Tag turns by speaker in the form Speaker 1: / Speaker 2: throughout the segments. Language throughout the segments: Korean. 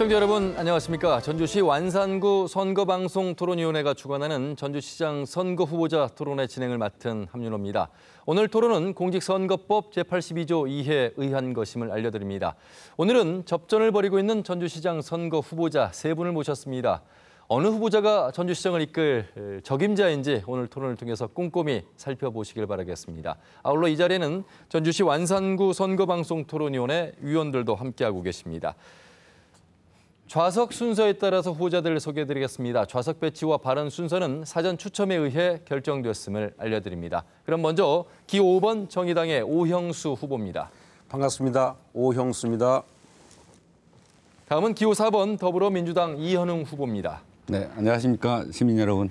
Speaker 1: 시청자 여러분 안녕하십니까. 전주시 완산구 선거방송토론위원회가 주관하는 전주시장 선거 후보자 토론회 진행을 맡은 함윤호입니다. 오늘 토론은 공직선거법 제82조 2에 의한 것임을 알려드립니다. 오늘은 접전을 벌이고 있는 전주시장 선거 후보자 세 분을 모셨습니다. 어느 후보자가 전주시장을 이끌 적임자인지 오늘 토론을 통해서 꼼꼼히 살펴보시길 바라겠습니다. 아울러 이 자리에는 전주시 완산구 선거방송토론위원회 위원들도 함께하고 계십니다. 좌석 순서에 따라서 후보자들을 소개해드리겠습니다. 좌석 배치와 발언 순서는 사전 추첨에 의해 결정됐음을 알려드립니다. 그럼 먼저 기호 5번 정의당의 오형수 후보입니다.
Speaker 2: 반갑습니다. 오형수입니다.
Speaker 1: 다음은 기호 4번 더불어민주당 이현웅 후보입니다.
Speaker 3: 네, 안녕하십니까 시민 여러분.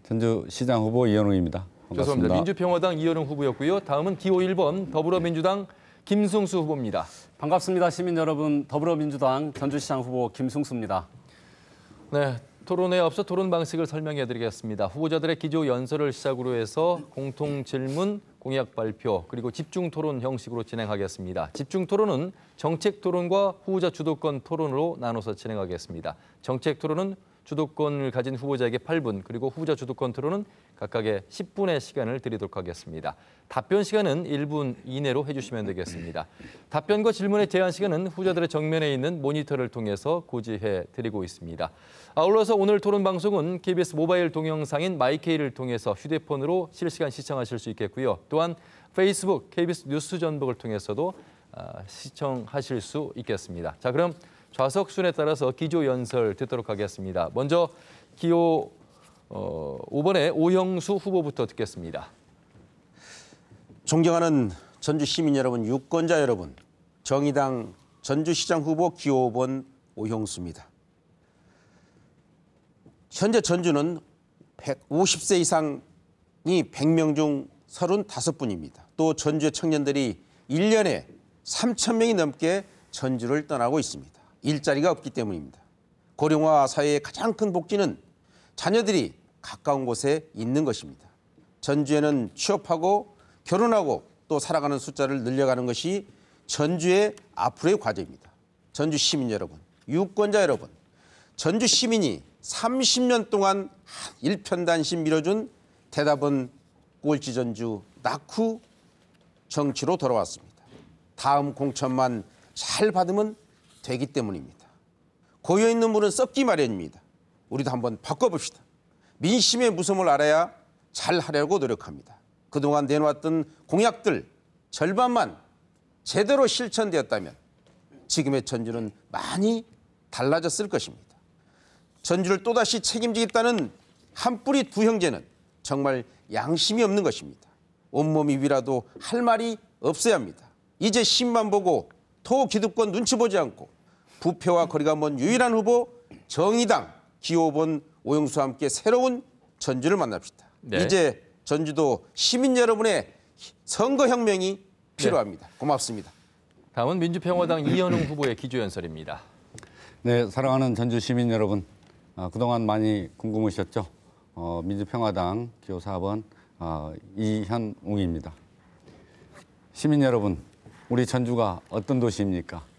Speaker 3: 전주시장 후보 이현웅입니다. 반갑습니다.
Speaker 1: 죄송합니다. 민주평화당 이현웅 후보였고요. 다음은 기호 1번 더불어민주당 김승수 후보입니다.
Speaker 4: 반갑습니다. 시민 여러분. 더불어민주당 전주시장 후보 김승수입니다.
Speaker 1: 네, 토론에 앞서 토론 방식을 설명해드리겠습니다. 후보자들의 기조 연설을 시작으로 해서 공통 질문, 공약 발표, 그리고 집중 토론 형식으로 진행하겠습니다. 집중 토론은 정책 토론과 후보자 주도권 토론으로 나눠서 진행하겠습니다. 정책 토론은 주도권을 가진 후보자에게 8분, 그리고 후보자 주도권 토론은 각각의 10분의 시간을 드리도록 하겠습니다. 답변 시간은 1분 이내로 해주시면 되겠습니다. 답변과 질문의 제한 시간은 후보자들의 정면에 있는 모니터를 통해서 고지해 드리고 있습니다. 아울러서 오늘 토론 방송은 KBS 모바일 동영상인 마이케이를 통해서 휴대폰으로 실시간 시청하실 수 있겠고요. 또한 페이스북, KBS 뉴스 전북을 통해서도 시청하실 수 있겠습니다. 자, 그럼 좌석 순에 따라서 기조 연설 듣도록 하겠습니다. 먼저 기호 5번의 오형수 후보부터 듣겠습니다.
Speaker 2: 존경하는 전주 시민 여러분, 유권자 여러분, 정의당 전주시장 후보 기호 5번 오형수입니다. 현재 전주는 50세 이상이 100명 중 35분입니다. 또 전주의 청년들이 1년에 3,000명이 넘게 전주를 떠나고 있습니다. 일자리가 없기 때문입니다. 고령화 사회의 가장 큰 복지는 자녀들이 가까운 곳에 있는 것입니다. 전주에는 취업하고 결혼하고 또 살아가는 숫자를 늘려가는 것이 전주의 앞으로의 과제입니다. 전주 시민 여러분, 유권자 여러분, 전주 시민이 30년 동안 일편단심 밀어준 대답은 꼴찌 전주 낙후 정치로 돌아왔습니다. 다음 공천만 잘 받으면 되기 때문입니다. 고여있는 물은 썩기 마련입니다. 우리도 한번 바꿔봅시다. 민심의 무서움을 알아야 잘하려고 노력합니다. 그동안 내놓았던 공약들 절반만 제대로 실천되었다면 지금의 전주는 많이 달라졌을 것입니다. 전주를 또다시 책임지겠다는 한 뿌리 두 형제는 정말 양심이 없는 것입니다. 온몸이 위라도 할 말이 없어야 합니다. 이제 신만 보고 토 기득권 눈치 보지 않고 부패와 거리가 먼 유일한 후보 정의당 기호 5번 오형수와 함께 새로운 전주를 만납시다.
Speaker 1: 네.
Speaker 2: 이제 전주도 시민 여러분의 선거혁명이 필요합니다.
Speaker 1: 네.
Speaker 2: 고맙습니다.
Speaker 1: 다음은 민주평화당 이현웅 후보의 기조 연설입니다.
Speaker 3: 네, 사랑하는 전주 시민 여러분. 그동안 많이 궁금하셨죠? 민주평화당 기호 4번 이현웅입니다. 시민 여러분, 우리 전주가 어떤 도시입니까?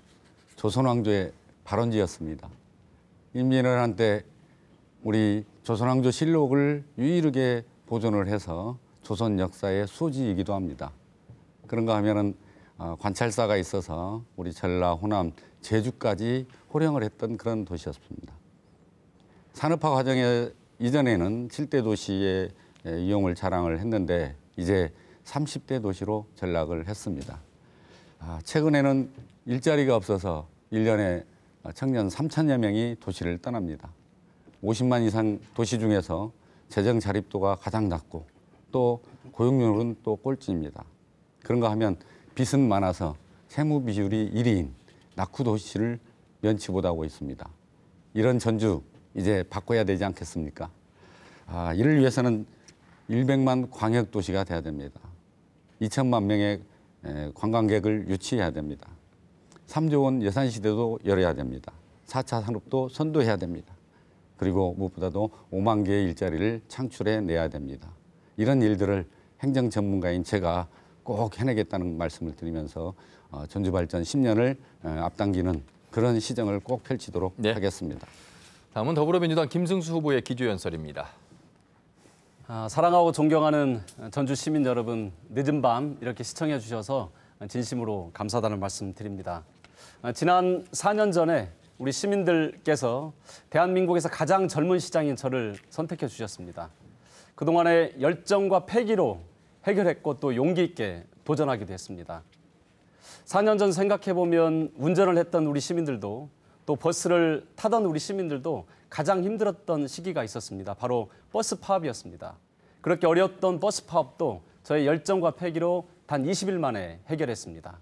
Speaker 3: 조선왕조의 발원지였습니다. 임진왜란 한때 우리 조선왕조 실록을 유일하게 보존을 해서 조선 역사의 수지이기도 합니다. 그런가 하면은 관찰사가 있어서 우리 전라, 호남, 제주까지 호령을 했던 그런 도시였습니다. 산업화 과정에 이전에는 7대 도시의 이용을 자랑을 했는데 이제 30대 도시로 전락을 했습니다. 최근에는 일자리가 없어서 1년에 청년 3천여 명이 도시를 떠납니다. 50만 이상 도시 중에서 재정 자립도가 가장 낮고 또 고용률은 또 꼴찌입니다. 그런가 하면 빚은 많아서 세무 비율이 1위인 낙후 도시를 면치 못하고 있습니다. 이런 전주 이제 바꿔야 되지 않겠습니까? 이를 위해서는 100만 광역도시가 돼야 됩니다. 2천만 명의 관광객을 유치해야 됩니다. 3조 원 예산 시대도 열어야 됩니다. 4차 산업도 선도해야 됩니다. 그리고 무엇보다도 5만 개의 일자리를 창출해 내야 됩니다. 이런 일들을 행정 전문가인 제가 꼭 해내겠다는 말씀을 드리면서 전주발전 10년을 앞당기는 그런 시정을 꼭 펼치도록
Speaker 1: 네.
Speaker 3: 하겠습니다.
Speaker 1: 다음은 더불어민주당 김승수 후보의 기조연설입니다.
Speaker 4: 사랑하고 존경하는 전주 시민 여러분, 늦은 밤 이렇게 시청해 주셔서 진심으로 감사하다는 말씀 드립니다. 지난 4년 전에 우리 시민들께서 대한민국에서 가장 젊은 시장인 저를 선택해 주셨습니다. 그동안의 열정과 패기로 해결했고 또 용기 있게 도전하기도 했습니다. 4년 전 생각해보면 운전을 했던 우리 시민들도 또 버스를 타던 우리 시민들도 가장 힘들었던 시기가 있었습니다. 바로 버스 파업이었습니다. 그렇게 어려웠던 버스 파업도 저의 열정과 패기로 단 20일 만에 해결했습니다.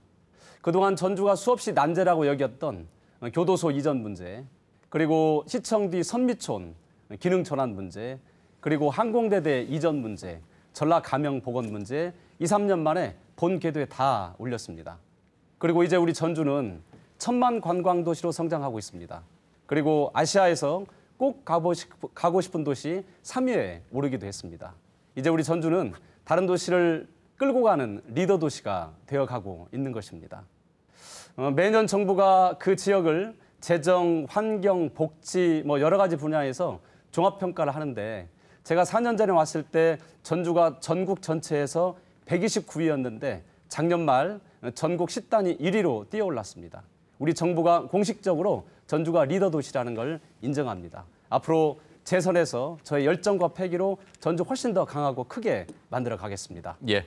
Speaker 4: 그동안 전주가 수없이 난제라고 여겼던 교도소 이전 문제, 그리고 시청 뒤 선미촌 기능 전환 문제, 그리고 항공대대 이전 문제, 전라 가명 복원 문제 2, 3년 만에 본 궤도에 다 올렸습니다. 그리고 이제 우리 전주는 1000만 관광 도시로 성장하고 있습니다. 그리고 아시아에서 꼭 가고 싶은 도시 3위에 오르기도 했습니다. 이제 우리 전주는 다른 도시를 끌고 가는 리더 도시가 되어가고 있는 것입니다. 매년 정부가 그 지역을 재정, 환경, 복지 여러 가지 분야에서 종합평가를 하는데 제가 4년 전에 왔을 때 전주가 전국 전체에서 129위였는데 작년 말 전국 10단위 1위로 뛰어올랐습니다. 우리 정부가 공식적으로 전주가 리더 도시라는 걸 인정합니다. 앞으로 재선에서 저의 열정과 패기로 전주 훨씬 더 강하고 크게 만들어 가겠습니다.
Speaker 1: 예.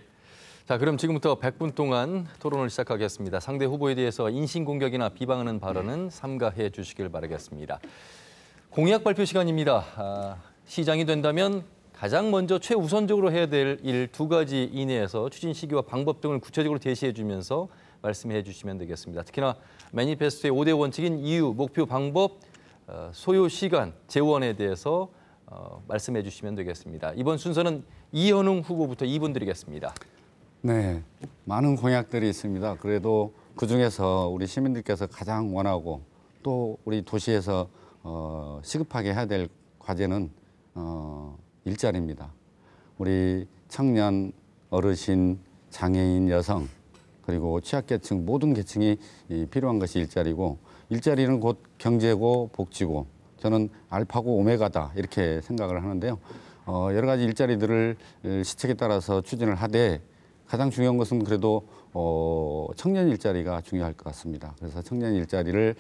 Speaker 1: 자, 그럼 지금부터 100분 동안 토론을 시작하겠습니다. 상대 후보에 대해서 인신공격이나 비방하는 발언은 삼가해 주시길 바라겠습니다. 공약 발표 시간입니다. 시장이 된다면 가장 먼저 최우선적으로 해야 될 일 2가지 이내에서 추진 시기와 방법 등을 구체적으로 제시해 주면서 말씀해 주시면 되겠습니다. 특히나 매니페스토의 5대 원칙인 이유, 목표, 방법, 소요 시간, 재원에 대해서 말씀해 주시면 되겠습니다. 이번 순서는 이현웅 후보부터 2분 드리겠습니다.
Speaker 3: 네, 많은 공약들이 있습니다. 그래도 그중에서 우리 시민들께서 가장 원하고 또 우리 도시에서 시급하게 해야 될 과제는 일자리입니다. 우리 청년, 어르신, 장애인, 여성 그리고 취약계층 모든 계층이 필요한 것이 일자리고 일자리는 곧 경제고 복지고 저는 알파고 오메가다 이렇게 생각을 하는데요. 여러 가지 일자리들을 시책에 따라서 추진을 하되 가장 중요한 것은 그래도 청년 일자리가 중요할 것 같습니다. 그래서 청년 일자리를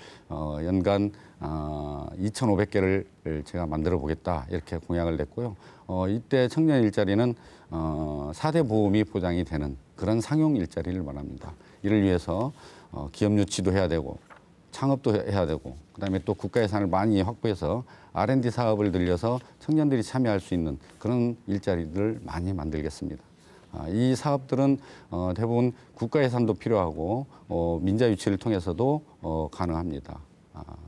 Speaker 3: 연간 2,500개를 제가 만들어 보겠다 이렇게 공약을 냈고요. 이때 청년 일자리는 4대 보험이 보장이 되는 그런 상용 일자리를 말합니다. 이를 위해서 기업 유치도 해야 되고 창업도 해야 되고 그다음에 또 국가 예산을 많이 확보해서 R&D 사업을 늘려서 청년들이 참여할 수 있는 그런 일자리들을 많이 만들겠습니다. 이 사업들은 대부분 국가 예산도 필요하고 민자 유치를 통해서도 가능합니다.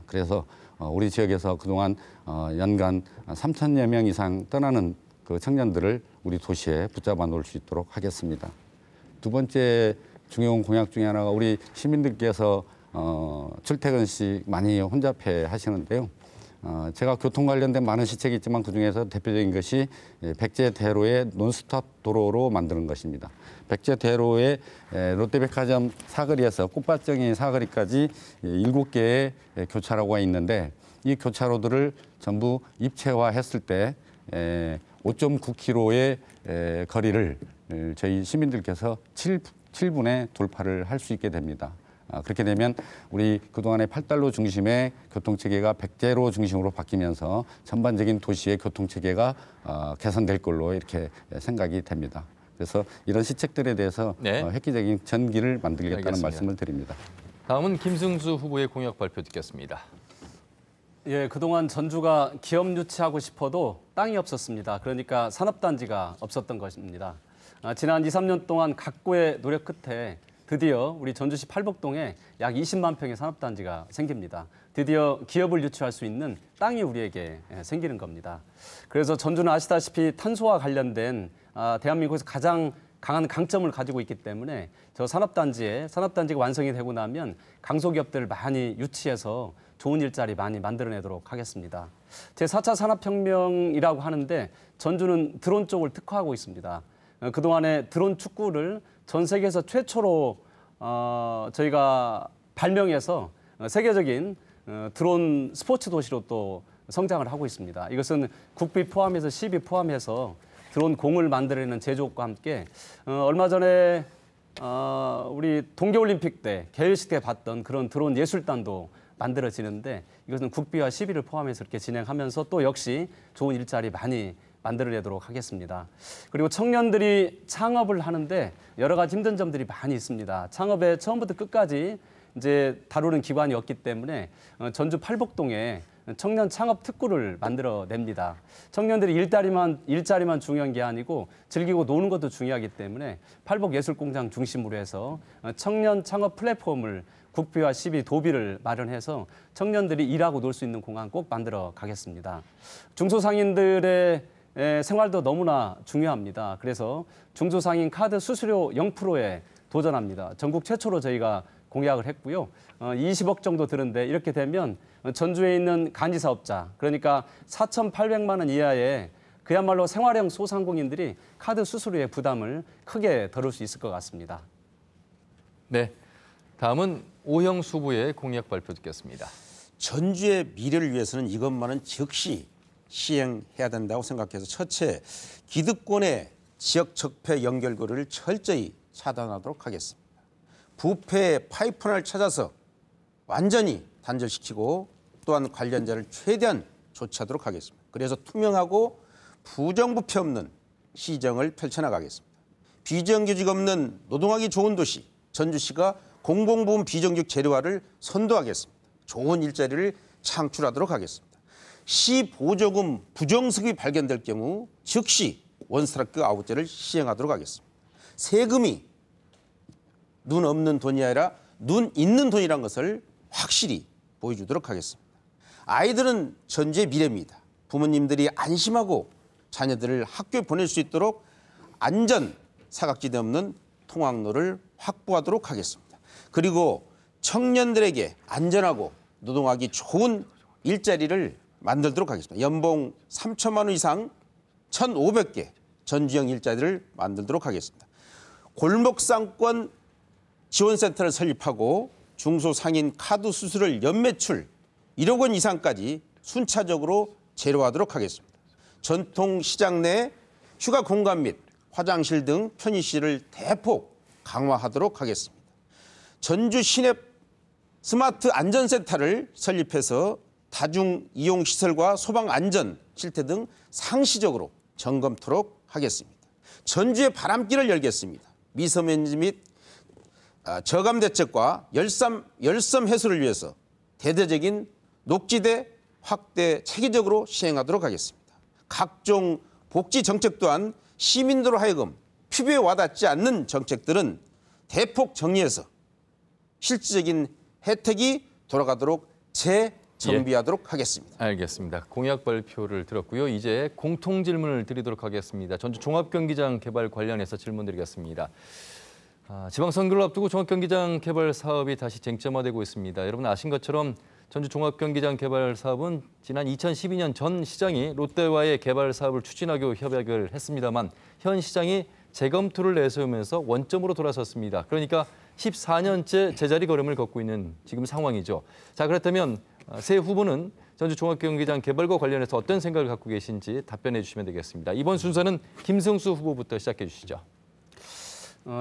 Speaker 3: 그래서 우리 지역에서 그동안 연간 3,000여 명 이상 떠나는 그 청년들을 우리 도시에 붙잡아 놓을 수 있도록 하겠습니다. 두 번째 중요한 공약 중에 하나가 우리 시민들께서 출퇴근 시 많이 혼잡해 하시는데요. 제가 교통 관련된 많은 시책이 있지만 그중에서 대표적인 것이 백제대로의 논스톱 도로로 만드는 것입니다. 백제대로의 롯데백화점 사거리에서 꽃밭정이 사거리까지 7개의 교차로가 있는데 이 교차로들을 전부 입체화했을 때 5.9km의 거리를 저희 시민들께서 7분에 돌파를 할 수 있게 됩니다. 그렇게 되면 우리 그동안의 8달로 중심의 교통체계가 백제로 중심으로 바뀌면서 전반적인 도시의 교통체계가 개선될 걸로 이렇게 생각이 됩니다. 그래서 이런 시책들에 대해서
Speaker 1: 네.
Speaker 3: 획기적인 전기를 만들겠다는
Speaker 1: 알겠습니다.
Speaker 3: 말씀을 드립니다.
Speaker 1: 다음은 김승수 후보의 공약 발표 듣겠습니다.
Speaker 4: 예, 그동안 전주가 기업 유치하고 싶어도 땅이 없었습니다. 그러니까 산업단지가 없었던 것입니다. 지난 2, 3년 동안 각고의 노력 끝에 드디어 우리 전주시 팔복동에 약 20만 평의 산업단지가 생깁니다. 드디어 기업을 유치할 수 있는 땅이 우리에게 생기는 겁니다. 그래서 전주는 아시다시피 탄소와 관련된 대한민국에서 가장 강한 강점을 가지고 있기 때문에 저 산업단지가 완성이 되고 나면 강소기업들을 많이 유치해서 좋은 일자리 많이 만들어내도록 하겠습니다. 제4차 산업혁명이라고 하는데 전주는 드론 쪽을 특화하고 있습니다. 그동안에 드론 축구를 전 세계에서 최초로 저희가 발명해서 세계적인 드론 스포츠 도시로 또 성장을 하고 있습니다. 이것은 국비 포함해서 시비 포함해서 드론 공을 만들어내는 제조업과 함께 얼마 전에 우리 동계올림픽 때 개회식 때 봤던 그런 드론 예술단도 만들어지는데 이것은 국비와 시비를 포함해서 이렇게 진행하면서 또 역시 좋은 일자리 많이 만들어내도록 하겠습니다. 그리고 청년들이 창업을 하는데 여러 가지 힘든 점들이 많이 있습니다. 창업에 처음부터 끝까지 이제 다루는 기관이 없기 때문에 전주 팔복동에 청년 창업 특구를 만들어냅니다. 청년들이 일자리만 중요한 게 아니고 즐기고 노는 것도 중요하기 때문에 팔복예술공장 중심으로 해서 청년 창업 플랫폼을 국비와 시비, 도비를 마련해서 청년들이 일하고 놀 수 있는 공간 꼭 만들어 가겠습니다. 중소상인들의 생활도 너무나 중요합니다. 그래서 중소상인 카드 수수료 0%에 도전합니다. 전국 최초로 저희가 공약을 했고요. 20억 정도 드는데 이렇게 되면 전주에 있는 간이사업자, 그러니까 4,800만 원 이하의 그야말로 생활형 소상공인들이 카드 수수료의 부담을 크게 덜을 수 있을 것 같습니다.
Speaker 1: 네, 다음은 오형수 후보의 공약 발표 듣겠습니다.
Speaker 2: 전주의 미래를 위해서는 이것만은 즉시 시행해야 된다고 생각해서 첫째, 기득권의 지역 적폐 연결고리를 철저히 차단하도록 하겠습니다. 부패의 파이프를 찾아서 완전히 단절시키고 또한 관련자를 최대한 조치하도록 하겠습니다. 그래서 투명하고 부정부패 없는 시정을 펼쳐나가겠습니다. 비정규직 없는 노동하기 좋은 도시 전주시가 공공부문 비정규직 제도화를 선도하겠습니다. 좋은 일자리를 창출하도록 하겠습니다. 시 보조금 부정수급이 발견될 경우 즉시 원스트라이크 아웃제를 시행하도록 하겠습니다. 세금이 눈 없는 돈이 아니라 눈 있는 돈이라는 것을 확실히 보여주도록 하겠습니다. 아이들은 전주의 미래입니다. 부모님들이 안심하고 자녀들을 학교에 보낼 수 있도록 안전 사각지대 없는 통학로를 확보하도록 하겠습니다. 그리고 청년들에게 안전하고 노동하기 좋은 일자리를 만들도록 하겠습니다. 연봉 3천만 원 이상 1,500개 전주형 일자리를 만들도록 하겠습니다. 골목상권 지원센터를 설립하고 중소상인 카드 수수료를 연매출 1억 원 이상까지 순차적으로 제로하도록 하겠습니다. 전통시장 내 휴가 공간 및 화장실 등 편의시설을 대폭 강화하도록 하겠습니다. 전주 시내 스마트 안전센터를 설립해서 다중이용시설과 소방안전 실태 등 상시적으로 점검토록 하겠습니다. 전주의 바람길을 열겠습니다. 미세먼지 및 저감 대책과 열섬 해소를 위해서 대대적인 녹지대 확대 체계적으로 시행하도록 하겠습니다. 각종 복지 정책 또한 시민들로 하여금 피부에 와닿지 않는 정책들은 대폭 정리해서 실질적인 혜택이 돌아가도록 재정비하도록 하겠습니다.
Speaker 1: 알겠습니다. 공약 발표를 들었고요. 이제 공통 질문을 드리도록 하겠습니다. 전주 종합경기장 개발 관련해서 질문 드리겠습니다. 지방선거를 앞두고 종합경기장 개발 사업이 다시 쟁점화되고 있습니다. 여러분 아신 것처럼 전주 종합경기장 개발 사업은 지난 2012년 전 시장이 롯데와의 개발 사업을 추진하기로 협약을 했습니다만 현 시장이 재검토를 내세우면서 원점으로 돌아섰습니다. 그러니까 14년째 제자리 걸음을 걷고 있는 지금 상황이죠. 자, 그렇다면 새 후보는 전주 종합경기장 개발과 관련해서 어떤 생각을 갖고 계신지 답변해 주시면 되겠습니다. 이번 순서는 김승수 후보부터 시작해 주시죠.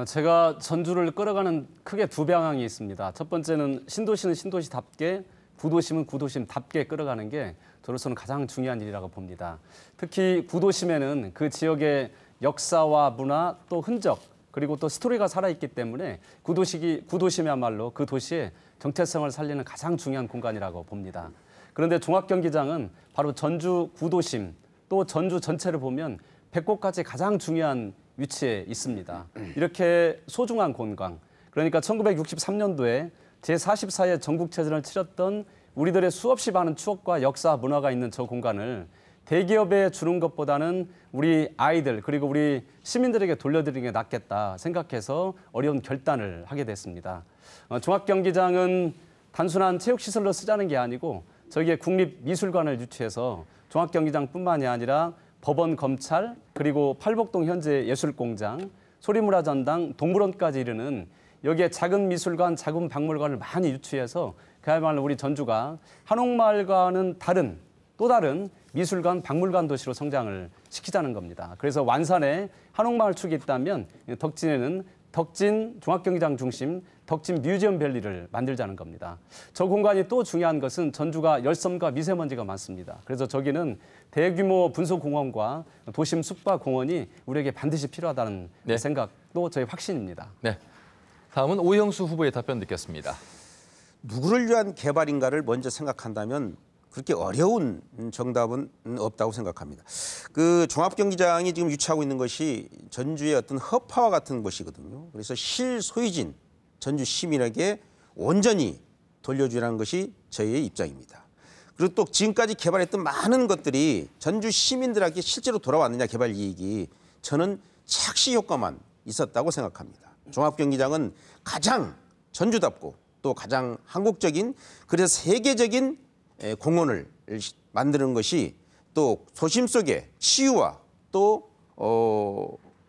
Speaker 4: 제가 전주를 끌어가는 크게 두 방향이 있습니다. 첫 번째는 신도시는 신도시답게, 구도심은 구도심답게 끌어가는 게 저로서는 가장 중요한 일이라고 봅니다. 특히 구도심에는 그 지역의 역사와 문화 또 흔적 그리고 또 스토리가 살아있기 때문에 구도심이야말로 그 도시의 정체성을 살리는 가장 중요한 공간이라고 봅니다. 그런데 종합경기장은 바로 전주 구도심 또 전주 전체를 보면 백곡까지 가장 중요한 위치에 있습니다. 이렇게 소중한 공간, 그러니까 1963년도에 제44회 전국체전을 치렀던 우리들의 수없이 많은 추억과 역사, 문화가 있는 저 공간을 대기업에 주는 것보다는 우리 아이들 그리고 우리 시민들에게 돌려드리는 게 낫겠다 생각해서 어려운 결단을 하게 됐습니다. 종합경기장은 단순한 체육시설로 쓰자는 게 아니고 저기에 국립미술관을 유치해서 종합경기장뿐만이 아니라 법원, 검찰, 그리고 팔복동 현재 예술공장, 소리문화전당, 동물원까지 이르는 여기에 작은 미술관, 작은 박물관을 많이 유치해서 그야말로 우리 전주가 한옥마을과는 다른 또 다른 미술관, 박물관 도시로 성장을 시키자는 겁니다. 그래서 완산에 한옥마을 축이 있다면 덕진에는 덕진 종합경기장 중심 덕진 뮤지엄 밸리를 만들자는 겁니다. 저 공간이 또 중요한 것은 전주가 열섬과 미세먼지가 많습니다. 그래서 저기는 대규모 분소공원과 도심 숲과 공원이 우리에게 반드시 필요하다는
Speaker 1: 네.
Speaker 4: 생각도 저희 확신입니다.
Speaker 1: 네. 다음은 오영수 후보의 답변 듣겠습니다.
Speaker 2: 누구를 위한 개발인가를 먼저 생각한다면 그렇게 어려운 정답은 없다고 생각합니다. 그 종합경기장이 지금 유치하고 있는 것이 전주의 어떤 허파와 같은 것이거든요. 그래서 실소유진 전주 시민에게 온전히 돌려주라는 것이 저희의 입장입니다. 그리고 또 지금까지 개발했던 많은 것들이 전주 시민들에게 실제로 돌아왔느냐 개발 이익이 저는 착시 효과만 있었다고 생각합니다. 종합경기장은 가장 전주답고 또 가장 한국적인 그래서 세계적인 공원을 만드는 것이 또 도심 속에 치유와 또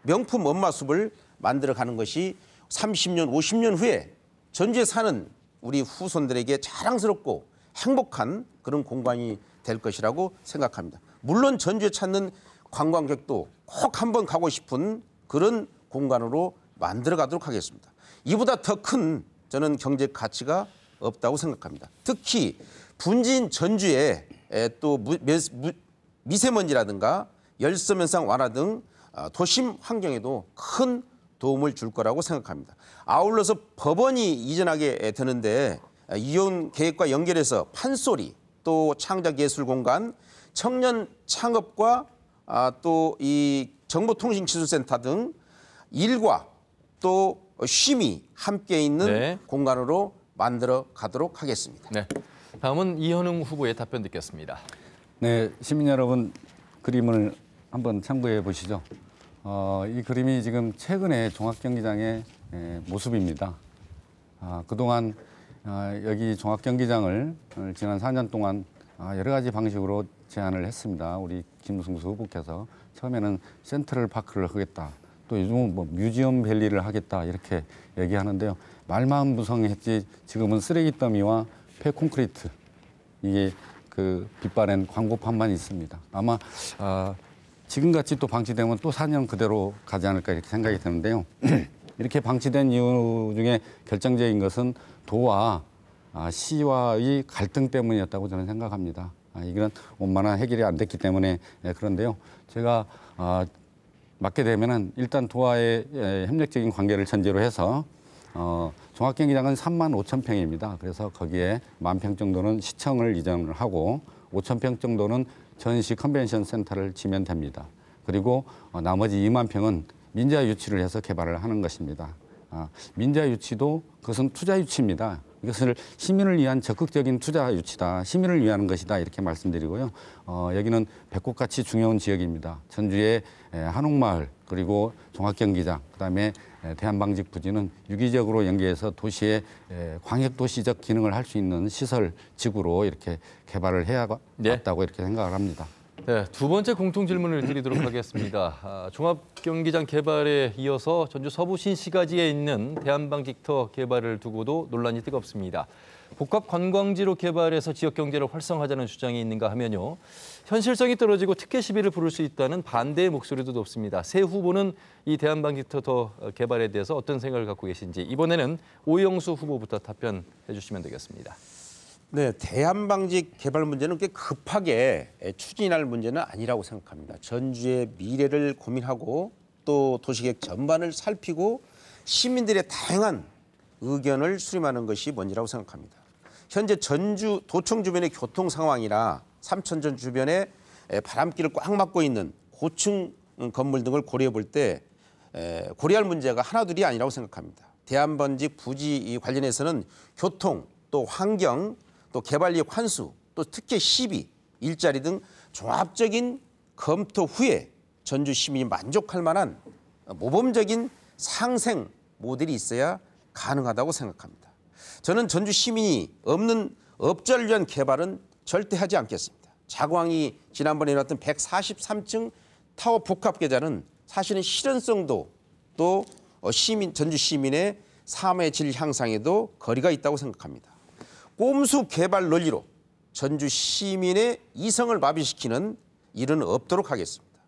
Speaker 2: 명품 엄마숲을 만들어가는 것이 30년, 50년 후에 전주에 사는 우리 후손들에게 자랑스럽고 행복한 그런 공간이 될 것이라고 생각합니다. 물론 전주에 찾는 관광객도 꼭 한번 가고 싶은 그런 공간으로 만들어 가도록 하겠습니다. 이보다 더 큰 저는 경제 가치가 없다고 생각합니다. 특히 분지인 전주에 또 미세먼지라든가 열섬 현상 완화 등 도심 환경에도 큰 도움을 줄 거라고 생각합니다. 아울러서 법원이 이전하게 되는데 이용 계획과 연결해서 판소리 또 창작예술공간 청년 창업과 또 이 정보통신기술센터 등 일과 또 쉼이 함께 있는
Speaker 1: 네.
Speaker 2: 공간으로 만들어 가도록 하겠습니다.
Speaker 1: 네. 다음은 이현웅 후보의 답변 듣겠습니다.
Speaker 3: 네, 시민 여러분 그림을 한번 참고해 보시죠. 이 그림이 지금 최근에 종합경기장의 모습입니다. 그동안 여기 종합경기장을 지난 4년 동안 여러 가지 방식으로 제안을 했습니다. 우리 김승수 후보께서 처음에는 센트럴 파크를 하겠다. 또 요즘은 뭐 뮤지엄 밸리를 하겠다 이렇게 얘기하는데요. 말만 무성했지 지금은 쓰레기 더미와 폐콘크리트 이게 그 빛바랜 광고판만 있습니다. 아마 지금같이 또 방치되면 또 4년 그대로 가지 않을까 이렇게 생각이 드는데요. 이렇게 방치된 이유 중에 결정적인 것은 도와 시와의 갈등 때문이었다고 저는 생각합니다. 이건 원만한 해결이 안 됐기 때문에 그런데요. 제가 맡게 되면은 일단 도와의 협력적인 관계를 전제로 해서 종합경기장은 3만 5천 평입니다. 그래서 거기에 1만 평 정도는 시청을 이전을 하고 5천 평 정도는 전시 컨벤션 센터를 지면 됩니다. 그리고 나머지 2만 평은 민자 유치를 해서 개발을 하는 것입니다. 민자 유치도 그것은 투자 유치입니다. 이것을 시민을 위한 적극적인 투자 유치다. 시민을 위한 것이다. 이렇게 말씀드리고요. 여기는 백곡같이 중요한 지역입니다. 전주의 한옥마을 그리고 종합경기장 그다음에 대한방직 부지는 유기적으로 연계해서 도시의 광역도시적 기능을 할 수 있는 시설 지구로 이렇게 개발을 해야 맞다고 이렇게 생각을 합니다.
Speaker 1: 네, 두 번째 공통 질문을 드리도록 하겠습니다. 종합경기장 개발에 이어서 전주 서부 신시가지에 있는 대한방직터 개발을 두고도 논란이 뜨겁습니다. 복합 관광지로 개발해서 지역 경제를 활성화하자는 주장이 있는가 하면요. 현실성이 떨어지고 특혜 시비를 부를 수 있다는 반대의 목소리도 높습니다. 새 후보는 이 대한방직터 개발에 대해서 어떤 생각을 갖고 계신지 이번에는 오영수 후보부터 답변해 주시면 되겠습니다.
Speaker 2: 네, 대한방직 개발 문제는 꽤 급하게 추진할 문제는 아니라고 생각합니다. 전주의 미래를 고민하고 또 도시계획 전반을 살피고 시민들의 다양한 의견을 수렴하는 것이 먼저라고 생각합니다. 현재 전주 도청 주변의 교통 상황이나 삼천전 주변에 바람길을 꽉 막고 있는 고층 건물 등을 고려해 볼 때 고려할 문제가 하나둘이 아니라고 생각합니다. 대한방직 부지 관련해서는 교통 또 환경 또 개발이익 환수, 또 특혜 시비, 일자리 등 종합적인 검토 후에 전주 시민이 만족할 만한 모범적인 상생 모델이 있어야 가능하다고 생각합니다. 저는 전주 시민이 없는 업자를 위한 개발은 절대 하지 않겠습니다. 자광이 지난번에 해놨던 143층 타워 복합 계좌는 사실은 실현성도 또 전주 시민의 삶의 질 향상에도 거리가 있다고 생각합니다. 꼼수 개발 논리로 전주 시민의 이성을 마비시키는 일은 없도록 하겠습니다.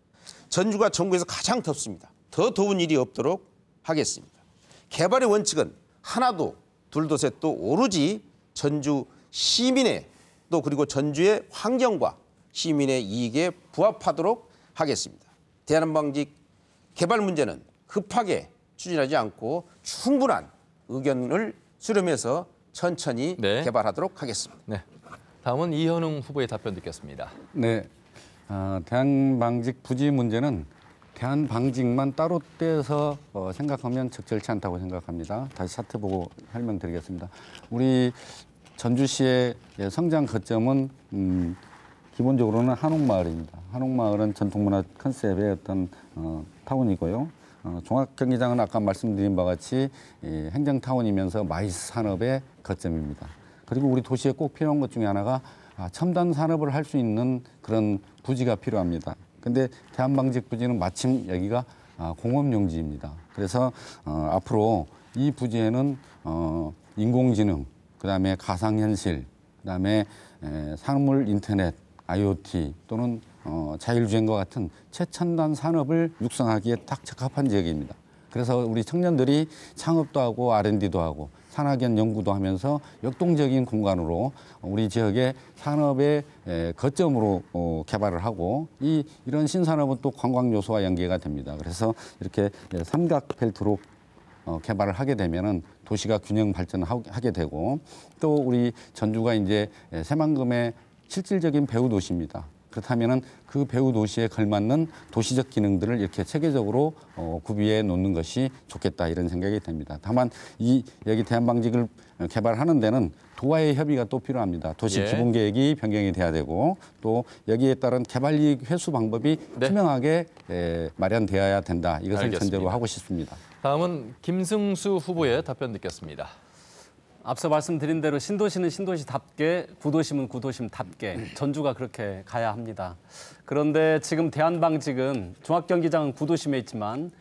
Speaker 2: 전주가 전국에서 가장 덥습니다. 더 더운 일이 없도록 하겠습니다. 개발의 원칙은 하나도 둘도 셋도 오로지 전주 시민의 또 그리고 전주의 환경과 시민의 이익에 부합하도록 하겠습니다. 대한방직 개발 문제는 급하게 추진하지 않고 충분한 의견을 수렴해서 천천히
Speaker 1: 네.
Speaker 2: 개발하도록 하겠습니다.
Speaker 1: 네. 다음은 이현웅 후보의 답변 듣겠습니다.
Speaker 3: 네, 대한방직 부지 문제는 대한방직만 따로 떼서 생각하면 적절치 않다고 생각합니다. 다시 차트 보고 설명드리겠습니다. 우리 전주시의 성장 거점은 기본적으로는 한옥마을입니다. 한옥마을은 전통문화 컨셉의 어떤 타운이고요. 종합경기장은 아까 말씀드린 바와 같이 행정타운이면서 마이스 산업의 거점입니다. 그리고 우리 도시에 꼭 필요한 것 중에 하나가 첨단 산업을 할 수 있는 그런 부지가 필요합니다. 근데 대한방직 부지는 마침 여기가 공업용지입니다. 그래서 앞으로 이 부지에는 인공지능, 그다음에 가상현실, 그다음에 산물 인터넷, IoT 또는 자율주행과 같은 최첨단 산업을 육성하기에 딱 적합한 지역입니다. 그래서 우리 청년들이 창업도 하고 R&D도 하고 산학연 연구도 하면서 역동적인 공간으로 우리 지역의 산업의 거점으로 개발을 하고 이런 신산업은 또 관광 요소와 연계가 됩니다. 그래서 이렇게 삼각 벨트로 개발을 하게 되면은 도시가 균형 발전하게 되고 또 우리 전주가 이제 새만금의 실질적인 배후 도시입니다. 그렇다면은 그 배후 도시에 걸맞는 도시적 기능들을 이렇게 체계적으로 구비해 놓는 것이 좋겠다 이런 생각이 듭니다. 다만 여기 대한방직을 개발하는 데는 도와의 협의가 또 필요합니다. 도시
Speaker 1: 예.
Speaker 3: 기본 계획이 변경이 돼야 되고 또 여기에 따른 개발 이익 회수 방법이
Speaker 1: 네.
Speaker 3: 투명하게 마련되어야 된다. 이것을
Speaker 1: 알겠습니다.
Speaker 3: 전제로 하고 싶습니다.
Speaker 1: 다음은 김승수 후보의 답변 듣겠습니다.
Speaker 4: 앞서 말씀드린 대로 신도시는 신도시답게 구도심은 구도심답게 전주가 그렇게 가야 합니다. 그런데 지금 대한방직은 종합경기장은 구도심에 있지만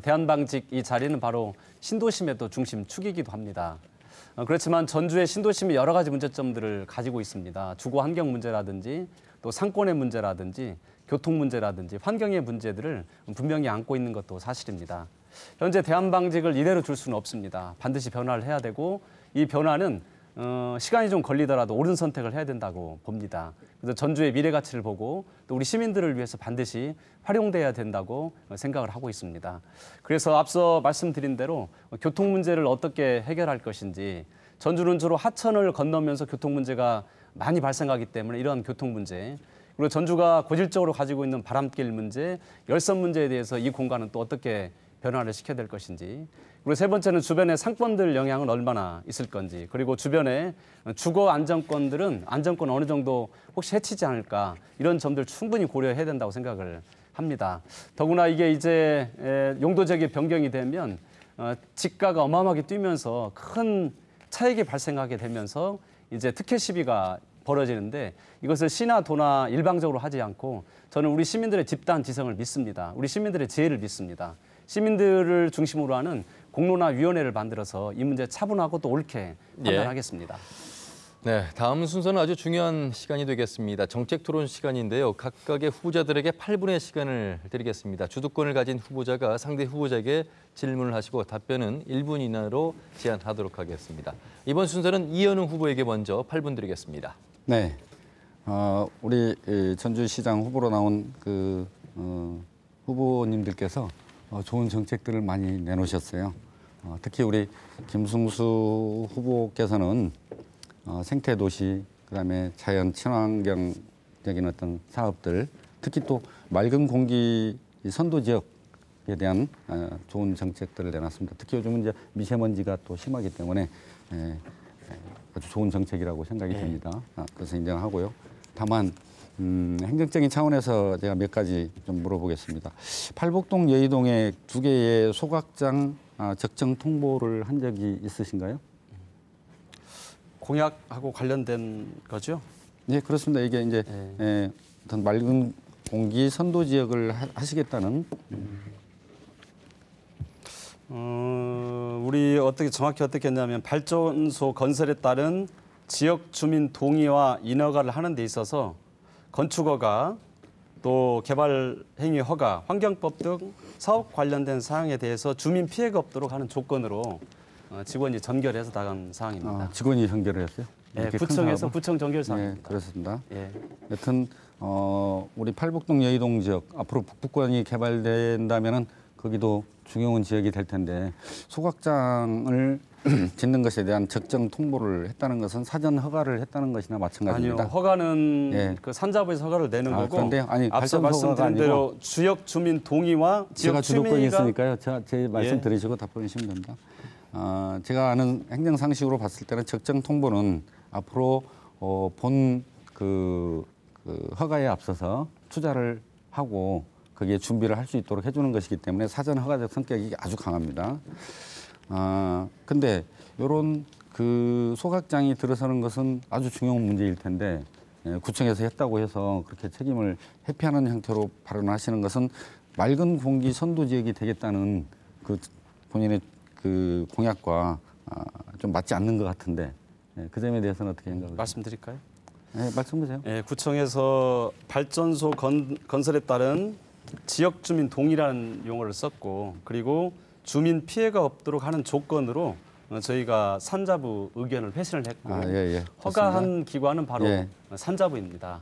Speaker 4: 대한방직 이 자리는 바로 신도심의 또 중심축이기도 합니다. 그렇지만 전주의 신도심이 여러 가지 문제점들을 가지고 있습니다. 주거 환경 문제라든지 또 상권의 문제라든지 교통 문제라든지 환경의 문제들을 분명히 안고 있는 것도 사실입니다. 현재 대한방직을 이대로 둘 수는 없습니다. 반드시 변화를 해야 되고 이 변화는 시간이 좀 걸리더라도 옳은 선택을 해야 된다고 봅니다. 그래서 전주의 미래 가치를 보고 또 우리 시민들을 위해서 반드시 활용돼야 된다고 생각을 하고 있습니다. 그래서 앞서 말씀드린 대로 교통 문제를 어떻게 해결할 것인지 전주는 주로 하천을 건너면서 교통 문제가 많이 발생하기 때문에 이러한 교통 문제 그리고 전주가 고질적으로 가지고 있는 바람길 문제, 열선 문제에 대해서 이 공간은 또 어떻게 변화를 시켜야 될 것인지 그리고 세 번째는 주변의 상권들 영향은 얼마나 있을 건지 그리고 주변의 주거 안정권들은 안정권 어느 정도 혹시 해치지 않을까 이런 점들 충분히 고려해야 된다고 생각을 합니다. 더구나 이게 이제 용도적인 변경이 되면 지가가 어마어마하게 뛰면서 큰 차익이 발생하게 되면서 이제 특혜 시비가 벌어지는데 이것을 시나 도나 일방적으로 하지 않고 저는 우리 시민들의 집단 지성을 믿습니다. 우리 시민들의 지혜를 믿습니다. 시민들을 중심으로 하는 공론화 위원회를 만들어서 이 문제 차분하고 또 옳게 판단하겠습니다.
Speaker 1: 네, 다음 순서는 아주 중요한 시간이 되겠습니다. 정책 토론 시간인데요. 각각의 후보자들에게 8분의 시간을 드리겠습니다. 주도권을 가진 후보자가 상대 후보자에게 질문을 하시고 답변은 1분 이내로 제한하도록 하겠습니다. 이번 순서는 이현웅 후보에게 먼저 8분 드리겠습니다.
Speaker 3: 네, 우리 전주시장 후보로 나온 그 후보님들께서 좋은 정책들을 많이 내놓으셨어요. 특히 우리 김승수 후보께서는 생태도시, 그다음에 자연 친환경적인 어떤 사업들, 특히 또 맑은 공기 선도 지역에 대한 좋은 정책들을 내놨습니다. 특히 요즘은 이제 미세먼지가 또 심하기 때문에 아주 좋은 정책이라고 생각이 됩니다. 그래서 인정하고요. 다만 행정적인 차원에서 제가 몇 가지 좀 물어보겠습니다. 팔복동 여의동에 2개의 소각장 적정 통보를 한 적이 있으신가요?
Speaker 4: 공약하고 관련된 거죠?
Speaker 3: 네, 그렇습니다. 이게 이제 어떤 맑은 공기 선도 지역을 하시겠다는
Speaker 4: 우리 정확히 어떻게 했냐면 발전소 건설에 따른 지역 주민 동의와 인허가를 하는 데 있어서 건축허가 또 개발 행위 허가, 환경법 등 사업 관련된 사항에 대해서 주민 피해가 없도록 하는 조건으로 직원이 전결해서 나간 사항입니다.
Speaker 3: 직원이 전결을 했어요?
Speaker 4: 네,
Speaker 3: 이렇게 큰
Speaker 4: 구청에서
Speaker 3: 사업을?
Speaker 4: 구청 전결
Speaker 3: 네,
Speaker 4: 사항입니다.
Speaker 3: 그렇습니다.
Speaker 4: 예.
Speaker 3: 여튼 우리 팔북동 여의동 지역 앞으로 북부권이 개발된다면은 거기도 중요한 지역이 될 텐데 소각장을 짓는 것에 대한 적정 통보를 했다는 것은 사전 허가를 했다는 것이나 마찬가지입니다.
Speaker 4: 아니요, 허가는
Speaker 3: 예.
Speaker 4: 그 산자부에서 허가를 내는 거고.
Speaker 3: 그런데 아니,
Speaker 4: 앞서
Speaker 3: 발전소가
Speaker 4: 말씀드린 대로 지역 주민 동의와
Speaker 3: 제가
Speaker 4: 지역
Speaker 3: 주도권이
Speaker 4: 취미가
Speaker 3: 있으니까요. 제 말씀
Speaker 4: 예.
Speaker 3: 들으시고 답변 주시면 됩니다. 제가 아는 행정 상식으로 봤을 때는 적정 통보는 앞으로 본 그 허가에 앞서서 투자를 하고 거기에 준비를 할 수 있도록 해주는 것이기 때문에 사전 허가적 성격이 아주 강합니다. 근데 이런 그 소각장이 들어서는 것은 아주 중요한 문제일 텐데 구청에서 했다고 해서 그렇게 책임을 회피하는 형태로 발언하시는 것은 맑은 공기 선도 지역이 되겠다는 그 본인의 그 공약과 좀 맞지 않는 것 같은데 그 점에 대해서는 어떻게 생각하세요?
Speaker 4: 말씀드릴까요?
Speaker 3: 네, 말씀하세요.
Speaker 4: 예, 구청에서 발전소 건설에 따른 지역 주민 동의라는 용어를 썼고 그리고 주민 피해가 없도록 하는 조건으로 저희가 산자부 의견을 회신을 했고
Speaker 3: 예.
Speaker 4: 허가한 기관은 바로
Speaker 3: 예.
Speaker 4: 산자부입니다.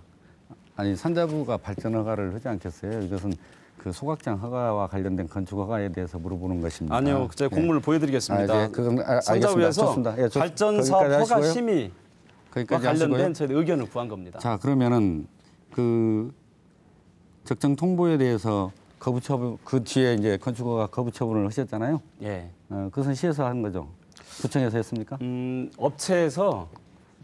Speaker 3: 아니 산자부가 발전 허가를 하지 않겠어요? 이것은 그 소각장 허가와 관련된 건축 허가에 대해서 물어보는 것입니다.
Speaker 4: 아니요, 제가 공문을 보여드리겠습니다.
Speaker 3: 예, 그건 알겠습니다.
Speaker 4: 산자부에서
Speaker 3: 좋습니다. 예,
Speaker 4: 발전 사업
Speaker 3: 거기까지
Speaker 4: 허가
Speaker 3: 하시고요.
Speaker 4: 심의와
Speaker 3: 거기까지
Speaker 4: 관련된
Speaker 3: 하시고요.
Speaker 4: 저희 의견을 구한 겁니다.
Speaker 3: 자, 그러면은 그 적정 통보에 대해서 거부 처분 그 뒤에 이제 건축허가 거부 처분을 하셨잖아요.
Speaker 4: 예.
Speaker 3: 그것은 시에서 한 거죠. 구청에서 했습니까?
Speaker 4: 업체에서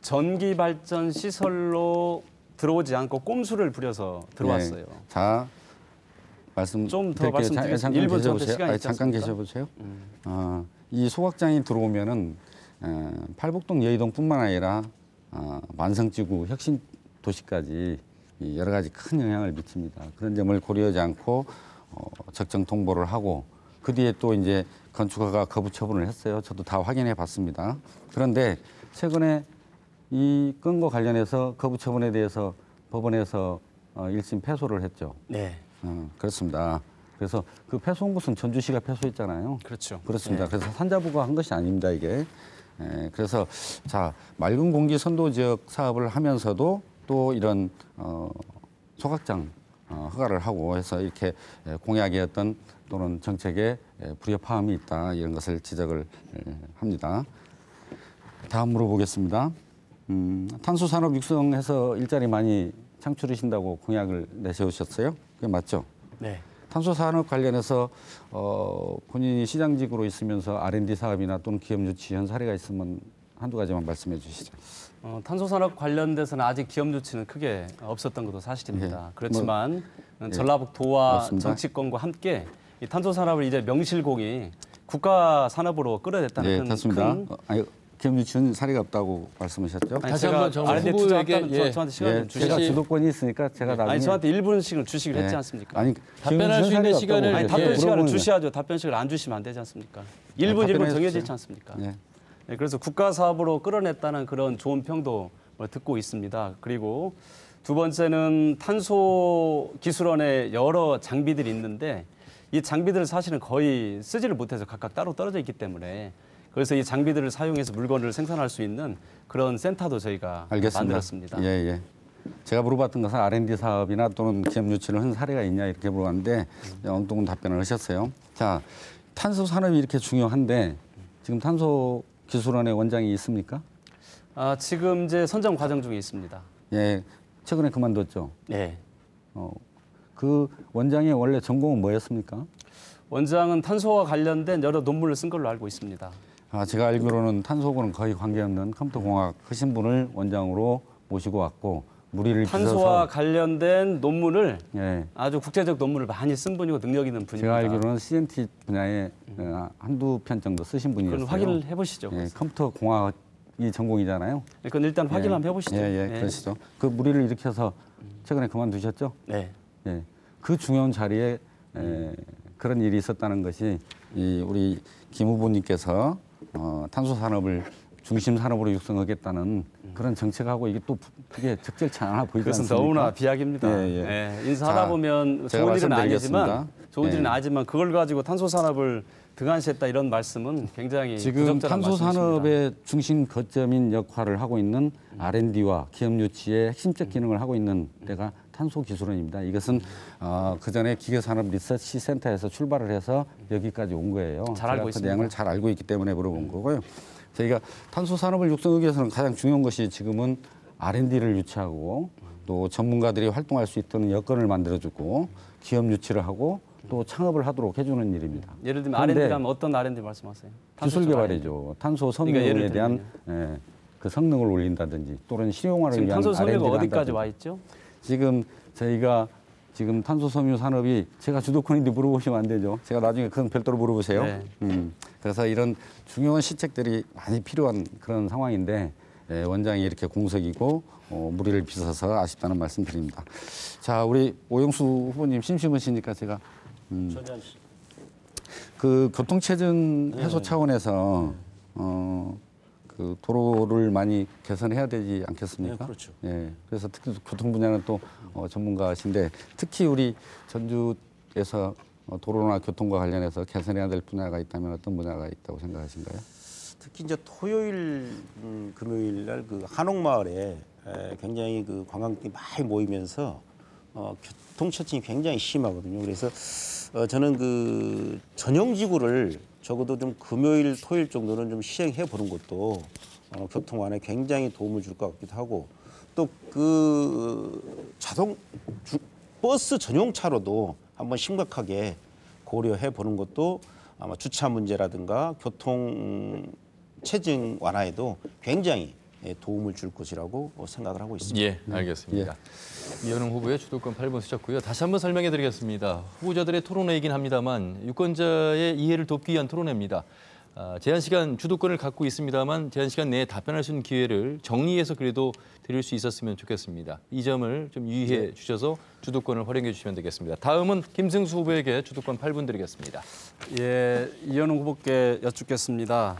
Speaker 4: 전기 발전 시설로 들어오지 않고 꼼수를 부려서 들어왔어요.
Speaker 3: 네. 자, 말씀
Speaker 4: 좀더
Speaker 3: 드릴게요.
Speaker 4: 말씀드리겠습니다. 1분 정도 시간이 있지
Speaker 3: 잠깐
Speaker 4: 않습니까?
Speaker 3: 계셔보세요. 이 소각장이 들어오면은 팔북동 여의동뿐만 아니라 만성지구 혁신 도시까지 이 여러 가지 큰 영향을 미칩니다. 그런 점을 고려하지 않고 적정 통보를 하고 그 뒤에 또 이제 건축허가 거부 처분을 했어요. 저도 다 확인해 봤습니다. 그런데 최근에 이 건과 관련해서 거부 처분에 대해서 법원에서 1심 패소를 했죠.
Speaker 4: 네,
Speaker 3: 그렇습니다. 그래서 그 패소한 것은 전주시가 패소했잖아요.
Speaker 4: 그렇죠.
Speaker 3: 그렇습니다.
Speaker 4: 예.
Speaker 3: 그래서 산자부가 한 것이 아닙니다, 이게. 그래서 자, 맑은 공기 선도 지역 사업을 하면서도 또 이런 소각장 허가를 하고 해서 이렇게 공약의 어떤 또는 정책에 불협화음이 있다 이런 것을 지적을 합니다. 다음 물어보겠습니다. 탄소 산업 육성해서 일자리 많이 창출하신다고 공약을 내세우셨어요? 그게 맞죠?
Speaker 4: 네.
Speaker 3: 탄소 산업 관련해서 본인이 시장직으로 있으면서 R&D 사업이나 또는 기업 유치 현 사례가 있으면 한두 가지만 말씀해 주시죠.
Speaker 4: 탄소 산업 관련돼서는 아직 기업 유치는 크게 없었던 것도 사실입니다.
Speaker 3: 예.
Speaker 4: 그렇지만 전라북도와
Speaker 3: 맞습니다.
Speaker 4: 정치권과 함께 이 탄소 산업을 이제 명실공히 국가 산업으로 끌어냈다는
Speaker 3: 됐습니다.
Speaker 4: 큰
Speaker 3: 기업 유치는 사례가 없다고 말씀하셨죠?
Speaker 4: 아니,
Speaker 1: 다시
Speaker 4: 제가
Speaker 1: 한번 정부
Speaker 4: R&D
Speaker 1: 후보에게,
Speaker 4: 투자했다는 저한테 시간 좀
Speaker 3: 제가
Speaker 4: 주시죠.
Speaker 3: 주도권이 있으니까 제가 나중에
Speaker 4: 아니 저한테 1분씩을 주시기로 했지 않습니까?
Speaker 3: 아니
Speaker 1: 답변할 수 있는 시간을
Speaker 4: 아니,
Speaker 1: 예.
Speaker 4: 답변 시간을
Speaker 3: 물어보는-
Speaker 4: 주셔야죠. 답변 시간을 안 주시면 안 되지 않습니까? 1분, 1분
Speaker 3: 답변해
Speaker 4: 정해져
Speaker 3: 주세요.
Speaker 4: 있지 않습니까?
Speaker 3: 예.
Speaker 4: 네, 그래서 국가 사업으로 끌어냈다는 그런 좋은 평도 듣고 있습니다. 그리고 두 번째는 탄소 기술원에 여러 장비들이 있는데 이 장비들을 사실은 거의 쓰지를 못해서 각각 따로 떨어져 있기 때문에 그래서 이 장비들을 사용해서 물건을 생산할 수 있는 그런 센터도 저희가
Speaker 3: 알겠습니다.
Speaker 4: 만들었습니다.
Speaker 3: 예. 제가 물어봤던 것은 R&D 사업이나 또는 기업 유치를 한 사례가 있냐 이렇게 물어봤는데 엉뚱한 답변을 하셨어요. 자, 탄소 산업이 이렇게 중요한데 지금 탄소 기술원의 원장이 있습니까?
Speaker 4: 지금 이제 선정 과정 중에 있습니다.
Speaker 3: 예, 최근에 그만뒀죠.
Speaker 4: 네.
Speaker 3: 그 원장의 원래 전공은 뭐였습니까?
Speaker 4: 원장은 탄소와 관련된 여러 논문을 쓴 걸로 알고 있습니다.
Speaker 3: 제가 알기로는 탄소하고는 거의 관계없는 컴퓨터공학 하신 분을 원장으로 모시고 왔고 무리를
Speaker 4: 탄소와
Speaker 3: 빚어서
Speaker 4: 관련된 논문을
Speaker 3: 예,
Speaker 4: 아주 국제적 논문을 많이 쓴 분이고 능력 있는 분입니다.
Speaker 3: 제가 알기로는 CNT 분야에 한두 편 정도 쓰신 분이었어요.
Speaker 4: 그건 확인을 해보시죠.
Speaker 3: 예, 컴퓨터공학이 전공이잖아요.
Speaker 4: 그건 일단 확인 한번 해보시죠.
Speaker 3: 그러시죠. 그 무리를 일으켜서 최근에 그만두셨죠?
Speaker 4: 네.
Speaker 3: 예, 그 중요한 자리에 그런 일이 있었다는 것이 우리 김 후보님께서 탄소 산업을 중심 산업으로 육성하겠다는 그런 정책하고 이게 또 그게 적절치 않아 보이지
Speaker 4: 그것은
Speaker 3: 않습니까?
Speaker 4: 너무나 비약입니다.
Speaker 3: 예, 예.
Speaker 4: 예, 인사하다
Speaker 3: 자,
Speaker 4: 보면
Speaker 3: 제가
Speaker 4: 좋은 일은
Speaker 3: 말씀드리겠습니다.
Speaker 4: 아니지만 좋은 일은
Speaker 3: 예.
Speaker 4: 아니지만 그걸 가지고 탄소 산업을 등한시했다 이런 말씀은 굉장히
Speaker 3: 지금
Speaker 4: 부적절한
Speaker 3: 탄소
Speaker 4: 말씀이십니다.
Speaker 3: 산업의 중심 거점인 역할을 하고 있는 R&D와 기업 유치의 핵심적 기능을 하고 있는 데가 탄소기술원입니다. 이것은 그 전에 기계산업 리서치 센터에서 출발을 해서 여기까지 온 거예요.
Speaker 4: 잘 알고
Speaker 3: 제가 그
Speaker 4: 있습니다.
Speaker 3: 내용을 잘 알고 있기 때문에 물어본 거고요. 저희가 탄소 산업을 육성하기 위해서는 가장 중요한 것이 지금은 R&D를 유치하고 또 전문가들이 활동할 수 있도록 여건을 만들어주고 기업 유치를 하고 또 창업을 하도록 해주는 일입니다.
Speaker 4: 예를 들면
Speaker 3: 그런데
Speaker 4: R&D라면 어떤 R&D 말씀하세요?
Speaker 3: 기술
Speaker 4: 탄소
Speaker 3: 개발이죠. 탄소
Speaker 4: 그러니까 예를
Speaker 3: 섬유에 대한 그 성능을 올린다든지 또는 실용화를
Speaker 4: 지금
Speaker 3: 위한
Speaker 4: 탄소 섬유가
Speaker 3: R&D를
Speaker 4: 어디까지
Speaker 3: 한다든지.
Speaker 4: 와 있죠?
Speaker 3: 지금 저희가 지금 탄소 섬유 산업이 제가 주도권인데 물어보시면 안 되죠. 제가 나중에 그건 별도로 물어보세요.
Speaker 4: 네.
Speaker 3: 그래서 이런 중요한 시책들이 많이 필요한 그런 상황인데 원장이 이렇게 공석이고 무리를 빚어서 아쉽다는 말씀드립니다. 자, 우리 오영수 후보님 심심하시니까 제가 그 교통체증 해소 차원에서 그 도로를 많이 개선해야 되지 않겠습니까?
Speaker 2: 네, 그렇죠.
Speaker 3: 예. 그래서 특히 교통 분야는 또 전문가신데 특히 우리 전주에서 도로나 교통과 관련해서 개선해야 될 분야가 있다면 어떤 분야가 있다고 생각하신가요?
Speaker 2: 특히 이제 토요일, 금요일 날 그 한옥마을에 굉장히 그 관광객이 많이 모이면서 교통체증이 굉장히 심하거든요. 그래서 저는 그 전용지구를 적어도 좀 금요일, 토요일 정도는 좀 시행해 보는 것도 교통 안에 굉장히 도움을 줄 것 같기도 하고 또 그 버스 전용차로도 한번 심각하게 고려해 보는 것도 아마 주차 문제라든가 교통 체증 완화에도 굉장히 도움을 줄 것이라고 생각을 하고 있습니다.
Speaker 1: 예, 알겠습니다. 이현웅 후보의 주도권 8번 쓰셨고요. 다시 한번 설명해 드리겠습니다. 후보자들의 토론회이긴 합니다만 유권자의 이해를 돕기 위한 토론회입니다. 제한 시간 주도권을 갖고 있습니다만 제한 시간 내에 답변할 수 있는 기회를 정리해서 그래도 드릴 수 있었으면 좋겠습니다. 이 점을 좀 유의해 주셔서 주도권을 활용해 주시면 되겠습니다. 다음은 김승수 후보에게 주도권 8분 드리겠습니다.
Speaker 4: 예, 이현웅 후보께 여쭙겠습니다.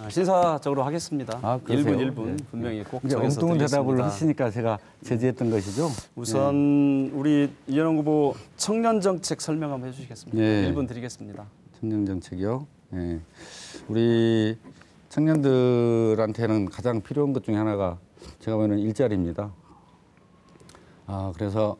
Speaker 4: 신사적으로 하겠습니다. 1분 1분 분명히 꼭
Speaker 3: 이제
Speaker 4: 정해서
Speaker 3: 엉뚱한 대답을
Speaker 4: 드리겠습니다.
Speaker 3: 하시니까 제가 제지했던 것이죠.
Speaker 4: 우선 우리 이현웅 후보 청년 정책 설명 한번 해주시겠습니까?
Speaker 3: 예.
Speaker 4: 1분 드리겠습니다.
Speaker 3: 청년 정책이요. 예. 우리 청년들한테는 가장 필요한 것 중에 하나가 제가 보는 일자리입니다. 그래서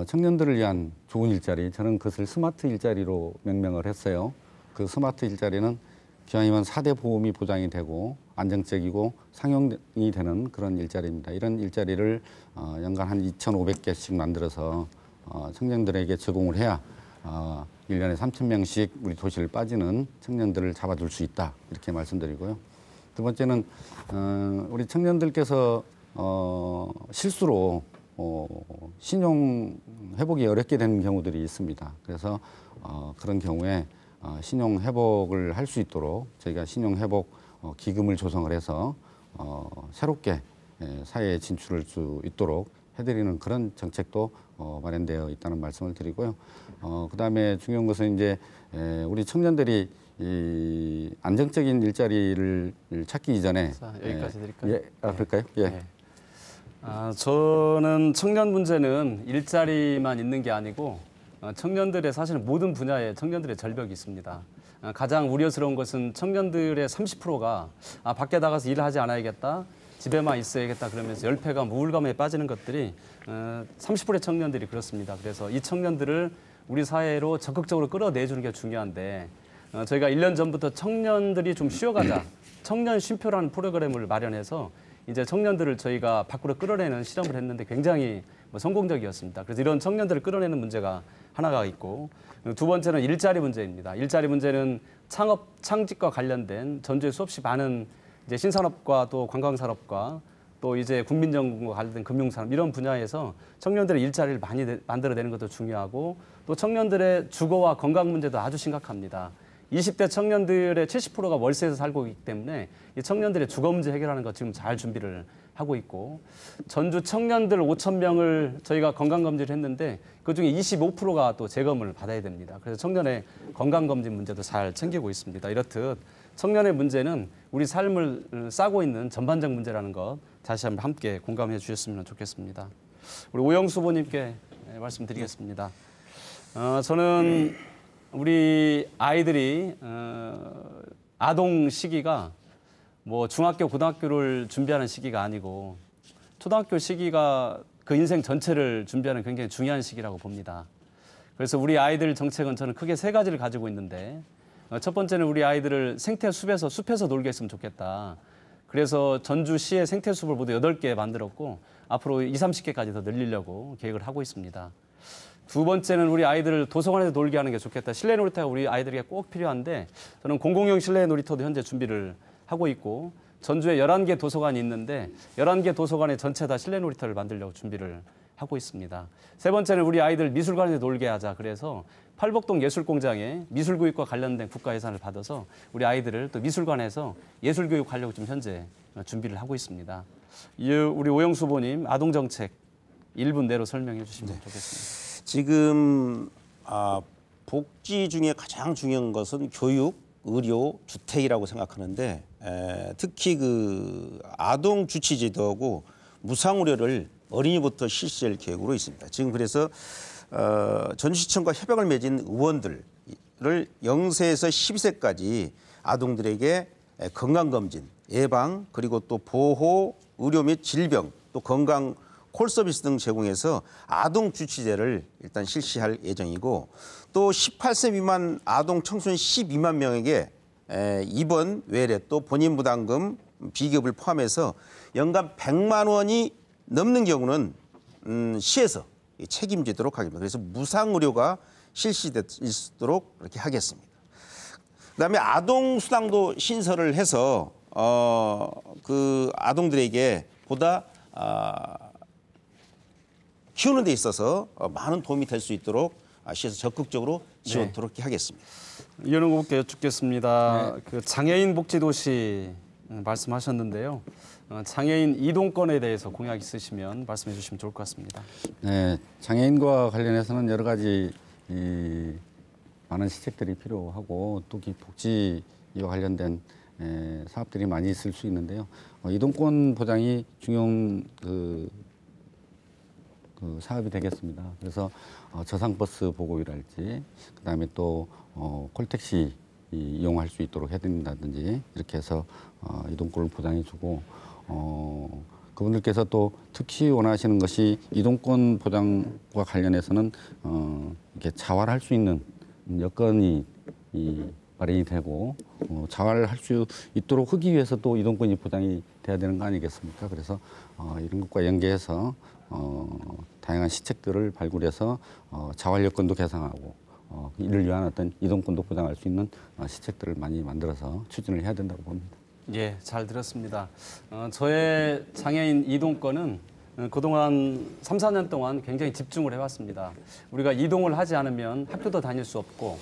Speaker 3: 청년들을 위한 좋은 일자리, 저는 그것을 스마트 일자리로 명명을 했어요. 그 스마트 일자리는 기왕이면 4대 보험이 보장이 되고 안정적이고 상용이 되는 그런 일자리입니다. 이런 일자리를 연간 한 2,500개씩 만들어서 청년들에게 제공을 해야 1년에 3,000명씩 우리 도시를 빠지는 청년들을 잡아줄 수 있다. 이렇게 말씀드리고요. 두 번째는 우리 청년들께서 실수로 신용 회복이 어렵게 되는 경우들이 있습니다. 그래서 그런 경우에 신용 회복을 할 수 있도록 저희가 신용 회복 기금을 조성을 해서 새롭게 사회에 진출할 수 있도록 해드리는 그런 정책도 마련되어 있다는 말씀을 드리고요. 그다음에 중요한 것은 이제 우리 청년들이 이 안정적인 일자리를 찾기 이전에
Speaker 4: 자, 여기까지 드릴까요?
Speaker 3: 예, 그럴까요? 예.
Speaker 4: 네. 저는 청년 문제는 일자리만 있는 게 아니고 청년들의 사실은 모든 분야에 청년들의 절벽이 있습니다. 가장 우려스러운 것은 청년들의 30%가 밖에 나가서 일을 하지 않아야겠다, 집에만 있어야겠다 그러면서 열패감, 우울감에 빠지는 것들이 30%의 청년들이 그렇습니다. 그래서 이 청년들을 우리 사회로 적극적으로 끌어내주는 게 중요한데 저희가 1년 전부터 청년들이 좀 쉬어가자, 청년 쉼표라는 프로그램을 마련해서 이제 청년들을 저희가 밖으로 끌어내는 실험을 했는데 굉장히 성공적이었습니다. 그래서 이런 청년들을 끌어내는 문제가 하나가 있고 두 번째는 일자리 문제입니다. 일자리 문제는 창직과 관련된 전주에 수없이 많은 이제 신산업과 또 관광산업과 또 이제 국민정과 관련된 금융산업 이런 분야에서 청년들의 일자리를 많이 만들어내는 것도 중요하고 또 청년들의 주거와 건강 문제도 아주 심각합니다. 20대 청년들의 70%가 월세에서 살고 있기 때문에 이 청년들의 주거 문제 해결하는 거 지금 잘 준비를 하고 있고, 전주 청년들 5,000명을 저희가 건강검진을 했는데 그중에 25%가 또 재검을 받아야 됩니다. 그래서 청년의 건강검진 문제도 잘 챙기고 있습니다. 이렇듯 청년의 문제는 우리 삶을 싸고 있는 전반적 문제라는 것 다시 한번 함께 공감해 주셨으면 좋겠습니다. 우리 오영수 후보님께 말씀드리겠습니다. 저는 우리 아이들이 아동 시기가 뭐 중학교, 고등학교를 준비하는 시기가 아니고 초등학교 시기가 그 인생 전체를 준비하는 굉장히 중요한 시기라고 봅니다. 그래서 우리 아이들 정책은 저는 크게 세 가지를 가지고 있는데, 첫 번째는 우리 아이들을 숲에서 놀게 했으면 좋겠다. 그래서 전주시의 생태숲을 모두 8개 만들었고 앞으로 20, 30개까지 더 늘리려고 계획을 하고 있습니다. 두 번째는 우리 아이들을 도서관에서 놀게 하는 게 좋겠다. 실내 놀이터가 우리 아이들에게 꼭 필요한데 저는 공공용 실내 놀이터도 현재 준비를 하고 있고, 전주에 11개 도서관이 있는데 11개 도서관에 전체 다 실내 놀이터를 만들려고 준비를 하고 있습니다. 세 번째는 우리 아이들 미술관에서 놀게 하자. 그래서 팔복동 예술공장에 미술교육과 관련된 국가 예산을 받아서 우리 아이들을 또 미술관에서 예술교육하려고 지금 현재 준비를 하고 있습니다. 우리 오영수 후보님 아동정책 1분 내로 설명해 주시면 좋겠습니다.
Speaker 2: 지금 복지 중에 가장 중요한 것은 교육, 의료, 주택이라고 생각하는데 특히 그 아동 주치 제도하고 무상의료를 어린이부터 실시할 계획으로 있습니다. 지금 그래서 전주시청과 협약을 맺은 의원들을 0세에서 12세까지 아동들에게 건강검진, 예방, 그리고 또 보호, 의료 및 질병, 또 건강 콜 서비스 등 제공해서 아동 주치제를 일단 실시할 예정이고, 또 18세 미만 아동 청소년 12만 명에게 입원, 외래, 또 본인 부담금, 비급을 포함해서 연간 100만 원이 넘는 경우는 시에서 책임지도록 하겠습니다. 그래서 무상의료가 실시될 수 있도록 그렇게 하겠습니다. 그다음에 아동수당도 신설을 해서 그 아동들에게 보다 키우는 데 있어서 많은 도움이 될 수 있도록 시에서 적극적으로 지원토록 하겠습니다.
Speaker 4: 이현웅 후보께 여쭙겠습니다. 그 장애인 복지도시 말씀하셨는데요. 장애인 이동권에 대해서 공약 있으시면 말씀해 주시면 좋을 것 같습니다.
Speaker 3: 네, 장애인과 관련해서는 여러 가지 많은 시책들이 필요하고 또 복지와 관련된 사업들이 많이 있을 수 있는데요. 이동권 보장이 중요한 그 사업이 되겠습니다. 그래서 저상버스 보급이랄지, 그다음에 또 콜택시 이용할 수 있도록 해드린다든지 이렇게 해서 이동권을 보장해주고, 그분들께서 또 특히 원하시는 것이 이동권 보장과 관련해서는 이렇게 자활할 수 있는 여건이 마련이 되고, 자활할 수 있도록 하기 위해서 또 이동권이 보장이 돼야 되는 거 아니겠습니까? 그래서 이런 것과 연계해서 다양한 시책들을 발굴해서 자활 여건도 개선하고 이를 위한 어떤 이동권도 보장할 수 있는 시책들을 많이 만들어서 추진을 해야 된다고 봅니다.
Speaker 4: 예, 잘 들었습니다. 저의 장애인 이동권은 그동안 3, 4년 동안 굉장히 집중을 해왔습니다. 우리가 이동을 하지 않으면 학교도 다닐 수 없고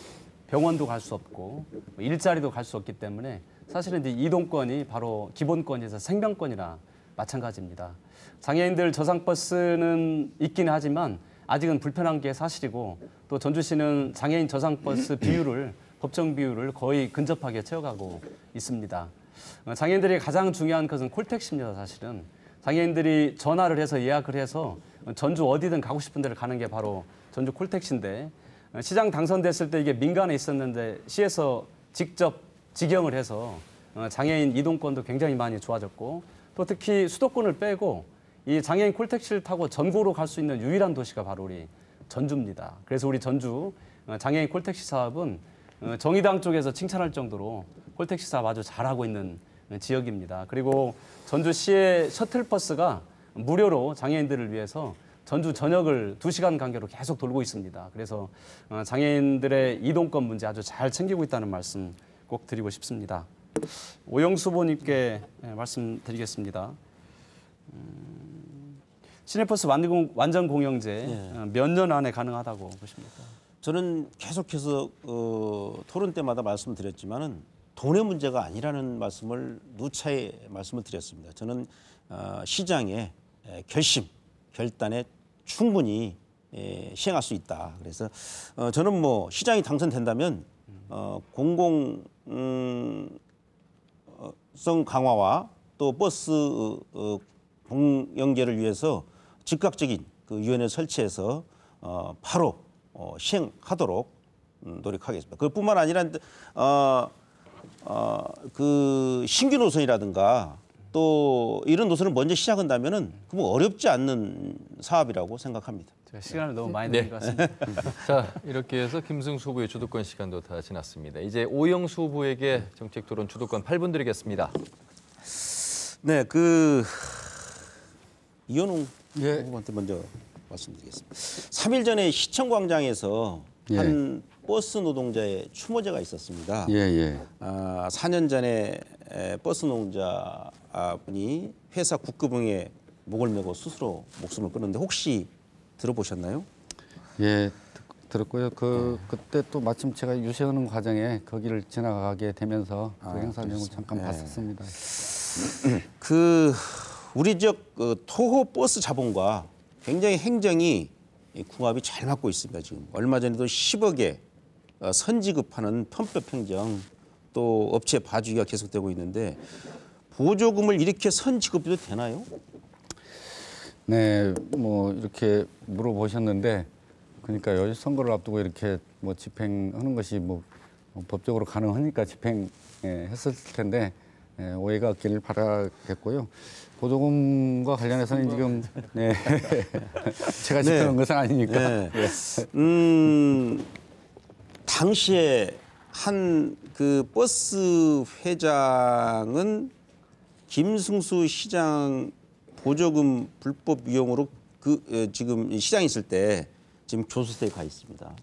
Speaker 4: 병원도 갈 수 없고 일자리도 갈 수 없기 때문에 사실은 이제 이동권이 바로 기본권에서 생명권이나 마찬가지입니다. 장애인들 저상버스는 있긴 하지만 아직은 불편한 게 사실이고, 또 전주시는 장애인 저상버스 비율을 법정 비율을 거의 근접하게 채워가고 있습니다. 장애인들이 가장 중요한 것은 콜택시입니다. 사실은 장애인들이 전화를 해서 예약을 해서 전주 어디든 가고 싶은 데를 가는 게 바로 전주 콜택시인데, 시장 당선됐을 때 이게 민간에 있었는데 시에서 직접 직영을 해서 장애인 이동권도 굉장히 많이 좋아졌고, 또 특히 수도권을 빼고 이 장애인 콜택시를 타고 전국으로 갈 수 있는 유일한 도시가 바로 우리 전주입니다. 그래서 우리 전주 장애인 콜택시 사업은 정의당 쪽에서 칭찬할 정도로 콜택시 사업 아주 잘하고 있는 지역입니다. 그리고 전주시의 셔틀버스가 무료로 장애인들을 위해서 전주 전역을 2시간 간격으로 계속 돌고 있습니다. 그래서 장애인들의 이동권 문제 아주 잘 챙기고 있다는 말씀 꼭 드리고 싶습니다. 오영수 후보님께 말씀드리겠습니다. 시내버스 완전 공영제 몇 년 안에 가능하다고 보십니까?
Speaker 2: 저는 계속해서 토론 때마다 말씀드렸지만은 돈의 문제가 아니라는 말씀을 누차에 말씀을 드렸습니다. 저는 시장의 결심, 결단에 충분히 시행할 수 있다. 그래서 저는 뭐 시장이 당선된다면 공공성 강화와 또 버스 공영제를 위해서 즉각적인 그 위원회 설치해서 바로 시행하도록 노력하겠습니다. 그뿐만 아니라 그 신규 노선이라든가 또 이런 노선을 먼저 시작한다면은 그뭐 어렵지 않는 사업이라고 생각합니다.
Speaker 4: 제가 시간을 너무 많이 내는 것 같습니다.
Speaker 1: 자, 이렇게 해서 김승수 후보의 주도권 시간도 다 지났습니다. 이제 오영수 후보에게 정책 토론 주도권 8분 드리겠습니다.
Speaker 2: 네, 이현웅 후보한테 먼저 말씀드리겠습니다. 3일 전에 시청광장에서 한 버스 노동자의 추모제가 있었습니다. 4년 전에 버스 노동자분이 회사 국급응에 목을 메고 스스로 목숨을 끊었는데 혹시 들어보셨나요?
Speaker 3: 예, 들었고요. 그때 또 마침 제가 유세하는 과정에 거기를 지나가게 되면서 그 행사 내용을 잠깐 봤었습니다.
Speaker 2: 우리 지역 토호 버스 자본과 굉장히 행정이 궁합이 잘 맞고 있습니다. 지금 얼마 전에도 10억에 선지급하는 편법 행정 또 업체 봐주기가 계속되고 있는데 보조금을 이렇게 선지급해도 되나요?
Speaker 3: 네, 뭐 이렇게 물어보셨는데, 그러니까 여기 선거를 앞두고 이렇게 뭐 집행하는 것이 뭐 법적으로 가능하니까 집행했을 텐데 오해가 없기를 바라겠고요. 보조금과 관련해서는 지금 제가 집행한 것은 아니니까.
Speaker 2: 당시에 한 그 버스 회장은 김승수 시장 보조금 불법 이용으로 지금 시장에 있을 때 지금 교도소에 가 있습니다.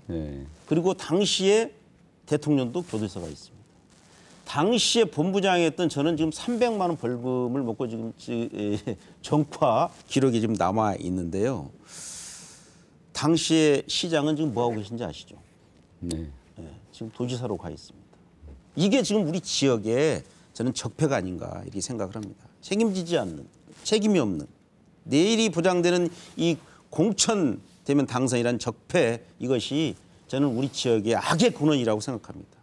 Speaker 2: 그리고 당시에 대통령도 교도소에 가 있습니다. 당시에 본부장이었던 저는 지금 300만 원 벌금을 먹고 지금 전과 기록이 지금 남아 있는데요. 당시에 시장은 지금 뭐 하고 계신지 아시죠?
Speaker 3: 네.
Speaker 2: 지금 도지사로 가 있습니다. 이게 지금 우리 지역에 저는 적폐가 아닌가 이렇게 생각을 합니다. 책임지지 않는, 책임이 없는, 내일이 보장되는 이 공천되면 당선이란 적폐, 이것이 저는 우리 지역의 악의 근원이라고 생각합니다.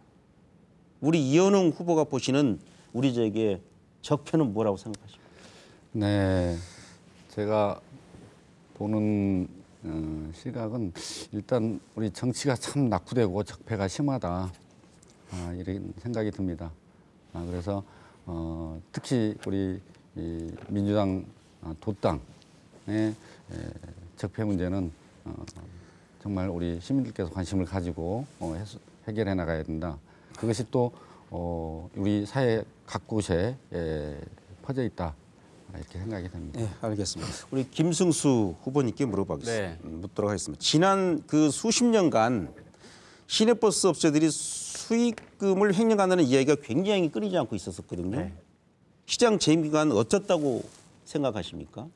Speaker 2: 우리 이현웅 후보가 보시는 우리 지역의 적폐는 뭐라고 생각하십니까?
Speaker 3: 네, 제가 보는 시각은 일단 우리 정치가 참 낙후되고 적폐가 심하다, 이런 생각이 듭니다. 그래서 특히 우리 이 민주당 도당의 적폐 문제는 정말 우리 시민들께서 관심을 가지고 해결해 나가야 된다. 그것이 또 우리 사회 각 곳에 퍼져 있다, 이렇게 생각이 됩니다.
Speaker 2: 네, 알겠습니다. 우리 김승수 후보님께 묻도록 하겠습니다. 지난 그 수십 년간 시내버스 업체들이 수익금을 횡령한다는 이야기가 굉장히 끊이지 않고 있었거든요. 시장 재임 기간 어떻다고 생각하십니까?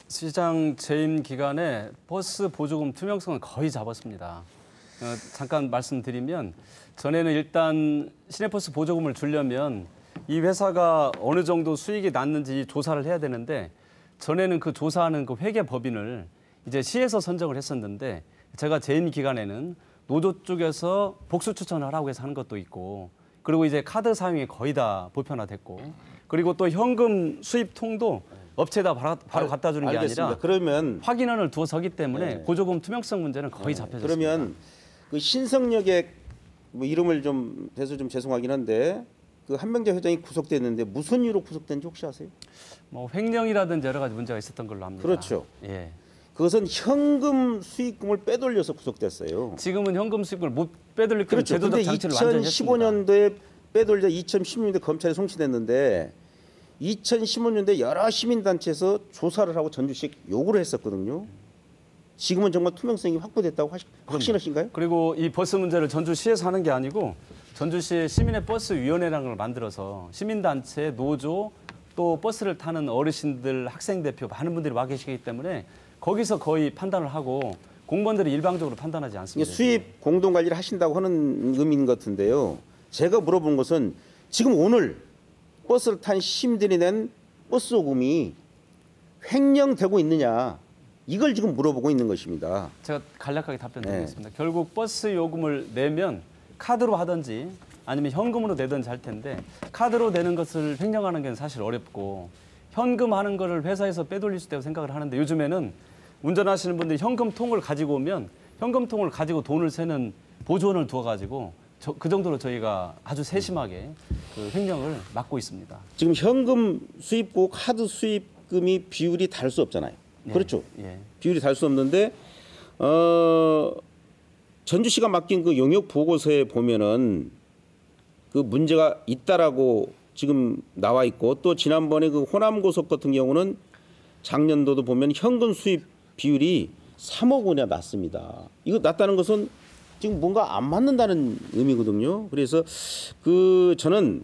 Speaker 4: 시장 재임 기간에 버스 보조금 투명성은 거의 잡았습니다. 잠깐 말씀드리면 전에는 일단 시내버스 보조금을 주려면 이 회사가 어느 정도 수익이 났는지 조사를 해야 되는데, 전에는 그 조사하는 그 회계법인을 이제 시에서 선정을 했었는데, 제가 재임 기간에는 노조 쪽에서 복수 추천을 하라고 해서 하는 것도 있고, 그리고 이제 카드 사용이 거의 다 보편화됐고, 그리고 또 현금 수입통도 업체에다 바로 갖다 주는 게 아니라
Speaker 2: 그러면
Speaker 4: 확인원을 두어 서기 때문에 보조금 투명성 문제는 거의 잡혀졌습니다.
Speaker 2: 그러면 그 신성역의 뭐 이름을 좀 대서 좀 죄송하긴 한데 그 한명재 회장이 구속됐는데 무슨 이유로 구속된지 혹시 아세요?
Speaker 4: 뭐 횡령이라든지 여러 가지 문제가 있었던 걸로 압니다.
Speaker 2: 그렇죠.
Speaker 4: 예.
Speaker 2: 그것은 현금 수익금을 빼돌려서 구속됐어요.
Speaker 4: 지금은 현금 수익을 못 빼돌릴 그런
Speaker 2: 그렇죠.
Speaker 4: 제도적
Speaker 2: 근데
Speaker 4: 장치를 완전히 했습니다.
Speaker 2: 2015년도에 빼돌려 2016년도에 검찰에 송치됐는데 2015년도에 여러 시민단체에서 조사를 하고 전주시 요구를 했었거든요. 지금은 정말 투명성이 확보됐다고 확신하신가요?
Speaker 4: 그리고 이 버스 문제를 전주시에서 하는 게 아니고 전주시의 시민의 버스 위원회라는 걸 만들어서 시민단체, 노조, 또 버스를 타는 어르신들, 학생 대표 많은 분들이 와 계시기 때문에 거기서 거의 판단을 하고 공무원들이 일방적으로 판단하지
Speaker 2: 이게
Speaker 4: 않습니다.
Speaker 2: 수입 공동 관리를 하신다고 하는 의미인 것 같은데요. 제가 물어본 것은 지금 오늘 버스를 탄 시민들이 낸 버스 요금이 횡령되고 있느냐, 이걸 지금 물어보고 있는 것입니다.
Speaker 4: 제가 간략하게 답변드리겠습니다. 결국 버스 요금을 내면 카드로 하든지 아니면 현금으로 내든지 할 텐데 카드로 내는 것을 횡령하는 게 사실 어렵고 현금 하는 거를 회사에서 빼돌릴 수 있다고 생각을 하는데 요즘에는 운전하시는 분들이 현금통을 가지고 오면 현금통을 가지고 돈을 세는 보조원을 두어가지고 그 정도로 저희가 아주 세심하게 그 횡령을 막고 있습니다.
Speaker 2: 지금 현금 수입고 카드 수입금이 비율이 다를 수 없잖아요.
Speaker 4: 예,
Speaker 2: 그렇죠.
Speaker 4: 예.
Speaker 2: 비율이 다를 수 없는데 전주시가 맡긴 그 용역 보고서에 보면은 그 문제가 있다라고 지금 나와 있고, 또 지난번에 그 호남 고속 같은 경우는 작년도도 보면 현금 수입 비율이 3억 원이나 낮습니다. 이거 낮다는 것은 지금 뭔가 안 맞는다는 의미거든요. 그래서 그 저는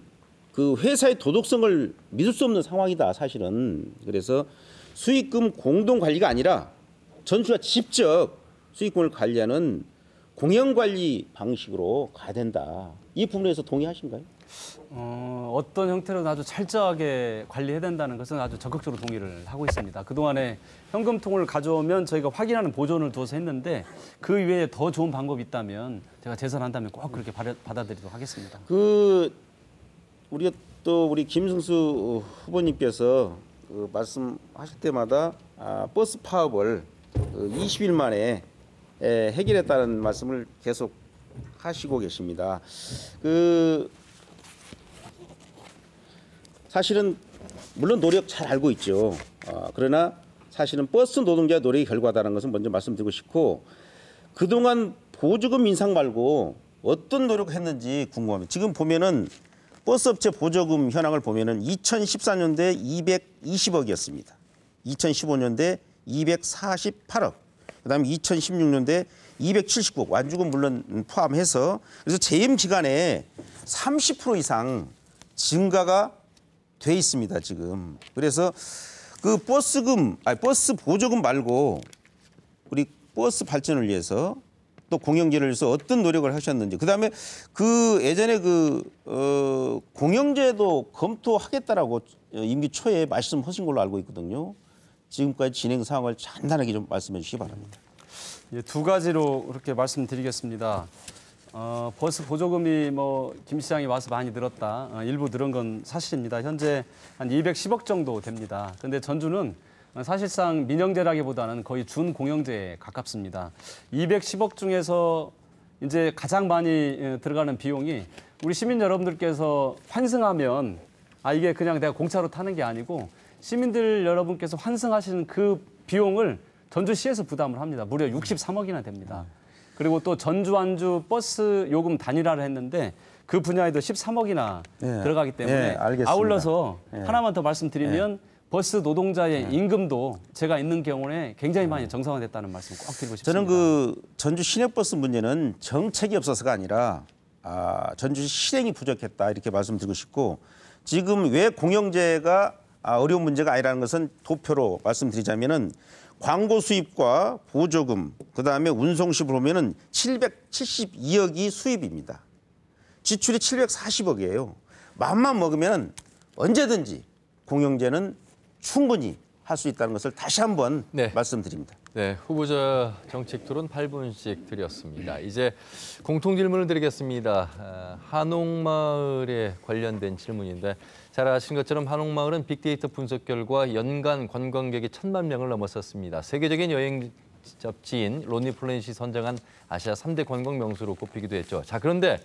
Speaker 2: 그 회사의 도덕성을 믿을 수 없는 상황이다, 사실은. 그래서 수익금 공동 관리가 아니라 전주가 직접 수익금을 관리하는 공영 관리 방식으로 가야 된다. 이 부분에서 동의하신가요?
Speaker 4: 어떤 형태로든 아주 철저하게 관리해야 된다는 것은 아주 적극적으로 동의를 하고 있습니다. 그동안에 현금통을 가져오면 저희가 확인하는 보존을 두어서 했는데 그 외에 더 좋은 방법이 있다면 제가 제선한다면 꼭 그렇게 받아들이도록 하겠습니다.
Speaker 2: 우리가 또 우리 김승수 후보님께서 그 말씀하실 때마다 버스 파업을 20일 만에 해결했다는 말씀을 계속 하시고 계십니다. 사실은 물론 노력 잘 알고 있죠. 그러나 사실은 버스 노동자의 노력이 결과다라는 것은 먼저 말씀드리고 싶고, 그동안 보조금 인상 말고 어떤 노력을 했는지 궁금합니다. 지금 보면은 버스업체 보조금 현황을 보면은 2014년도에 220억이었습니다. 2015년도에 248억. 그다음에 2016년도에 279억, 완주금 물론 포함해서, 그래서 재임 기간에 30% 이상 증가가 돼 있습니다, 지금. 그래서 그 버스 보조금 말고 우리 버스 발전을 위해서 또 공영제를 위해서 어떤 노력을 하셨는지, 그다음에 그 예전에 공영제도 검토하겠다라고 임기 초에 말씀하신 걸로 알고 있거든요. 지금까지 진행 상황을 간단하게 좀 말씀해 주시기 바랍니다.
Speaker 4: 예, 두 가지로 그렇게 말씀드리겠습니다. 버스 보조금이 김 시장이 와서 많이 늘었다. 일부 늘은 건 사실입니다. 현재 한 210억 정도 됩니다. 그런데 전주는 사실상 민영제라기보다는 거의 준공영제에 가깝습니다. 210억 중에서 이제 가장 많이 들어가는 비용이 우리 시민 여러분들께서 환승하면 이게 그냥 내가 공짜로 타는 게 아니고 시민들 여러분께서 환승하시는 그 비용을 전주시에서 부담을 합니다. 무려 63억이나 됩니다. 그리고 또 전주 완주 버스 요금 단일화를 했는데 그 분야에도 13억이나 들어가기 때문에
Speaker 2: 알겠습니다.
Speaker 4: 아울러서 하나만 더 말씀드리면 버스 노동자의 임금도 제가 있는 경우에 굉장히 많이 정상화됐다는 말씀 꼭 드리고 싶습니다.
Speaker 2: 저는 그 전주 시내버스 문제는 정책이 없어서가 아니라 전주시 실행이 부족했다, 이렇게 말씀드리고 싶고, 지금 왜 공영제가 어려운 문제가 아니라는 것은 도표로 말씀드리자면은 광고 수입과 보조금, 그다음에 운송시 보면은 772억이 수입입니다. 지출이 740억이에요. 마음만 먹으면 언제든지 공영제는 충분히 할 수 있다는 것을 다시 한번 말씀드립니다.
Speaker 1: 네, 후보자 정책 토론 8분씩 드렸습니다. 이제 공통 질문을 드리겠습니다. 한옥마을에 관련된 질문인데, 잘 아시는 것처럼 한옥마을은 빅데이터 분석 결과 연간 관광객이 1,000만 명을 넘어섰습니다. 세계적인 여행 잡지인 론리플래닛이 선정한 아시아 3대 관광 명소로 꼽히기도 했죠. 자, 그런데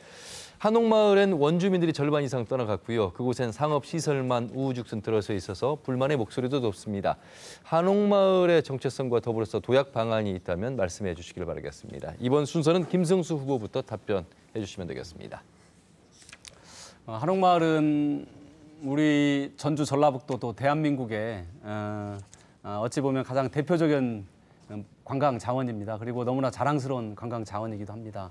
Speaker 1: 한옥마을엔 원주민들이 절반 이상 떠나갔고요. 그곳엔 상업시설만 우후죽순 들어서 있어서 불만의 목소리도 높습니다. 한옥마을의 정체성과 더불어서 도약 방안이 있다면 말씀해 주시길 바라겠습니다. 이번 순서는 김승수 후보부터 답변해 주시면 되겠습니다.
Speaker 4: 한옥마을은 우리 전주 전라북도 또 대한민국의 어찌 보면 가장 대표적인 관광 자원입니다. 그리고 너무나 자랑스러운 관광 자원이기도 합니다.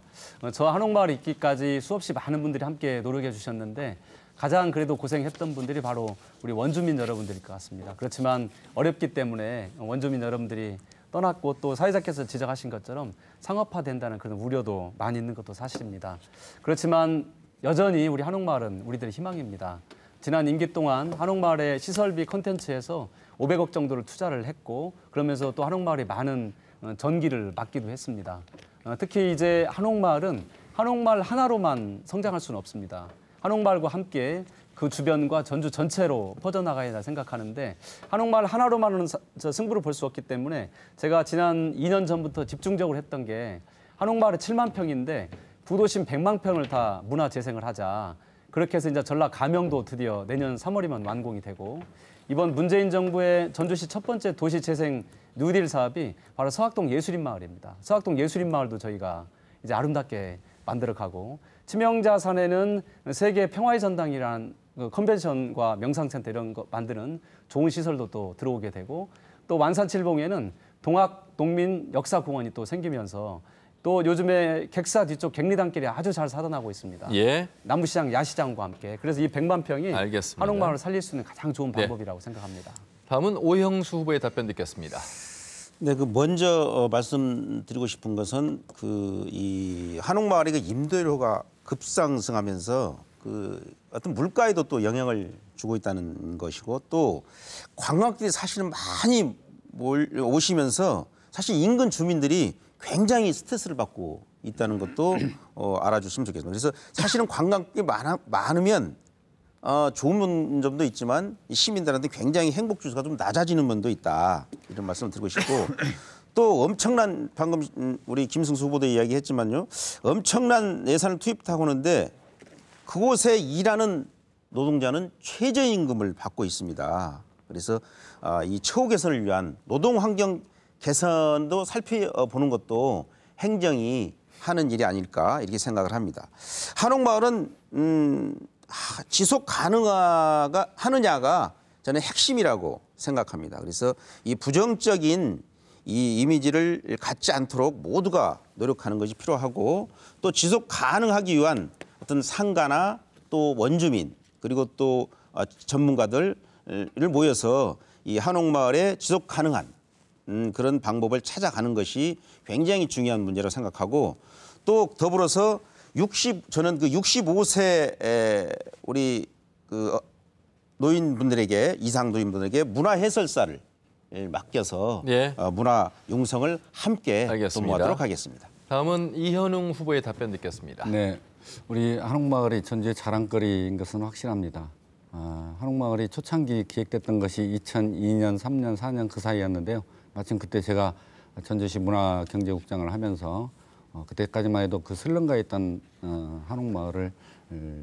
Speaker 4: 저 한옥마을에 있기까지 수없이 많은 분들이 함께 노력해 주셨는데 가장 그래도 고생했던 분들이 바로 우리 원주민 여러분들일 것 같습니다. 그렇지만 어렵기 때문에 원주민 여러분들이 떠났고 또 사회자께서 지적하신 것처럼 상업화된다는 그런 우려도 많이 있는 것도 사실입니다. 그렇지만 여전히 우리 한옥마을은 우리들의 희망입니다. 지난 임기 동안 한옥마을의 시설비 콘텐츠에서 500억 정도를 투자를 했고 그러면서 또 한옥마을이 많은 전기를 맡기도 했습니다. 특히 이제 한옥마을은 한옥마을 하나로만 성장할 수는 없습니다. 한옥마을과 함께 그 주변과 전주 전체로 퍼져나가야 한다 생각하는데 한옥마을 하나로만은 승부를 볼 수 없기 때문에 제가 지난 2년 전부터 집중적으로 했던 게 한옥마을이 7만 평인데 부도심 100만 평을 다 문화 재생을 하자. 그렇게 해서 이제 전라 가명도 드디어 내년 3월이면 완공이 되고 이번 문재인 정부의 전주시 첫 번째 도시 재생 뉴딜 사업이 바로 서학동 예술인마을입니다. 서학동 예술인마을도 저희가 이제 아름답게 만들어가고 치명자산에는 세계 평화의 전당이라는 컨벤션과 명상센터 이런 거 만드는 좋은 시설도 또 들어오게 되고 또 완산칠봉에는 동학동민 역사공원이 또 생기면서 또 요즘에 객사 뒤쪽 객리단길이 아주 잘 살아나고 있습니다.
Speaker 1: 예.
Speaker 4: 남부시장, 야시장과 함께. 그래서 이 100만 평이
Speaker 1: 알겠습니다.
Speaker 4: 한옥마을을 살릴 수 있는 가장 좋은
Speaker 1: 네.
Speaker 4: 방법이라고 생각합니다.
Speaker 1: 다음은 오형수 후보의 답변 듣겠습니다.
Speaker 2: 네, 그 먼저 말씀드리고 싶은 것은 이 한옥마을의 그 임대료가 급상승하면서 그 어떤 물가에도 또 영향을 주고 있다는 것이고 또 관광객들이 사실은 많이 오시면서 사실 인근 주민들이 굉장히 스트레스를 받고 있다는 것도 알아주시면 좋겠습니다. 그래서 사실은 관광객이 많으면 좋은 점도 있지만 시민들한테 굉장히 행복 지수가 좀 낮아지는 면도 있다. 이런 말씀을 드리고 싶고 또 엄청난 방금 우리 김승수 후보도 이야기했지만요. 엄청난 예산을 투입하고 있는데 그곳에 일하는 노동자는 최저임금을 받고 있습니다. 그래서 이 처우 개선을 위한 노동 환경 개선도 살펴보는 것도 행정이 하는 일이 아닐까 이렇게 생각을 합니다. 한옥마을은 지속 가능하느냐가 저는 핵심이라고 생각합니다. 그래서 이 부정적인 이 이미지를 갖지 않도록 모두가 노력하는 것이 필요하고 또 지속 가능하기 위한 어떤 상가나 또 원주민 그리고 또 전문가들을 모여서 이 한옥마을에 지속 가능한 그런 방법을 찾아가는 것이 굉장히 중요한 문제라고 생각하고 또 더불어서 저는 그 65세 우리 그 노인분들에게 이상 노인분들에게 문화 해설사를 맡겨서
Speaker 1: 예.
Speaker 2: 문화 융성을 함께
Speaker 1: 알겠습니다.
Speaker 2: 도모하도록 하겠습니다.
Speaker 1: 다음은 이현웅 후보의 답변 듣겠습니다.
Speaker 3: 네, 우리 한옥마을이 전주의 자랑거리인 것은 확실합니다. 한옥마을이 초창기 기획됐던 것이 2002년, 3년, 4년 그 사이였는데요. 마침 그때 제가 전주시 문화경제국장을 하면서 그때까지만 해도 그 설렁가에 있던 한옥마을을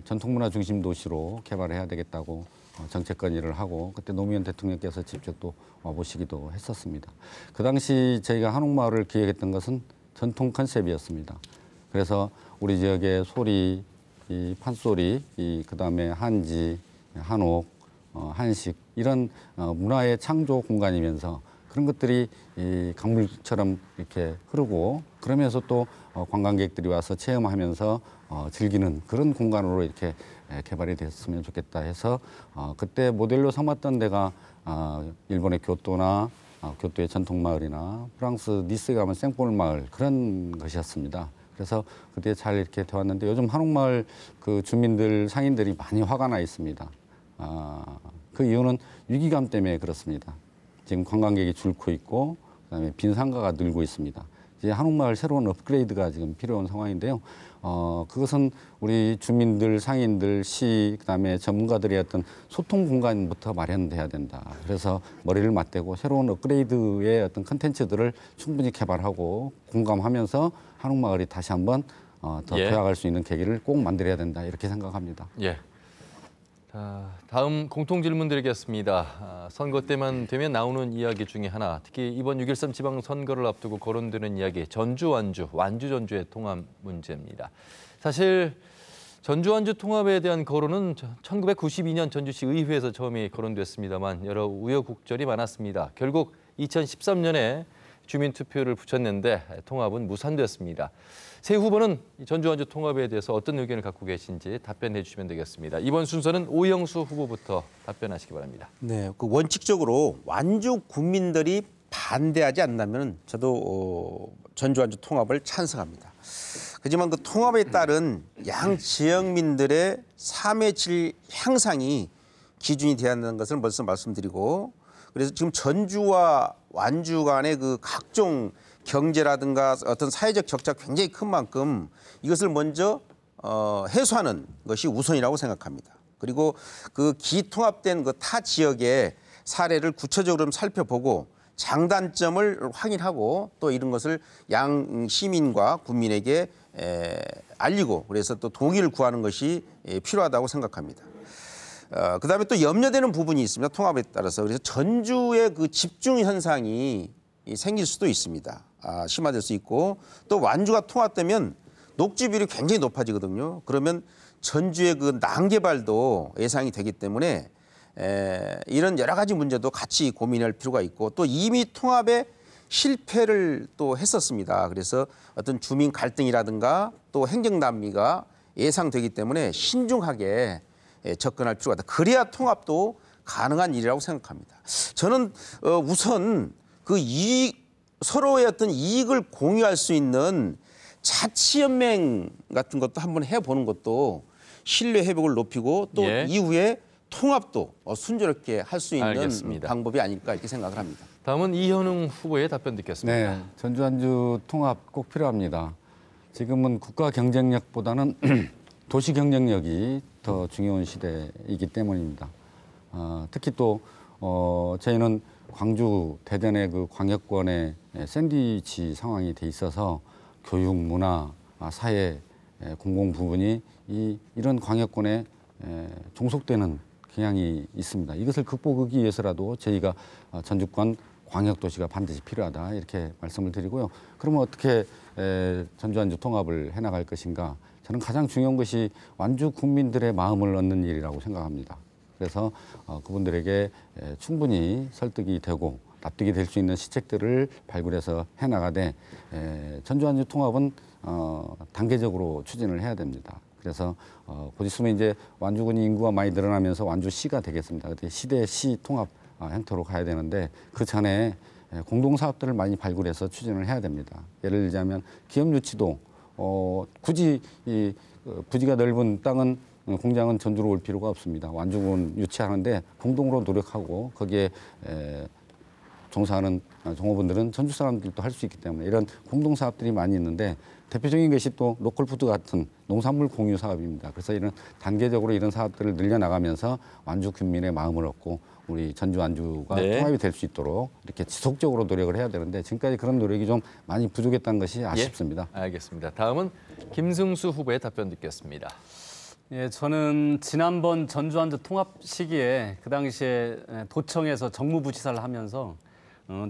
Speaker 3: 전통문화 중심 도시로 개발해야 되겠다고 정책 건의를 하고 그때 노무현 대통령께서 직접 또 와보시기도 했었습니다. 그 당시 저희가 한옥마을을 기획했던 것은 전통 컨셉이었습니다. 그래서 우리 지역의 소리, 이 판소리, 그다음에 한지, 한옥, 한식 이런 문화의 창조 공간이면서 그런 것들이 이 강물처럼 이렇게 흐르고 그러면서 또 관광객들이 와서 체험하면서 즐기는 그런 공간으로 이렇게 개발이 됐으면 좋겠다 해서 그때 모델로 삼았던 데가 일본의 교토나 교토의 전통마을이나 프랑스 니스에 가면 생폴 마을 그런 것이었습니다. 그래서 그때 잘 이렇게 되었는데 요즘 한옥마을 그 주민들 상인들이 많이 화가 나 있습니다. 그 이유는 위기감 때문에 그렇습니다. 지금 관광객이 줄고 있고 그다음에 빈 상가가 늘고 있습니다. 이제 한옥마을 새로운 업그레이드가 지금 필요한 상황인데요. 그것은 우리 주민들, 상인들, 시, 그다음에 전문가들의 어떤 소통 공간부터 마련돼야 된다. 그래서 머리를 맞대고 새로운 업그레이드의 어떤 컨텐츠들을 충분히 개발하고 공감하면서 한옥마을이 다시 한번 더 도약할 수 있는 계기를 꼭 만들어야 된다. 이렇게 생각합니다.
Speaker 1: 예. 자, 다음 공통 질문 드리겠습니다. 선거 때만 되면 나오는 이야기 중에 하나, 특히 이번 6.13 지방선거를 앞두고 거론되는 이야기, 전주 완주, 완주 전주의 통합 문제입니다. 사실 전주 완주 통합에 대한 거론은 1992년 전주시 의회에서 처음에 거론됐습니다만 여러 우여곡절이 많았습니다. 결국 2013년에 주민투표를 붙였는데 통합은 무산됐습니다. 새 후보는 전주 완주 통합에 대해서 어떤 의견을 갖고 계신지 답변해 주시면 되겠습니다. 이번 순서는 오형수 후보부터 답변하시기 바랍니다.
Speaker 2: 네, 그 원칙적으로 완주 국민들이 반대하지 않는다면 저도 전주 완주 통합을 찬성합니다. 하지만 그 통합에 따른 양 지역민들의 삶의 질 향상이 기준이 되어야 한다는 것을 먼저 말씀드리고, 그래서 지금 전주와 완주 간의 그 각종 경제라든가 어떤 사회적 격차가 굉장히 큰 만큼 이것을 먼저 해소하는 것이 우선이라고 생각합니다. 그리고 그 기통합된 그 타 지역의 사례를 구체적으로 좀 살펴보고 장단점을 확인하고 또 이런 것을 양 시민과 국민에게 알리고 그래서 또 동의를 구하는 것이 필요하다고 생각합니다. 그다음에 또 염려되는 부분이 있습니다. 통합에 따라서. 그래서 전주의 그 집중 현상이 생길 수도 있습니다. 심화될 수 있고 또 완주가 통합되면 녹지 비율이 굉장히 높아지거든요. 그러면 전주의 그 난개발도 예상이 되기 때문에 이런 여러 가지 문제도 같이 고민할 필요가 있고 또 이미 통합에 실패를 또 했었습니다. 그래서 어떤 주민 갈등이라든가 또 행정 난미가 예상되기 때문에 신중하게 접근할 필요가 있다. 그래야 통합도 가능한 일이라고 생각합니다. 저는 우선 그 서로의 어떤 이익을 공유할 수 있는 자치연맹 같은 것도 한번 해보는 것도 신뢰 회복을 높이고 또
Speaker 1: 예.
Speaker 2: 이후에 통합도 순조롭게 할 수 있는
Speaker 1: 알겠습니다.
Speaker 2: 방법이 아닐까 이렇게 생각을 합니다.
Speaker 1: 다음은 이현웅 후보의 답변 듣겠습니다.
Speaker 3: 네, 전주 완주 통합 꼭 필요합니다. 지금은 국가 경쟁력보다는 도시 경쟁력이 더 중요한 시대이기 때문입니다. 특히 또 저희는 광주 대전의 그 광역권의 샌드위치 상황이 돼 있어서 교육, 문화, 사회, 공공 부분이 이런 광역권에 종속되는 경향이 있습니다. 이것을 극복하기 위해서라도 저희가 전주권 광역도시가 반드시 필요하다 이렇게 말씀을 드리고요. 그러면 어떻게 전주 완주 통합을 해나갈 것인가? 저는 가장 중요한 것이 완주 국민들의 마음을 얻는 일이라고 생각합니다. 그래서 그분들에게 충분히 설득이 되고 납득이 될 수 있는 시책들을 발굴해서 해나가되 전주 완주 통합은 단계적으로 추진을 해야 됩니다. 그래서 곧 있으면 이제 완주군이 인구가 많이 늘어나면서 완주시가 되겠습니다. 그때 시대-시 통합 형태로 가야 되는데 그 전에 공동사업들을 많이 발굴해서 추진을 해야 됩니다. 예를 들자면 기업 유치도 굳이 이 부지가 넓은 땅은 공장은 전주로 올 필요가 없습니다. 완주군 유치하는데 공동으로 노력하고 거기에 종사하는 종업원들은 전주 사람들도 할 수 있기 때문에 이런 공동사업들이 많이 있는데 대표적인 것이 또 로컬푸드 같은 농산물 공유 사업입니다. 그래서 이런 단계적으로 이런 사업들을 늘려나가면서 완주 국민의 마음을 얻고 우리 전주 완주가
Speaker 1: 네.
Speaker 3: 통합이 될 수 있도록 이렇게 지속적으로 노력을 해야 되는데 지금까지 그런 노력이 좀 많이 부족했다는 것이 아쉽습니다.
Speaker 1: 예, 알겠습니다. 다음은 김승수 후보의 답변 듣겠습니다.
Speaker 4: 예, 저는 지난번 전주 완주 통합 시기에 그 당시에 도청에서 정무부지사를 하면서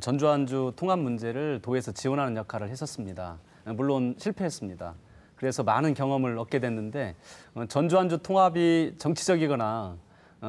Speaker 4: 전주 완주 통합 문제를 도에서 지원하는 역할을 했었습니다. 물론 실패했습니다. 그래서 많은 경험을 얻게 됐는데 전주 완주 통합이 정치적이거나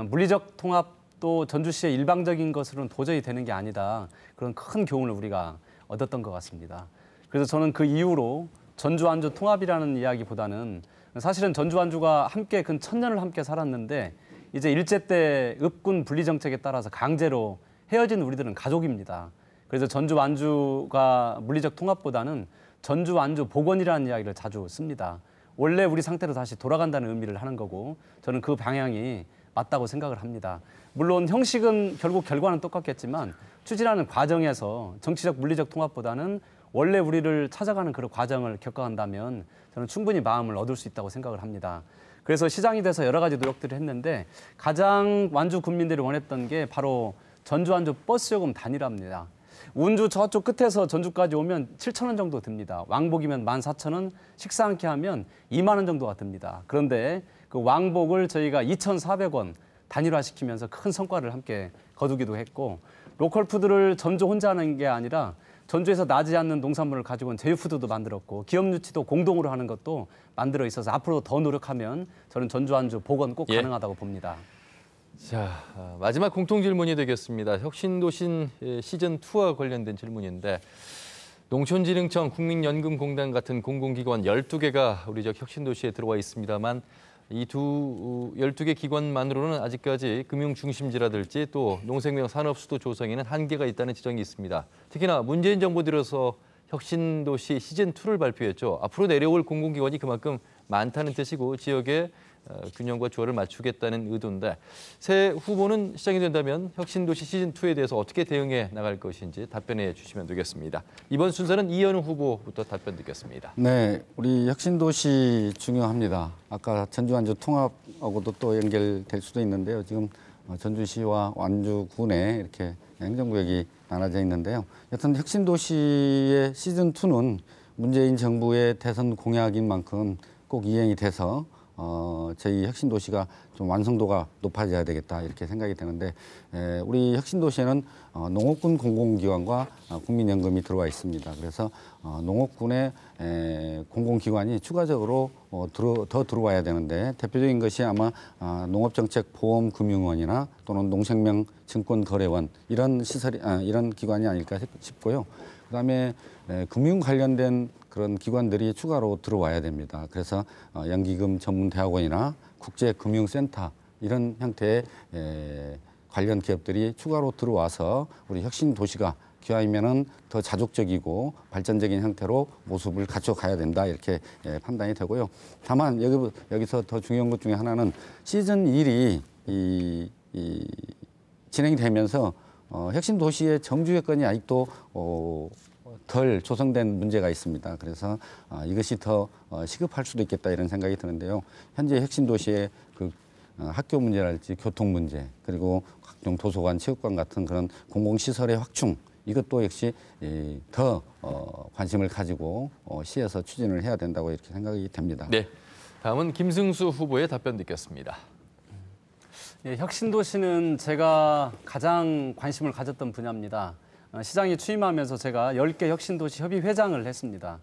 Speaker 4: 물리적 통합도 전주시의 일방적인 것으로는 도저히 되는 게 아니다. 그런 큰 교훈을 우리가 얻었던 것 같습니다. 그래서 저는 그 이후로 전주 완주 통합이라는 이야기보다는 사실은 전주 완주가 함께 근 1000년을 함께 살았는데 이제 일제 때 읍군 분리 정책에 따라서 강제로 헤어진 우리들은 가족입니다. 그래서 전주 완주가 물리적 통합보다는 전주 완주 복원이라는 이야기를 자주 씁니다. 원래 우리 상태로 다시 돌아간다는 의미를 하는 거고 저는 그 방향이 맞다고 생각을 합니다. 물론 형식은 결국 결과는 똑같겠지만 추진하는 과정에서 정치적 물리적 통합보다는 원래 우리를 찾아가는 그런 과정을 겪어간다면 저는 충분히 마음을 얻을 수 있다고 생각을 합니다. 그래서 시장이 돼서 여러 가지 노력들을 했는데 가장 완주 국민들이 원했던 게 바로 전주 완주 버스 요금 단일화입니다. 운주 저쪽 끝에서 전주까지 오면 7,000원 정도 듭니다. 왕복이면 14,000원, 식사 함께 하면 2만 원 정도가 듭니다. 그런데 그 왕복을 저희가 2,400원 단일화시키면서 큰 성과를 함께 거두기도 했고 로컬 푸드를 전주 혼자 하는 게 아니라 전주에서 나지 않는 농산물을 가지고 온 제휴푸드도 만들었고 기업 유치도 공동으로 하는 것도 만들어 있어서 앞으로 더 노력하면 저는 전주 완주 복원 꼭 가능하다고 봅니다.
Speaker 1: 자, 마지막 공통 질문이 되겠습니다. 혁신도심 시즌2와 관련된 질문인데 농촌진흥청, 국민연금공단 같은 공공기관 12개가 우리 혁신도시에 들어와 있습니다만 이 12개 기관만으로는 아직까지 금융 중심지라든지 또 농생명 산업수도 조성에는 한계가 있다는 지적이 있습니다. 특히나 문재인 정부 들어서 혁신도시 시즌2를 발표했죠. 앞으로 내려올 공공기관이 그만큼 많다는 뜻이고 지역의 균형과 조화를 맞추겠다는 의도인데 새 후보는 시작이 된다면 혁신도시 시즌2에 대해서 어떻게 대응해 나갈 것인지 답변해 주시면 되겠습니다. 이번 순서는 이현우 후보부터 답변 듣겠습니다.
Speaker 3: 네, 우리 혁신도시 중요합니다. 아까 전주완주 통합하고도 또 연결될 수도 있는데요. 지금 전주시와 완주군에 이렇게 행정구역이 나눠져 있는데요. 여튼 혁신도시의 시즌2는 문재인 정부의 대선 공약인 만큼 꼭 이행이 돼서 저희 혁신도시가 좀 완성도가 높아져야 되겠다 이렇게 생각이 되는데 우리 혁신도시에는 농업군 공공기관과 국민연금이 들어와 있습니다. 그래서 농업군의 공공기관이 추가적으로 더 들어와야 되는데 대표적인 것이 아마 농업정책보험금융원이나 또는 농생명증권거래원 이런 시설이 이런 기관이 아닐까 싶고요. 그다음에 금융 관련된 그런 기관들이 추가로 들어와야 됩니다. 그래서 연기금 전문대학원이나 국제금융센터 이런 형태의 관련 기업들이 추가로 들어와서 우리 혁신도시가 기왕이면은 더 자족적이고 발전적인 형태로 모습을 갖춰가야 된다 이렇게 판단이 되고요. 다만 여기서 더 중요한 것 중에 하나는 시즌 1이 진행이 되면서 혁신도시의 정주 여건이 아직도 덜 조성된 문제가 있습니다. 그래서 이것이 더 시급할 수도 있겠다 이런 생각이 드는데요. 현재 혁신도시의 그 학교 문제랄지 교통 문제 그리고 각종 도서관, 체육관 같은 그런 공공시설의 확충 이것도 역시 더 관심을 가지고 시에서 추진을 해야 된다고 이렇게 생각이 됩니다.
Speaker 1: 네, 다음은 김승수 후보의 답변 듣겠습니다.
Speaker 4: 예, 혁신도시는 제가 가장 관심을 가졌던 분야입니다. 시장에 취임하면서 제가 10개 혁신도시 협의회장을 했습니다.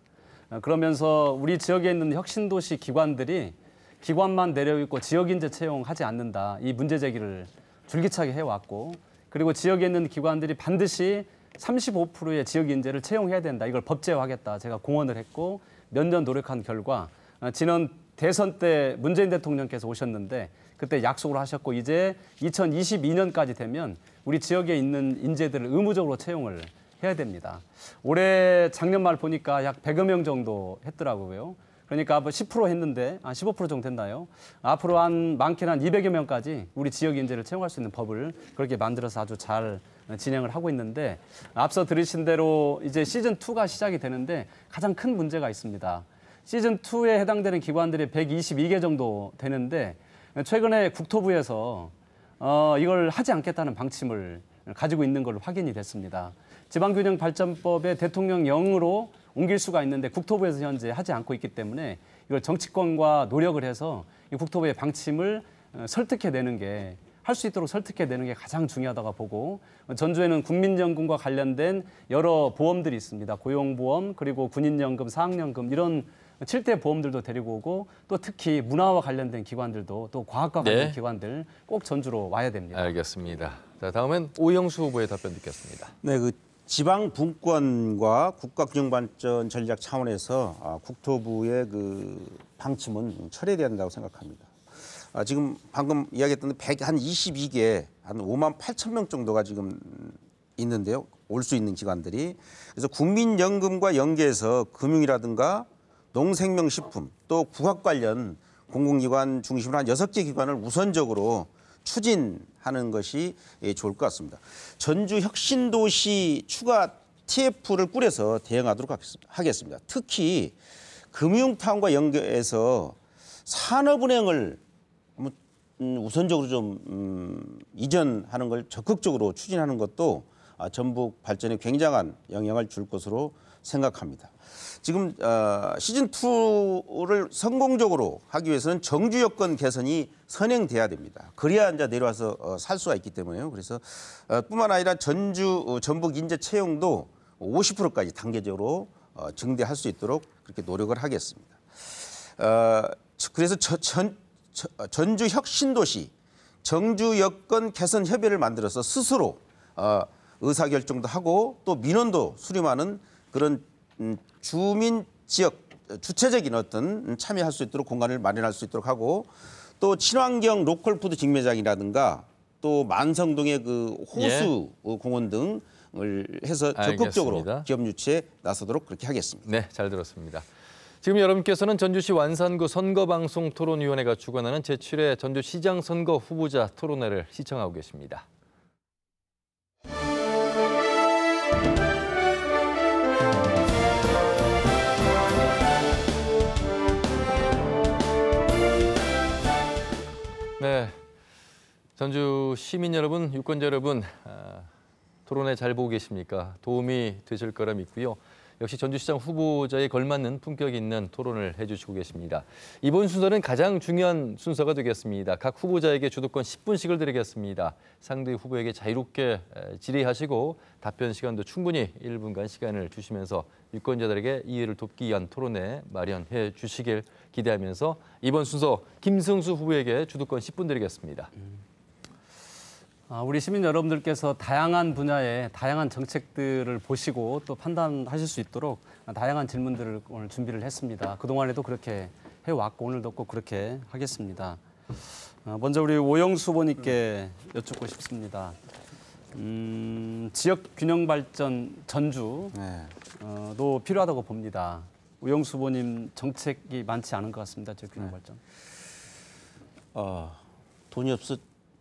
Speaker 4: 그러면서 우리 지역에 있는 혁신도시 기관들이 기관만 내려있고 지역인재 채용하지 않는다. 이 문제 제기를 줄기차게 해왔고 그리고 지역에 있는 기관들이 반드시 35%의 지역인재를 채용해야 된다. 이걸 법제화하겠다. 제가 공언을 했고 몇 년 노력한 결과 지난 대선 때 문재인 대통령께서 오셨는데 그때 약속을 하셨고 이제 2022년까지 되면 우리 지역에 있는 인재들을 의무적으로 채용을 해야 됩니다. 올해 작년 말 보니까 약 100여 명 정도 했더라고요. 그러니까 10% 했는데 15% 정도 됐나요? 앞으로 많게는 한 200여 명까지 우리 지역 인재를 채용할 수 있는 법을 그렇게 만들어서 아주 잘 진행을 하고 있는데 앞서 들으신 대로 이제 시즌2가 시작이 되는데 가장 큰 문제가 있습니다. 시즌2에 해당되는 기관들이 122개 정도 되는데 최근에 국토부에서 이걸 하지 않겠다는 방침을 가지고 있는 걸로 확인이 됐습니다. 지방균형발전법에 대통령령으로 옮길 수가 있는데 국토부에서 현재 하지 않고 있기 때문에 이걸 정치권과 노력을 해서 이 국토부의 방침을 설득해내는 게 할 수 있도록 설득해내는 게 가장 중요하다고 보고 전주에는 국민연금과 관련된 여러 보험들이 있습니다. 고용보험 그리고 군인연금, 사학연금 이런 7대 보험들도 데리고 오고 또 특히 문화와 관련된 기관들도 또 과학과 관련된 기관들 꼭 전주로 와야 됩니다.
Speaker 1: 알겠습니다. 자, 다음은 오영수 후보의 답변 듣겠습니다.
Speaker 2: 네, 그 지방 분권과 국가균형발전 전략 차원에서 국토부의 그 방침은 철회돼야 된다고 생각합니다. 지금 방금 이야기했던 122개, 한 5만 8천 명 정도가 지금 있는데요. 올 수 있는 기관들이. 그래서 국민연금과 연계해서 금융이라든가 농생명식품 또 국악 관련 공공기관 중심으로 한 6개 기관을 우선적으로 추진하는 것이 좋을 것 같습니다. 전주 혁신도시 추가 TF를 꾸려서 대응하도록 하겠습니다. 특히 금융타운과 연계해서 산업은행을 우선적으로 좀 이전하는 걸 적극적으로 추진하는 것도 전북 발전에 굉장한 영향을 줄 것으로 생각합니다. 지금 시즌2를 성공적으로 하기 위해서는 정주 여건 개선이 선행돼야 됩니다. 그래야 이제 내려와서 살 수가 있기 때문에요. 그래서 뿐만 아니라 전북 인재 채용도 50%까지 단계적으로 증대할 수 있도록 그렇게 노력을 하겠습니다. 그래서 전주 혁신도시 정주 여건 개선 협의회를 만들어서 스스로 의사결정도 하고 또 민원도 수렴하는 그런 주민 지역 주체적인 어떤 참여할 수 있도록 공간을 마련할 수 있도록 하고 또 친환경 로컬푸드 직매장이라든가 또 만성동의 그 호수 공원 등을 해서 적극적으로
Speaker 1: 알겠습니다.
Speaker 2: 기업 유치에 나서도록 그렇게 하겠습니다.
Speaker 1: 네, 잘 들었습니다. 지금 여러분께서는 전주시 완산구 선거방송토론위원회가 주관하는 제7회 전주시장 선거 후보자 토론회를 시청하고 계십니다. 네, 전주 시민 여러분, 유권자 여러분, 토론회 잘 보고 계십니까? 도움이 되실 거라 믿고요. 역시 전주시장 후보자에 걸맞는 품격 있는 토론을 해주시고 계십니다. 이번 순서는 가장 중요한 순서가 되겠습니다. 각 후보자에게 주도권 10분씩을 드리겠습니다. 상대 후보에게 자유롭게 질의하시고 답변 시간도 충분히 1분간 시간을 주시면서 유권자들에게 이해를 돕기 위한 토론회 마련해 주시길 기대하면서 이번 순서 김승수 후보에게 주도권 10분 드리겠습니다.
Speaker 4: 우리 시민 여러분들께서 다양한 분야의 다양한 정책들을 보시고 또 판단하실 수 있도록 다양한 질문들을 오늘 준비를 했습니다. 그동안에도 그렇게 해왔고 오늘도 꼭 그렇게 하겠습니다. 먼저 우리 오영수 후보님께 여쭙고 싶습니다. 지역 균형 발전 전주도 필요하다고 봅니다. 오영수 후보님 정책이 많지 않은 것 같습니다. 지역 균형 발전.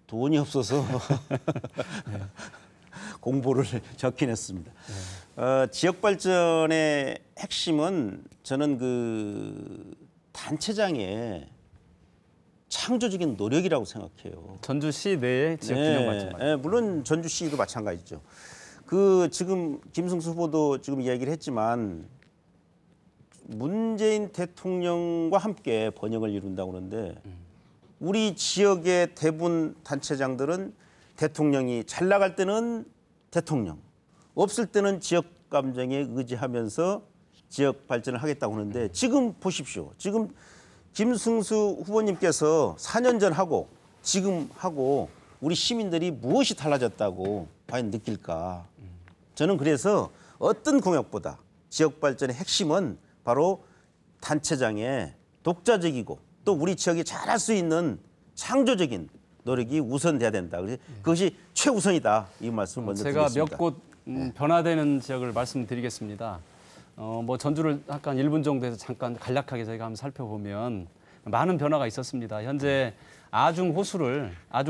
Speaker 2: 돈이 없어서 공보를 적긴 했습니다. 지역 발전의 핵심은 저는 그 단체장의 창조적인 노력이라고 생각해요.
Speaker 4: 전주시 내의 지역 균형 발전 말이죠.
Speaker 2: 네, 물론 전주시도 마찬가지죠. 그 지금 김승수 후보도 지금 이야기를 했지만 문재인 대통령과 함께 번영을 이룬다고 그러는데 우리 지역의 대부분 단체장들은 대통령이 잘 나갈 때는 대통령, 없을 때는 지역 감정에 의지하면서 지역 발전을 하겠다고 하는데 지금 보십시오. 지금 김승수 후보님께서 4년 전 하고 지금 하고 우리 시민들이 무엇이 달라졌다고 과연 느낄까? 저는 그래서 어떤 공약보다 지역 발전의 핵심은 바로 단체장의 독자적이고 또 우리 지역이 잘할 수 있는 창조적인 노력이 우선돼야 된다. 그래서 그것이 최우선이다. 이 말씀을 먼저
Speaker 4: 제가
Speaker 2: 드리겠습니다.
Speaker 4: 몇 곳 변화되는 지역을 말씀드리겠습니다. 뭐 전주를 약간 1분 정도 해서 잠깐 간략하게 저희가 한번 살펴보면 많은 변화가 있었습니다. 현재 아중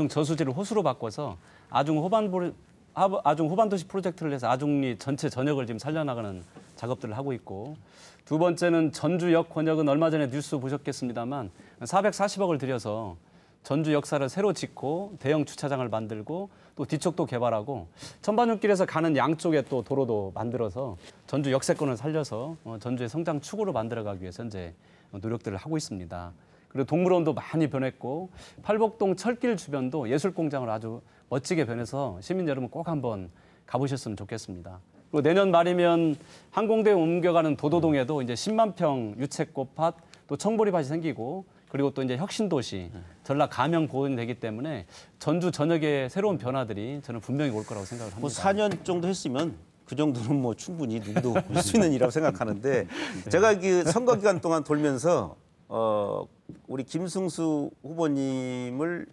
Speaker 4: 저수지를 호수로 바꿔서 아중 호반도시 프로젝트를 해서 아중리 전체 전역을 지금 살려나가는 작업들을 하고 있고 두 번째는 전주역 권역은 얼마 전에 뉴스 보셨겠습니다만 440억을 들여서 전주 역사를 새로 짓고 대형 주차장을 만들고 또 뒤쪽도 개발하고 천반육길에서 가는 양쪽에 또 도로도 만들어서 전주 역세권을 살려서 전주의 성장 축으로 만들어가기 위해서 현재 노력들을 하고 있습니다. 그리고 동물원도 많이 변했고 팔복동 철길 주변도 예술공장을 아주 멋지게 변해서 시민 여러분 꼭 한번 가보셨으면 좋겠습니다. 그리고 내년 말이면 항공대 옮겨가는 도도동에도 이제 10만 평 유채꽃밭 또 청보리밭이 생기고 그리고 또 이제 혁신도시 전라 가명 보존이 되기 때문에 전주 전역의 새로운 변화들이 저는 분명히 올 거라고 생각을 합니다.
Speaker 2: 뭐 4년 정도 했으면 그 정도는 뭐 충분히 누구도 할 수 있는 일이라고 생각하는데 제가 그 선거 기간 동안 돌면서 우리 김승수 후보님을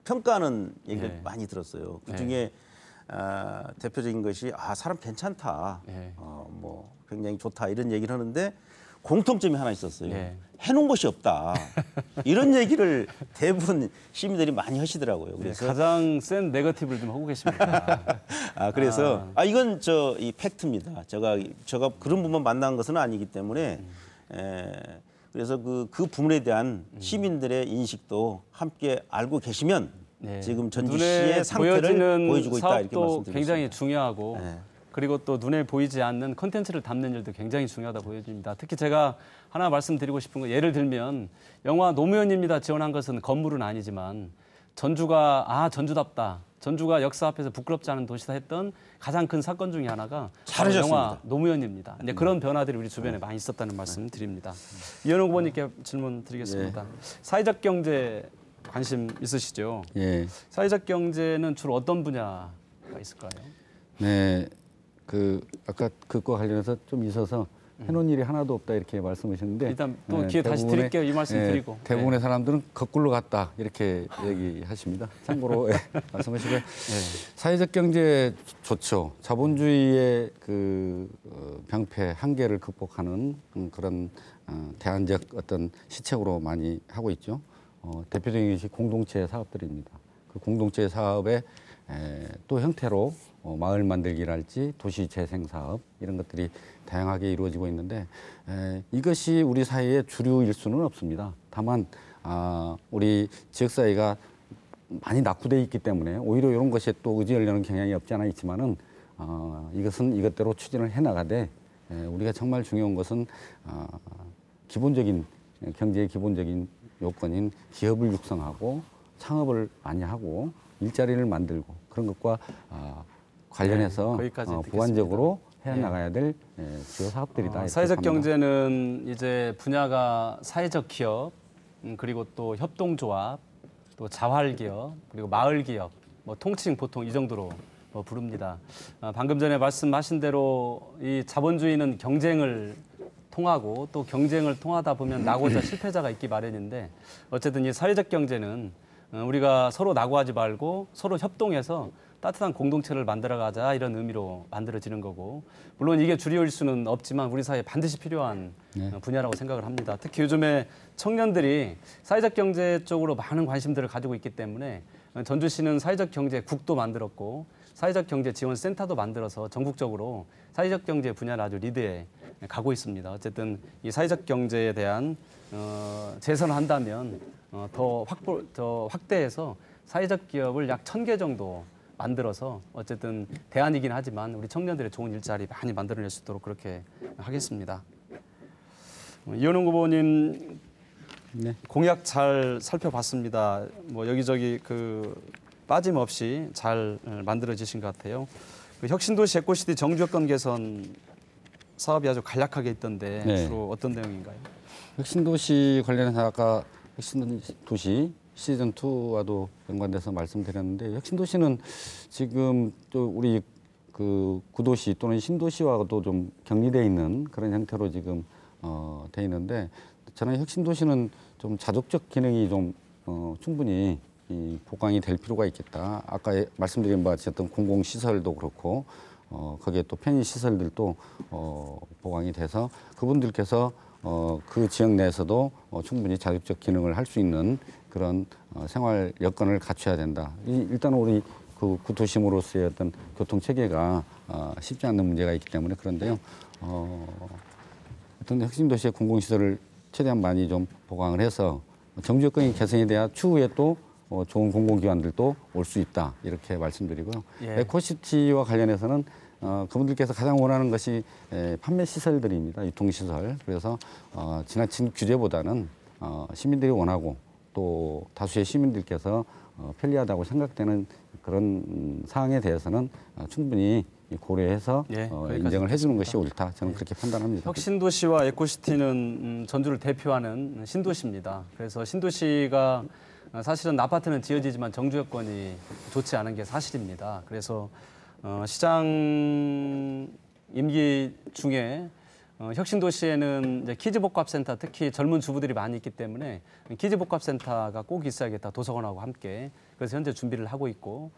Speaker 2: 평가하는 얘기를 많이 들었어요. 그 중에 대표적인 것이 사람 괜찮다, 뭐 굉장히 좋다 이런 얘기를 하는데 공통점이 하나 있었어요. 해놓은 것이 없다. 이런 얘기를 대부분 시민들이 많이 하시더라고요. 그래서
Speaker 4: 가장 센 네거티브를 좀 하고 계십니다.
Speaker 2: 그래서 이건 이 팩트입니다. 제가 그런 분만 만난 것은 아니기 때문에 그래서 그 부분에 대한 시민들의 인식도 함께 알고 계시면 지금 전주시의 상태를 보여주고 있다 이렇게 말씀드리겠습니다.
Speaker 4: 굉장히 중요하고 그리고 또 눈에 보이지 않는 콘텐츠를 담는 일도 굉장히 중요하다 보여집니다. 특히 제가 하나 말씀드리고 싶은 건 예를 들면 영화 노무현입니다 지원한 것은 건물은 아니지만 전주가 전주답다. 전주가 역사 앞에서 부끄럽지 않은 도시다 했던 가장 큰 사건 중에 하나가
Speaker 2: 잘하셨습니다.
Speaker 4: 영화 노무현입니다. 이제 그런 변화들이 우리 주변에 많이 있었다는 말씀 드립니다. 이현웅 후보님께 질문 드리겠습니다. 사회적 경제 관심 있으시죠?
Speaker 3: 예.
Speaker 4: 사회적 경제는 주로 어떤 분야가 있을까요?
Speaker 3: 네. 아까 그거 관련해서 좀 있어서 해놓은 일이 하나도 없다 이렇게 말씀하셨는데
Speaker 4: 일단 또 기회 다시 드릴게요. 이 말씀 드리고.
Speaker 3: 대부분의 사람들은 거꾸로 갔다 이렇게 얘기하십니다. 참고로 말씀하시고요. 사회적 경제 좋죠. 자본주의의 그 병폐 한계를 극복하는 그런 대안적 어떤 시책으로 많이 하고 있죠. 대표적인 것이 공동체 사업들입니다. 그 공동체 사업의 또 형태로 마을 만들기랄지 도시 재생 사업 이런 것들이 다양하게 이루어지고 있는데 이것이 우리 사회의 주류일 수는 없습니다. 다만 우리 지역사회가 많이 낙후되어 있기 때문에 오히려 이런 것에 또 의지하려는 경향이 없지 않아 있지만은 이것은 이것대로 추진을 해나가되 우리가 정말 중요한 것은 기본적인 경제의 기본적인 요건인 기업을 육성하고 창업을 많이 하고 일자리를 만들고 그런 것과 관련해서 보완적으로 해나가야 될 주요 사업들이다.
Speaker 4: 사회적 경제는 이제 분야가 사회적 기업, 그리고 또 협동조합, 또 자활기업, 그리고 마을기업, 뭐 통칭 보통 이 정도로 부릅니다. 방금 전에 말씀하신 대로 이 자본주의는 경쟁을 통하고 또 경쟁을 통하다 보면 낙오자 실패자가 있기 마련인데 어쨌든 이 사회적 경제는 우리가 서로 낙오하지 말고 서로 협동해서 따뜻한 공동체를 만들어가자 이런 의미로 만들어지는 거고 물론 이게 주류일 수는 없지만 우리 사회에 반드시 필요한 분야라고 생각을 합니다. 특히 요즘에 청년들이 사회적 경제 쪽으로 많은 관심들을 가지고 있기 때문에 전주시는 사회적 경제 국도 만들었고 사회적 경제 지원 센터도 만들어서 전국적으로 사회적 경제 분야를 아주 리드해 가고 있습니다. 어쨌든 이 사회적 경제에 대한 재선을 한다면 더 확대해서 사회적 기업을 약 1,000개 정도 만들어서 어쨌든 대안이긴 하지만 우리 청년들의 좋은 일자리 많이 만들어낼 수 있도록 그렇게 하겠습니다. 이현웅 후보님 공약 잘 살펴봤습니다. 뭐 여기저기 그 빠짐없이 잘 만들어지신 것 같아요. 그 혁신도시 에코시티 정주여건 개선 사업이 아주 간략하게 있던데 주로 어떤 내용인가요?
Speaker 3: 혁신도시 관련해서 아까 혁신도시 시즌 2와도 연관돼서 말씀드렸는데 혁신도시는 지금 또 우리 그 구도시 또는 신도시와도 좀 격리돼 있는 그런 형태로 지금 돼 있는데 저는 혁신도시는 좀 자족적 기능이 좀 충분히 보강이 될 필요가 있겠다. 아까 말씀드린 바와 같이 어떤 공공시설도 그렇고 거기에 또 편의시설들도 보강이 돼서 그분들께서 그 지역 내에서도 충분히 자격적 기능을 할 수 있는 그런 생활 여건을 갖춰야 된다. 일단 우리 그 구도심으로서의 어떤 교통 체계가 쉽지 않는 문제가 있기 때문에 그런데요. 어떤 혁신도시의 공공시설을 최대한 많이 좀 보강을 해서 정주 여건이 개선이 돼야 추후에 또 좋은 공공기관들도 올 수 있다. 이렇게 말씀드리고요. 에코시티와 관련해서는 그분들께서 가장 원하는 것이 판매 시설들입니다. 유통시설. 그래서 지나친 규제보다는 시민들이 원하고 또 다수의 시민들께서 편리하다고 생각되는 그런 사항에 대해서는 충분히 고려해서 인정을 해주는 것이 옳다. 저는 그렇게 판단합니다.
Speaker 4: 혁신도시와 에코시티는 전주를 대표하는 신도시입니다. 그래서 신도시가 사실은 아파트는 지어지지만 정주 여건이 좋지 않은 게 사실입니다. 그래서 시장 임기 중에 혁신도시에는 이제 키즈복합센터 특히 젊은 주부들이 많이 있기 때문에 키즈복합센터가 꼭 있어야겠다. 도서관하고 함께. 그래서 현재 준비를 하고 있고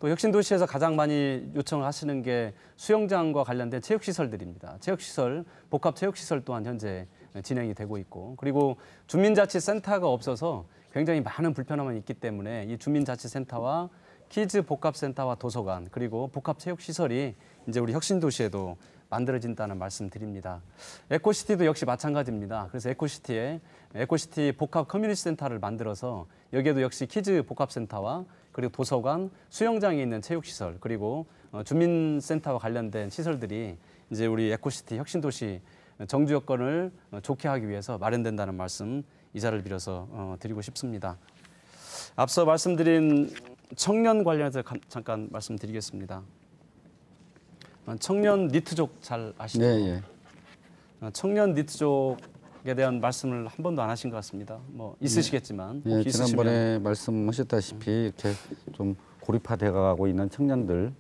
Speaker 4: 또 혁신도시에서 가장 많이 요청을 하시는 게 수영장과 관련된 체육시설들입니다. 체육시설, 복합체육시설 또한 현재 진행이 되고 있고 그리고 주민자치센터가 없어서 굉장히 많은 불편함이 있기 때문에 이 주민자치센터와 키즈복합센터와 도서관 그리고 복합체육시설이 이제 우리 혁신도시에도 만들어진다는 말씀 드립니다. 에코시티도 역시 마찬가지입니다. 그래서 에코시티 복합 커뮤니티 센터를 만들어서 여기에도 역시 키즈 복합센터와 그리고 도서관, 수영장에 있는 체육시설 그리고 주민센터와 관련된 시설들이 이제 우리 에코시티 혁신도시 정주 여건을 좋게 하기 위해서 마련된다는 말씀 이 자리를 빌어서 드리고 싶습니다. 앞서 말씀드린 청년 관련해서 잠깐 말씀드리겠습니다. 청년 니트족 잘 아시죠?
Speaker 3: 네,
Speaker 4: 청년 니트족에 대한 말씀을 한 번도 안 하신 것 같습니다. 뭐 있으시겠지만
Speaker 3: 네, 지난번에 말씀하셨다시피 이렇게 좀 고립화되어가고 있는 청년들이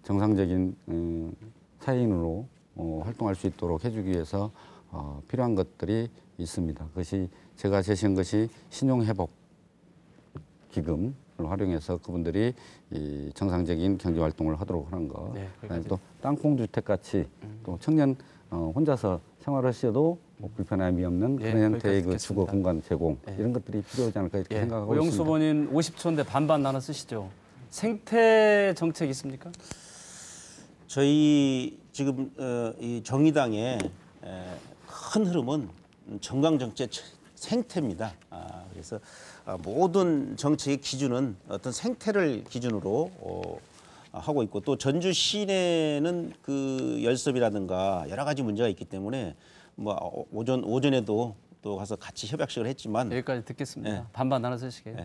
Speaker 3: 정상적인 사회인으로 활동할 수 있도록 해주기 위해서 필요한 것들이 있습니다. 그것이 제가 제시한 것이 신용회복 기금을 활용해서 그분들이 이 정상적인 경제 활동을 하도록 하는 것.
Speaker 4: 네,
Speaker 3: 그다음에 또 땅콩주택 같이 또 청년 혼자서 생활하셔도 뭐 불편함이 없는
Speaker 4: 예,
Speaker 3: 그런 형태의
Speaker 4: 거기까지
Speaker 3: 그 주거
Speaker 4: 듣겠습니다.
Speaker 3: 공간 제공 이런 것들이 필요하지 않을까 이렇게 생각하고
Speaker 4: 오영수
Speaker 3: 있습니다.
Speaker 4: 후보님 50초인데 반반 나눠 쓰시죠. 생태 정책 있습니까?
Speaker 2: 저희 지금 이 정의당의 큰 흐름은 정강 정책 생태입니다. 그래서 모든 정책의 기준은 어떤 생태를 기준으로 하고 있고 또 전주 시내는 그 열섬이라든가 여러 가지 문제가 있기 때문에 뭐 오전에도 또 가서 같이 협약식을 했지만
Speaker 4: 여기까지 듣겠습니다.
Speaker 2: 네.
Speaker 4: 반반 나눠 쓰시게요.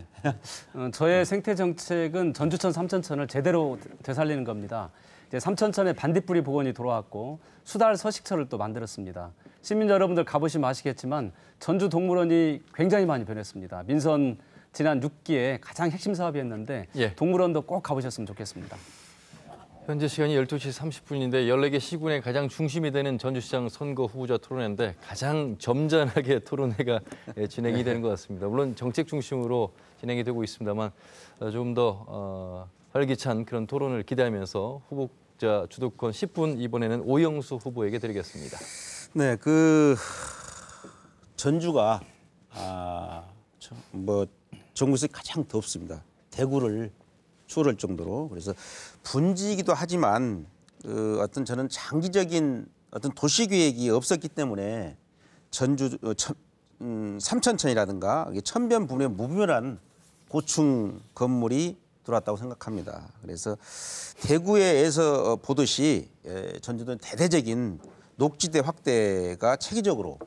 Speaker 4: 저의 생태 정책은 전주천 삼천천을 제대로 되살리는 겁니다. 이제 삼천천에 반딧불이 복원이 돌아왔고 수달 서식처를 또 만들었습니다. 시민 여러분들 가보시면 아시겠지만 전주 동물원이 굉장히 많이 변했습니다. 민선 지난 6기에 가장 핵심 사업이었는데
Speaker 1: 예.
Speaker 4: 동물원도 꼭 가보셨으면 좋겠습니다.
Speaker 1: 현재 시간이 12시 30분인데 14개 시군의 가장 중심이 되는 전주시장 선거 후보자 토론회인데 가장 점잖하게 토론회가 진행이 되는 것 같습니다. 물론 정책 중심으로 진행이 되고 있습니다만 조금 더 활기찬 그런 토론을 기대하면서 후보자 주도권 10분 이번에는 오영수 후보에게 드리겠습니다.
Speaker 2: 네, 그 전주가 뭐 전국에서 가장 덥습니다. 대구를 추월할 정도로 그래서 분지이기도 하지만 어떤 저는 장기적인 어떤 도시 계획이 없었기 때문에 전주 삼천천이라든가 천변분의 무분별한 고층 건물이 들어왔다고 생각합니다. 그래서 대구에서 보듯이 전주도는 대대적인 녹지대 확대가 체계적으로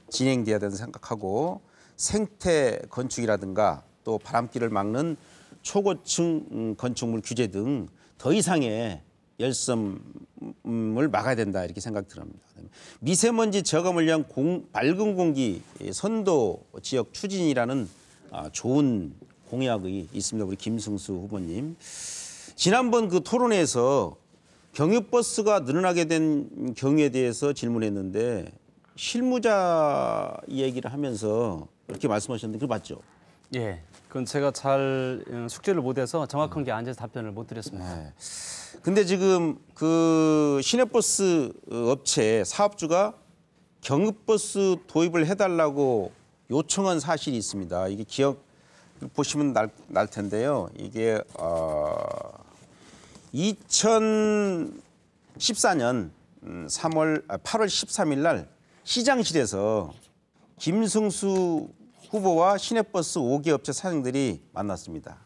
Speaker 2: 진행돼야 된다고 생각하고 생태 건축이라든가 또 바람길을 막는 초고층 건축물 규제 등 더 이상의 열섬을 막아야 된다 이렇게 생각 들합니다. 미세먼지 저감을 위한 밝은 공기 선도 지역 추진이라는 좋은 공약이 있습니다. 우리 김승수 후보님. 지난번 그 토론회에서 경유버스가 늘어나게 된 경우에 대해서 질문했는데 실무자 얘기를 하면서 이렇게 말씀하셨는데 그거 맞죠?
Speaker 4: 예, 그건 제가 잘 숙지를 못해서 정확한 게 아니어서 답변을 못 드렸습니다.
Speaker 2: 네. 근데 지금 그 시내버스 업체 사업주가 경유버스 도입을 해달라고 요청한 사실이 있습니다. 이게 기억 보시면 날 텐데요. 이게 2014년 8월 13일 날 시장실에서 김승수 후보와 시내버스 5개 업체 사장들이 만났습니다.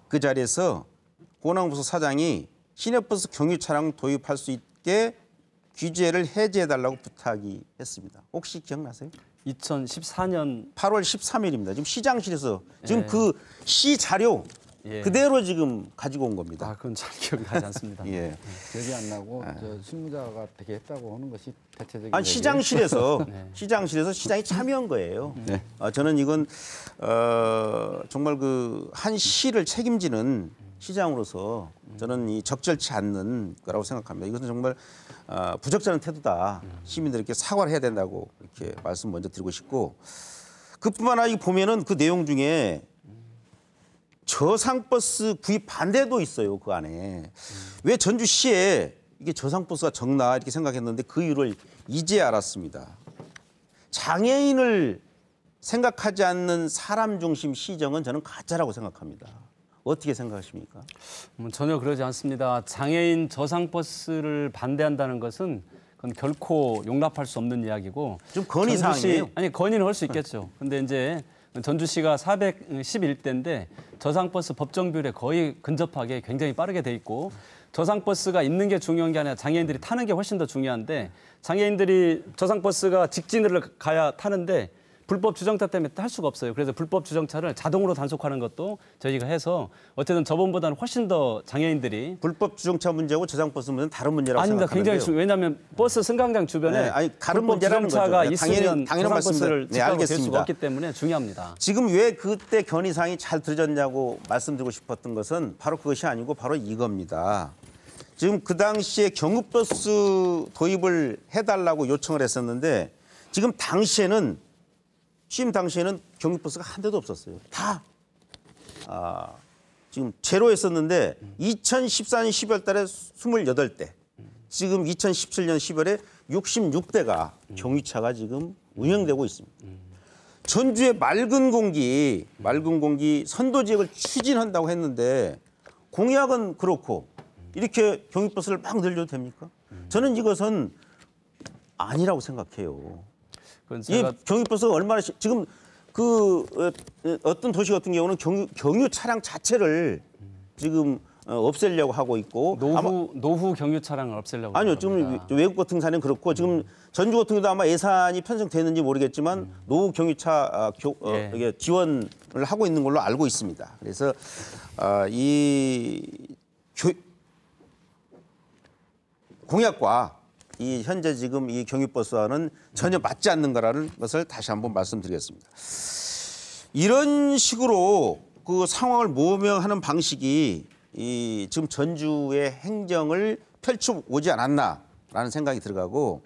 Speaker 2: 그 자리에서 고남부서 사장이 시내버스 경유 차량 도입할 수 있게 규제를 해제해달라고 부탁이 했습니다. 혹시 기억나세요?
Speaker 4: 2014년
Speaker 2: 8월 13일입니다. 지금 시장실에서 지금
Speaker 4: 예.
Speaker 2: 그 시 자료
Speaker 4: 예.
Speaker 2: 그대로 지금 가지고 온 겁니다.
Speaker 4: 그건 잘 기억이 나지 않습니다.
Speaker 2: 예.
Speaker 3: 기억이 안 나고 저 실무자가 되게 했다고 하는 것이 대체적인
Speaker 2: 아니
Speaker 3: 얘기예요.
Speaker 2: 시장실에서
Speaker 4: 네.
Speaker 2: 시장실에서 시장이 참여한 거예요. 저는 이건 정말 그 한 시를 책임지는 시장으로서 저는 이 적절치 않는 거라고 생각합니다. 이것은 정말 부적절한 태도다. 시민들에게 사과를 해야 된다고 이렇게 말씀 먼저 드리고 싶고 그뿐만 아니라 보면은 그 내용 중에 저상버스 구입 반대도 있어요. 그 안에. 왜 전주시에 이게 저상버스가 적나 이렇게 생각했는데 그 이유를 이제 알았습니다. 장애인을 생각하지 않는 사람 중심 시정은 저는 가짜라고 생각합니다. 어떻게 생각하십니까?
Speaker 4: 전혀 그러지 않습니다. 장애인 저상버스를 반대한다는 것은 그건 결코 용납할 수 없는 이야기고
Speaker 2: 좀 건의 사항이에요.
Speaker 4: 아니 건의는 할 수 있겠죠. 근데 이제 전주시가 411대인데 저상버스 법정비율에 거의 근접하게 굉장히 빠르게 돼 있고 저상버스가 있는 게 중요한 게 아니라 장애인들이 타는 게 훨씬 더 중요한데 장애인들이 저상버스가 직진을 가야 타는데 불법 주정차 때문에 탈 수가 없어요. 그래서 불법 주정차를 자동으로 단속하는 것도 저희가 해서 어쨌든 저번보다는 훨씬 더 장애인들이
Speaker 2: 불법 주정차 문제고 저상버스 문제는 다른 문제라고
Speaker 4: 아닙니다.
Speaker 2: 생각하는데요.
Speaker 4: 굉장히 왜냐하면 버스 승강장 주변에
Speaker 2: 네, 아니, 다른
Speaker 4: 불법
Speaker 2: 문제라는
Speaker 4: 주정차가
Speaker 2: 거죠.
Speaker 4: 있으면
Speaker 2: 당연한
Speaker 4: 저상버스를
Speaker 2: 말씀입니다. 네,
Speaker 4: 집행될
Speaker 2: 알겠습니다.
Speaker 4: 수가 없기 때문에 중요합니다.
Speaker 2: 지금 왜 그때 건의사항이 잘 들어졌냐고 말씀드리고 싶었던 것은 바로 그것이 아니고 바로 이겁니다. 지금 그 당시에 경유버스 도입을 해달라고 요청을 했었는데 지금 당시에는 취임 당시에는 경유버스가 한 대도 없었어요. 다 지금 제로였었는데 2014년 12월 달에 28대, 지금 2017년 10월에 66대가 경유차가 지금 운영되고 있습니다. 전주의 맑은 공기 선도 지역을 추진한다고 했는데 공약은 그렇고 이렇게 경유버스를 막 늘려도 됩니까? 저는 이것은 아니라고 생각해요.
Speaker 4: 그건
Speaker 2: 이
Speaker 4: 제가
Speaker 2: 경유버스가 얼마나 지금 어떤 도시 같은 경우는 경유 차량 자체를 지금 없애려고 하고 있고
Speaker 4: 노후 경유 차량을 없애려고
Speaker 2: 아니요,
Speaker 4: 하는
Speaker 2: 지금
Speaker 4: 겁니다.
Speaker 2: 외국 같은 사례는 그렇고 지금 전주 같은 경우도 아마 예산이 편성되는지 모르겠지만 노후 경유차
Speaker 4: 예.
Speaker 2: 이게 지원을 하고 있는 걸로 알고 있습니다. 그래서 이 공약과 이 현재 지금 이 경유버스와는 전혀 맞지 않는 거라는 것을 다시 한번 말씀드리겠습니다. 이런 식으로 그 상황을 모면하는 방식이 이 지금 전주의 행정을 펼쳐오지 않았나라는 생각이 들어가고,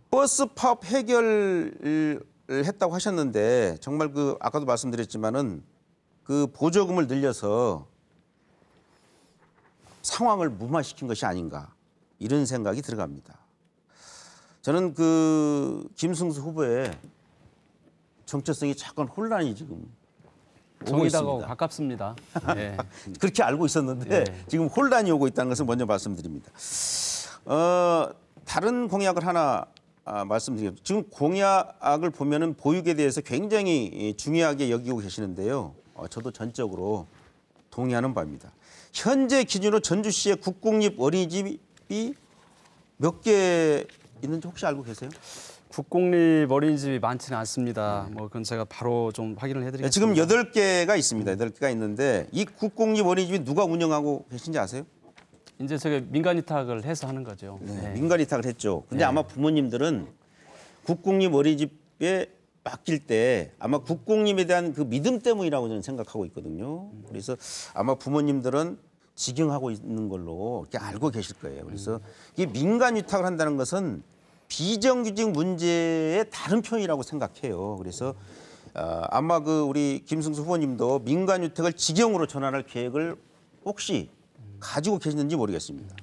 Speaker 2: 버스 파업 해결을 했다고 하셨는데 정말 그 아까도 말씀드렸지만은 그 보조금을 늘려서 상황을 무마시킨 것이 아닌가 이런 생각이 들어갑니다. 저는 그 김승수 후보의 정체성이 잠깐 혼란이 지금 오고
Speaker 4: 정의당하고
Speaker 2: 있습니다.
Speaker 4: 가깝습니다. 예.
Speaker 2: 그렇게 알고 있었는데
Speaker 4: 예.
Speaker 2: 지금 혼란이 오고 있다는 것을 먼저 말씀드립니다. 다른 공약을 하나 말씀드리겠습니다. 지금 공약을 보면은 보육에 대해서 굉장히 중요하게 여기고 계시는데요. 저도 전적으로 동의하는 바입니다. 현재 기준으로 전주시의 국공립 어린이집이 몇 개 있는지 혹시 알고 계세요?
Speaker 4: 국공립 어린이집이 많지는 않습니다. 뭐 그건 제가 바로 좀 확인을 해드리겠습니다.
Speaker 2: 지금 8개가 있습니다. 8개가 있는데 이 국공립 어린이집이 누가 운영하고 계신지 아세요?
Speaker 4: 이제 제가 민간 위탁을 해서 하는 거죠. 네.
Speaker 2: 민간 위탁을 했죠. 근데 아마 부모님들은 국공립 어린이집에 맡길 때 아마 국공립에 대한 그 믿음 때문이라고 저는 생각하고 있거든요. 그래서 아마 부모님들은 직영하고 있는 걸로 이렇게 알고 계실 거예요. 그래서 이 민간 위탁을 한다는 것은 비정규직 문제의 다른 표현이라고 생각해요. 그래서 아마 그 우리 김승수 후보님도 민간 위탁을 직영으로 전환할 계획을 혹시 가지고 계시는지 모르겠습니다.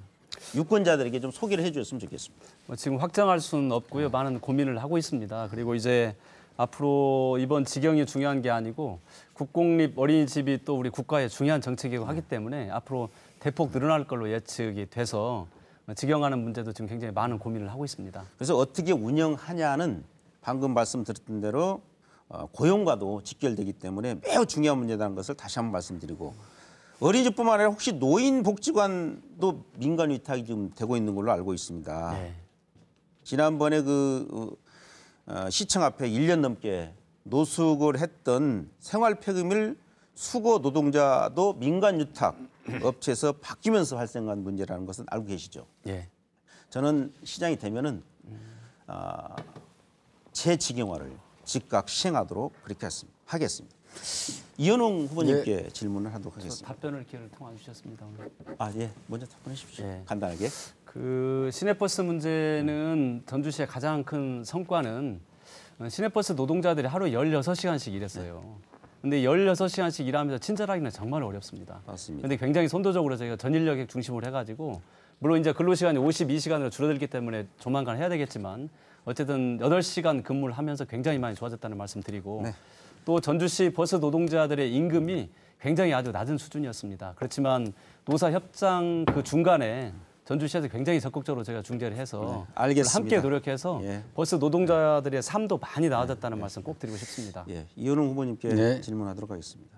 Speaker 2: 유권자들에게 좀 소개를 해주셨으면 좋겠습니다.
Speaker 4: 뭐 지금 확정할 수는 없고요. 많은 고민을 하고 있습니다. 그리고 이제 앞으로 이번 직영이 중요한 게 아니고 국공립 어린이집이 또 우리 국가의 중요한 정책이고 하기 때문에 앞으로 대폭 늘어날 걸로 예측이 돼서 직영하는 문제도 지금 굉장히 많은 고민을 하고 있습니다.
Speaker 2: 그래서 어떻게 운영하냐는 방금 말씀드렸던 대로 고용과도 직결되기 때문에 매우 중요한 문제라는 것을 다시 한번 말씀드리고, 어린이집뿐만 아니라 혹시 노인복지관도 민간 위탁이 지금 되고 있는 걸로 알고 있습니다.
Speaker 4: 네.
Speaker 2: 지난번에 시청 앞에 1년 넘게 노숙을 했던 생활폐기물 수거 노동자도 민간 위탁 업체에서 바뀌면서 발생한 문제라는 것은 알고 계시죠?
Speaker 4: 예.
Speaker 2: 저는 시장이 되면은 재직영화를 즉각 시행하도록 그렇게 하겠습니다. 이현웅 후보님께 질문을 하도록 하겠습니다.
Speaker 4: 답변을 기회를 통해 주셨습니다. 오늘.
Speaker 2: 예, 먼저 답변해 주십시오.
Speaker 4: 예.
Speaker 2: 간단하게.
Speaker 4: 그 시내버스 문제는 전주시의 가장 큰 성과는 시내버스 노동자들이 하루 16시간씩 일했어요. 근데 16시간씩 일하면서 친절하기는 정말 어렵습니다.
Speaker 2: 맞습니다.
Speaker 4: 근데 굉장히 선도적으로 저희가 전인력에 중심으로 해가지고, 물론 이제 근로시간이 52시간으로 줄어들기 때문에 조만간 해야 되겠지만 어쨌든 8시간 근무를 하면서 굉장히 많이 좋아졌다는 말씀 드리고,
Speaker 2: 네.
Speaker 4: 또 전주시 버스 노동자들의 임금이 굉장히 아주 낮은 수준이었습니다. 그렇지만 노사 협상 그 중간에 전주시에서 굉장히 적극적으로 제가 중재를 해서
Speaker 2: 알겠습니다.
Speaker 4: 함께 노력해서
Speaker 2: 예.
Speaker 4: 버스 노동자들의 삶도 많이 나아졌다는 말씀 꼭 드리고 싶습니다.
Speaker 2: 예, 이현웅 후보님께
Speaker 3: 네.
Speaker 2: 질문하도록 하겠습니다.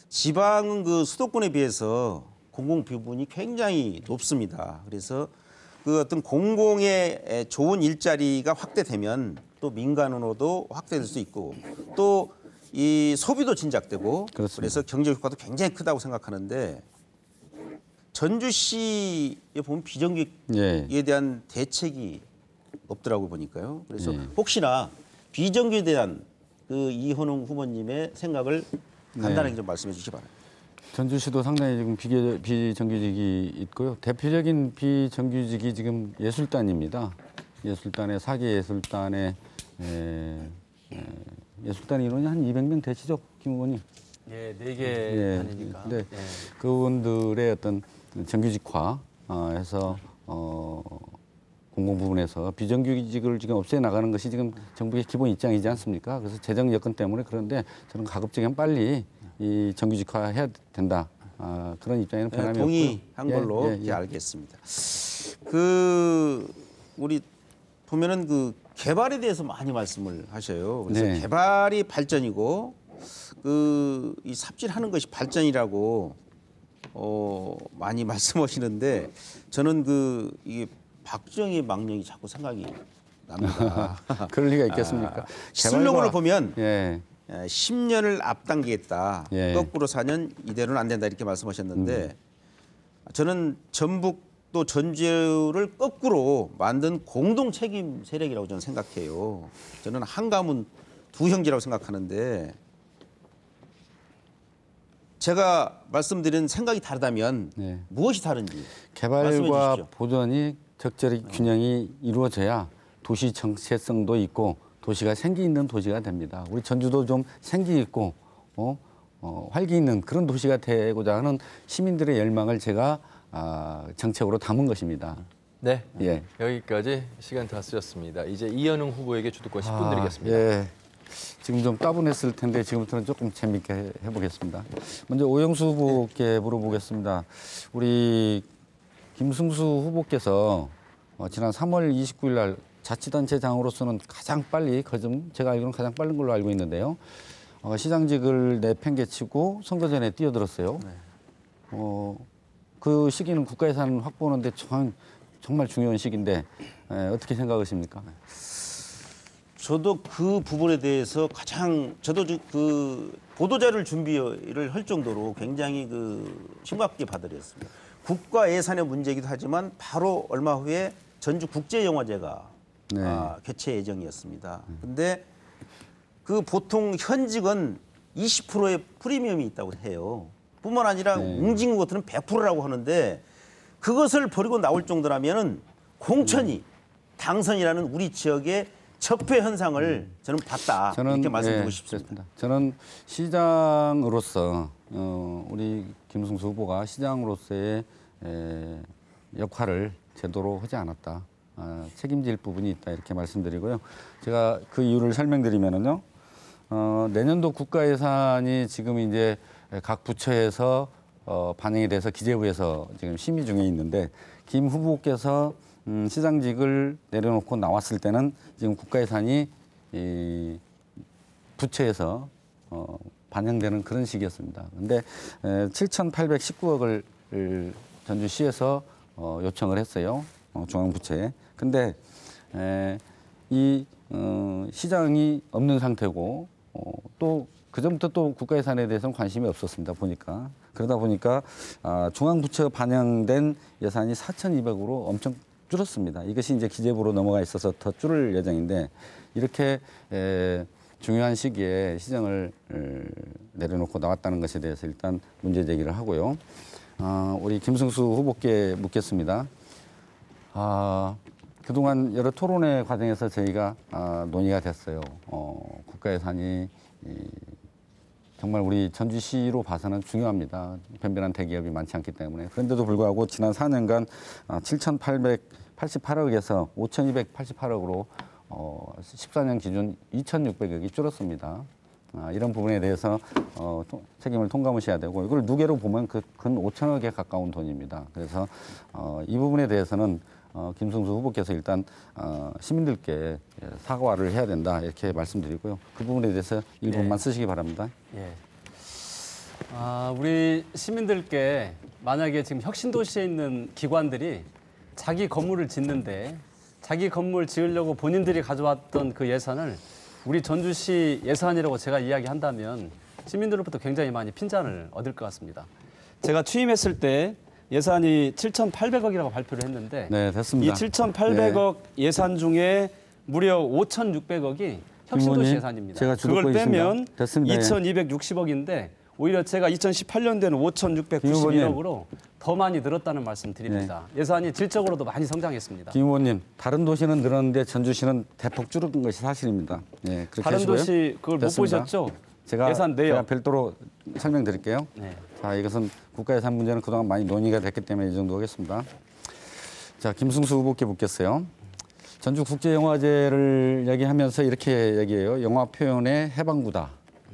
Speaker 2: 지방은 그 수도권에 비해서 공공 비용이 굉장히 높습니다. 그래서 그 어떤 공공의 좋은 일자리가 확대되면 또 민간으로도 확대될 수 있고 또 이 소비도 진작되고
Speaker 3: 그렇습니다.
Speaker 2: 그래서 경제 효과도 굉장히 크다고 생각하는데, 전주시에 보면 비정규직에
Speaker 3: 예.
Speaker 2: 대한 대책이 없더라고 보니까요. 그래서
Speaker 3: 예.
Speaker 2: 혹시나 비정규직에 대한 그 이현웅 후보님의 생각을 간단하게 좀 말씀해 주시기 바랍니다.
Speaker 3: 전주시도 상당히 지금 비정규직이 있고요. 대표적인 비정규직이 지금 예술단입니다. 예술단의 사기예술단의 예술단 인원이 한 200명 되시죠, 김 의원님?
Speaker 4: 예, 4개 단위니까.
Speaker 3: 네,
Speaker 4: 예.
Speaker 3: 그분들의 어떤 정규직화 해서 공공 부분에서 비정규직을 지금 없애 나가는 것이 지금 정부의 기본 입장이지 않습니까? 그래서 재정 여건 때문에 그런데 저는 가급적이면 빨리 이 정규직화 해야 된다. 그런 입장에는 변함이
Speaker 2: 동의한
Speaker 3: 없고요.
Speaker 2: 걸로 이렇게 알겠습니다. 그 우리 보면은 그 개발에 대해서 많이 말씀을 하셔요. 그래서
Speaker 3: 네.
Speaker 2: 개발이 발전이고 그 이 삽질하는 것이 발전이라고 많이 말씀하시는데 저는 그 이게 박정희 망령이 자꾸 생각이 납니다.
Speaker 3: 그럴 리가 있겠습니까?
Speaker 2: 슬로건을
Speaker 3: 개발과-
Speaker 2: 보면
Speaker 3: 예,
Speaker 2: 10년을 앞당기겠다.
Speaker 3: 예.
Speaker 2: 거꾸로 4년 이대로는 안 된다 이렇게 말씀하셨는데 저는 전북도 전주를 거꾸로 만든 공동 책임 세력이라고 저는 생각해요. 저는 한 가문 두 형제라고 생각하는데 제가 말씀드린 생각이 다르다면
Speaker 3: 네.
Speaker 2: 무엇이 다른지 말씀해
Speaker 3: 개발과
Speaker 2: 주십시오.
Speaker 3: 보전이 적절히 균형이 이루어져야 도시 정체성도 있고 도시가 생기 있는 도시가 됩니다. 우리 전주도 좀 생기 있고 활기 있는 그런 도시가 되고자 하는 시민들의 열망을 제가 정책으로 담은 것입니다.
Speaker 1: 네,
Speaker 3: 예.
Speaker 1: 여기까지 시간 다 쓰셨습니다. 이제 이현웅 후보에게 주도권 10분 드리겠습니다.
Speaker 3: 예. 지금 좀 따분했을 텐데 지금부터는 조금 재밌게 해보겠습니다. 먼저 오영수 후보께 물어보겠습니다. 우리 김승수 후보께서 지난 3월 29일 날 자치단체장으로서는 가장 빨리 제가 알기로는 가장 빠른 걸로 알고 있는데요. 시장직을 내팽개치고 선거 전에 뛰어들었어요. 그 시기는 국가예산 확보하는데 정말 중요한 시기인데 어떻게 생각하십니까?
Speaker 2: 저도 그 부분에 대해서 저도 그 보도자를 준비를 할 정도로 굉장히 그 심각하게 받아들였습니다. 국가 예산의 문제이기도 하지만 바로 얼마 후에 전주 국제영화제가
Speaker 3: 네.
Speaker 2: 개최 예정이었습니다. 근데 그 보통 현직은 20%의 프리미엄이 있다고 해요. 뿐만 아니라 웅진구 같은 100%라고 하는데 그것을 버리고 나올 정도라면은 공천이 당선이라는 우리 지역의 적폐 현상을 저는 봤다. 이렇게 말씀드리고 싶습니다.
Speaker 3: 그렇습니다. 저는 시장으로서 우리 김승수 후보가 시장으로서의 역할을 제대로 하지 않았다. 책임질 부분이 있다 이렇게 말씀드리고요. 제가 그 이유를 설명드리면은요. 내년도 국가 예산이 지금 이제 각 부처에서 반영이 돼서 기재부에서 지금 심의 중에 있는데 김 후보께서 시장직을 내려놓고 나왔을 때는 지금 국가 예산이 이 부처에서 반영되는 그런 시기였습니다. 그런데 7,819억을 전주시에서 요청을 했어요. 중앙부처에. 근데 이 시장이 없는 상태고 또 그전부터 또 국가 예산에 대해서는 관심이 없었습니다. 보니까. 그러다 보니까 중앙부처 반영된 예산이 4,200으로 엄청 줄었습니다. 이것이 이제 기재부로 넘어가 있어서 더 줄을 예정인데 이렇게 중요한 시기에 시정을 내려놓고 나왔다는 것에 대해서 일단 문제 제기를 하고요. 우리 김승수 후보께 묻겠습니다. 그동안 여러 토론회 과정에서 저희가 논의가 됐어요. 국가 예산이 정말 우리 전주시로 봐서는 중요합니다. 변변한 대기업이 많지 않기 때문에. 그런데도 불구하고 지난 4년간 7,888억에서 5,288억으로 14년 기준 2,600억이 줄었습니다. 이런 부분에 대해서 책임을 통감하셔야 되고 이걸 누계로 보면 근 5천억에 가까운 돈입니다. 그래서 이 부분에 대해서는 김승수 후보께서 일단 시민들께 사과를 해야 된다 이렇게 말씀드리고요. 그 부분에 대해서 1분만 쓰시기 바랍니다.
Speaker 4: 예. 우리 시민들께 만약에 지금 혁신도시에 있는 기관들이 자기 건물을 짓는데 자기 건물 지으려고 본인들이 가져왔던 그 예산을 우리 전주시 예산이라고 제가 이야기한다면 시민들로부터 굉장히 많이 핀잔을 얻을 것 같습니다. 제가 취임했을 때 예산이 7,800억이라고 발표를 했는데
Speaker 3: 네, 됐습니다.
Speaker 4: 이 7,800억 예산 중에 무려 5,600억이 혁신도시
Speaker 3: 김 의원님,
Speaker 4: 예산입니다.
Speaker 3: 제가
Speaker 4: 그걸
Speaker 3: 주도권
Speaker 4: 빼면
Speaker 3: 있습니다. 됐습니다. 예.
Speaker 4: 2,260억인데 오히려 제가 2018년도에는 5,691억으로 더 많이 늘었다는 말씀 드립니다. 예산이 질적으로도 많이 성장했습니다.
Speaker 3: 김 의원님, 다른 도시는 늘었는데 전주시는 대폭 줄은 것이 사실입니다. 예, 그렇게
Speaker 4: 다른
Speaker 3: 하시고요.
Speaker 4: 도시 그걸
Speaker 3: 됐습니다.
Speaker 4: 못 보셨죠?
Speaker 3: 제가
Speaker 4: 예산 내역.
Speaker 3: 제가 별도로 설명드릴게요.
Speaker 4: 네.
Speaker 3: 자, 이것은 국가예산 문제는 그동안 많이 논의가 됐기 때문에 이 정도 하겠습니다. 자, 김승수 후보께 묻겠어요. 전주국제영화제를 얘기하면서 이렇게 얘기해요. 영화 표현의 해방구다.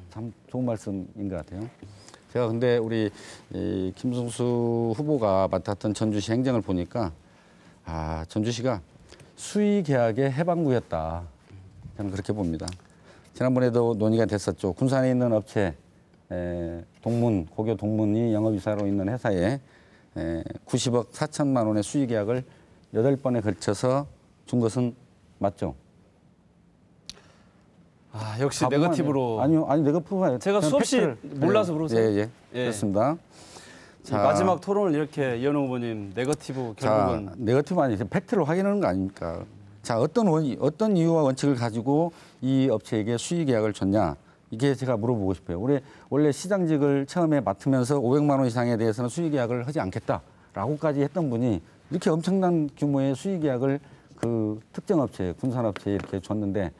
Speaker 3: 참 좋은 말씀인 것 같아요. 제가 근데 우리 이 김승수 후보가 맡았던 전주시 행정을 보니까 전주시가 수의계약의 해방구였다. 저는 그렇게 봅니다. 지난번에도 논의가 됐었죠. 군산에 있는 업체 동문, 고교 동문이 영업이사로 있는 회사에 90억 4천만 원의 수의계약을 8번에 걸쳐서 준 것은 맞죠?
Speaker 4: 역시 네거티브로.
Speaker 3: 아니 네거티브가
Speaker 4: 제가 수없이 몰라서 그러세요.
Speaker 3: 예. 그렇습니다.
Speaker 4: 자, 마지막 토론을 이렇게 이현웅 후보님 네거티브 결국은
Speaker 3: 네거티브 아니죠. 팩트를 확인하는 거 아닙니까? 자, 어떤 이유와 원칙을 가지고 이 업체에게 수의 계약을 줬냐? 이게 제가 물어보고 싶어요. 원래 시장직을 처음에 맡으면서 500만 원 이상에 대해서는 수의 계약을 하지 않겠다라고까지 했던 분이 이렇게 엄청난 규모의 수의 계약을 그 특정 업체, 군산 업체에 이렇게 줬는데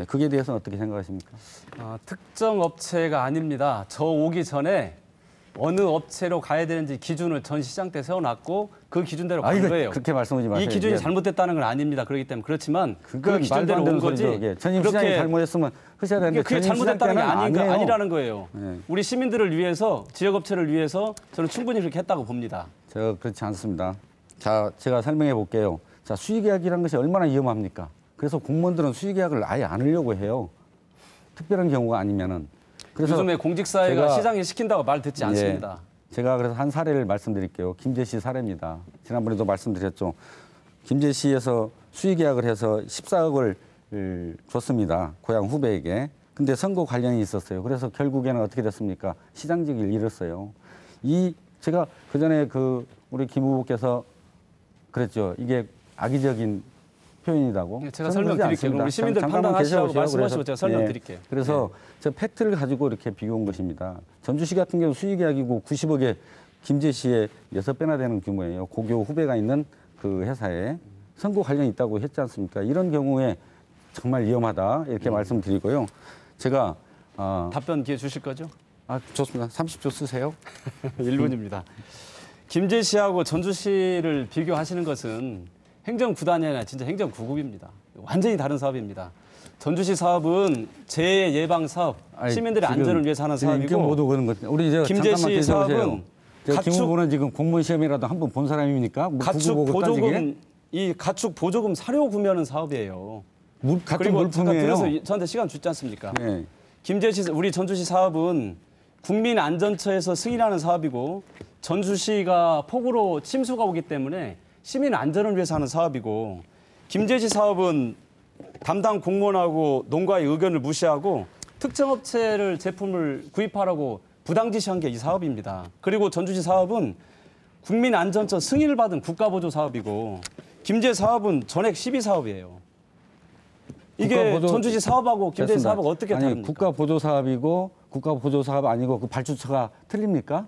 Speaker 3: 그게 대해서는 어떻게 생각하십니까?
Speaker 4: 특정 업체가 아닙니다. 저 오기 전에 어느 업체로 가야 되는지 기준을 전 시장 때 세워놨고 그 기준대로 간 거예요.
Speaker 3: 그렇게 말씀하지 마세요.
Speaker 4: 이 기준이 잘못됐다는 건 아닙니다. 그렇기 때문에 그렇지만 그 기준대로 온 거지.
Speaker 3: 전임 시장이 잘못했으면 하셔야 되는데
Speaker 4: 그게 잘못됐다는 게 아니라는 거예요.
Speaker 3: 네.
Speaker 4: 우리 시민들을 위해서 지역업체를 위해서 저는 충분히 그렇게 했다고 봅니다.
Speaker 3: 제가 그렇지 않습니다. 자, 제가 설명해 볼게요. 자, 수의계약이라는 것이 얼마나 위험합니까? 그래서 공무원들은 수의계약을 아예 안 하려고 해요. 특별한 경우가 아니면은. 그래서
Speaker 4: 요즘에 공직사회가 시장에 시킨다고 말 듣지 않습니다.
Speaker 3: 제가 그래서 한 사례를 말씀드릴게요. 김제시 사례입니다. 지난번에도 말씀드렸죠. 김제시에서 수의계약을 해서 14억을 줬습니다. 고향 후배에게. 근데 선거 관련이 있었어요. 그래서 결국에는 어떻게 됐습니까? 시장직을 잃었어요. 제가 그전에 우리 김 후보께서 그랬죠. 이게 악의적인 표현이라고.
Speaker 4: 제가 설명드릴게요. 우리 시민들 판단하시라고 말씀하시고 제가 설명드릴게요.
Speaker 3: 그래서 저 팩트를 가지고 이렇게 비교한 것입니다. 전주시 같은 경우 수의계약이고 90억에 김제시에 6배나 되는 규모예요. 고교 후배가 있는 그 회사에 선거 관련이 있다고 했지 않습니까? 이런 경우에 정말 위험하다 이렇게 말씀드리고요. 제가
Speaker 4: 답변 기회 주실 거죠?
Speaker 3: 좋습니다. 30초 쓰세요.
Speaker 4: 1분입니다. 김제시하고 전주시를 비교하시는 것은 행정구단이 아니라 진짜 행정구급입니다. 완전히 다른 사업입니다. 전주시 사업은 재해 예방 사업, 시민들의 안전을 위해서 하는 사업이고
Speaker 3: 모두 그런 것. 우리
Speaker 4: 김제시 사업은
Speaker 3: 김 후보는 지금 공무원 시험이라도 한 번 본 사람입니까?
Speaker 4: 가축 보조금 가축 보조금 사료 구매하는 사업이에요.
Speaker 3: 같은 물품이에요.
Speaker 4: 그래서 저한테 시간 주지 않습니까?
Speaker 3: 네.
Speaker 4: 김제시 우리 전주시 사업은 국민안전처에서 승인하는 사업이고 전주시가 폭우로 침수가 오기 때문에 시민 안전을 위해서 하는 사업이고 김제시 사업은 담당 공무원하고 농가의 의견을 무시하고 특정 업체를 제품을 구입하라고 부당 지시한 게 이 사업입니다. 그리고 전주시 사업은 국민안전처 승인을 받은 국가보조 사업이고 김제 사업은 전액 시비 사업이에요. 이게 전주시 사업하고 김제시 사업하고 어떻게 다릅니까?
Speaker 3: 국가보조 사업이고 국가보조 사업 아니고 그 발주처가 틀립니까?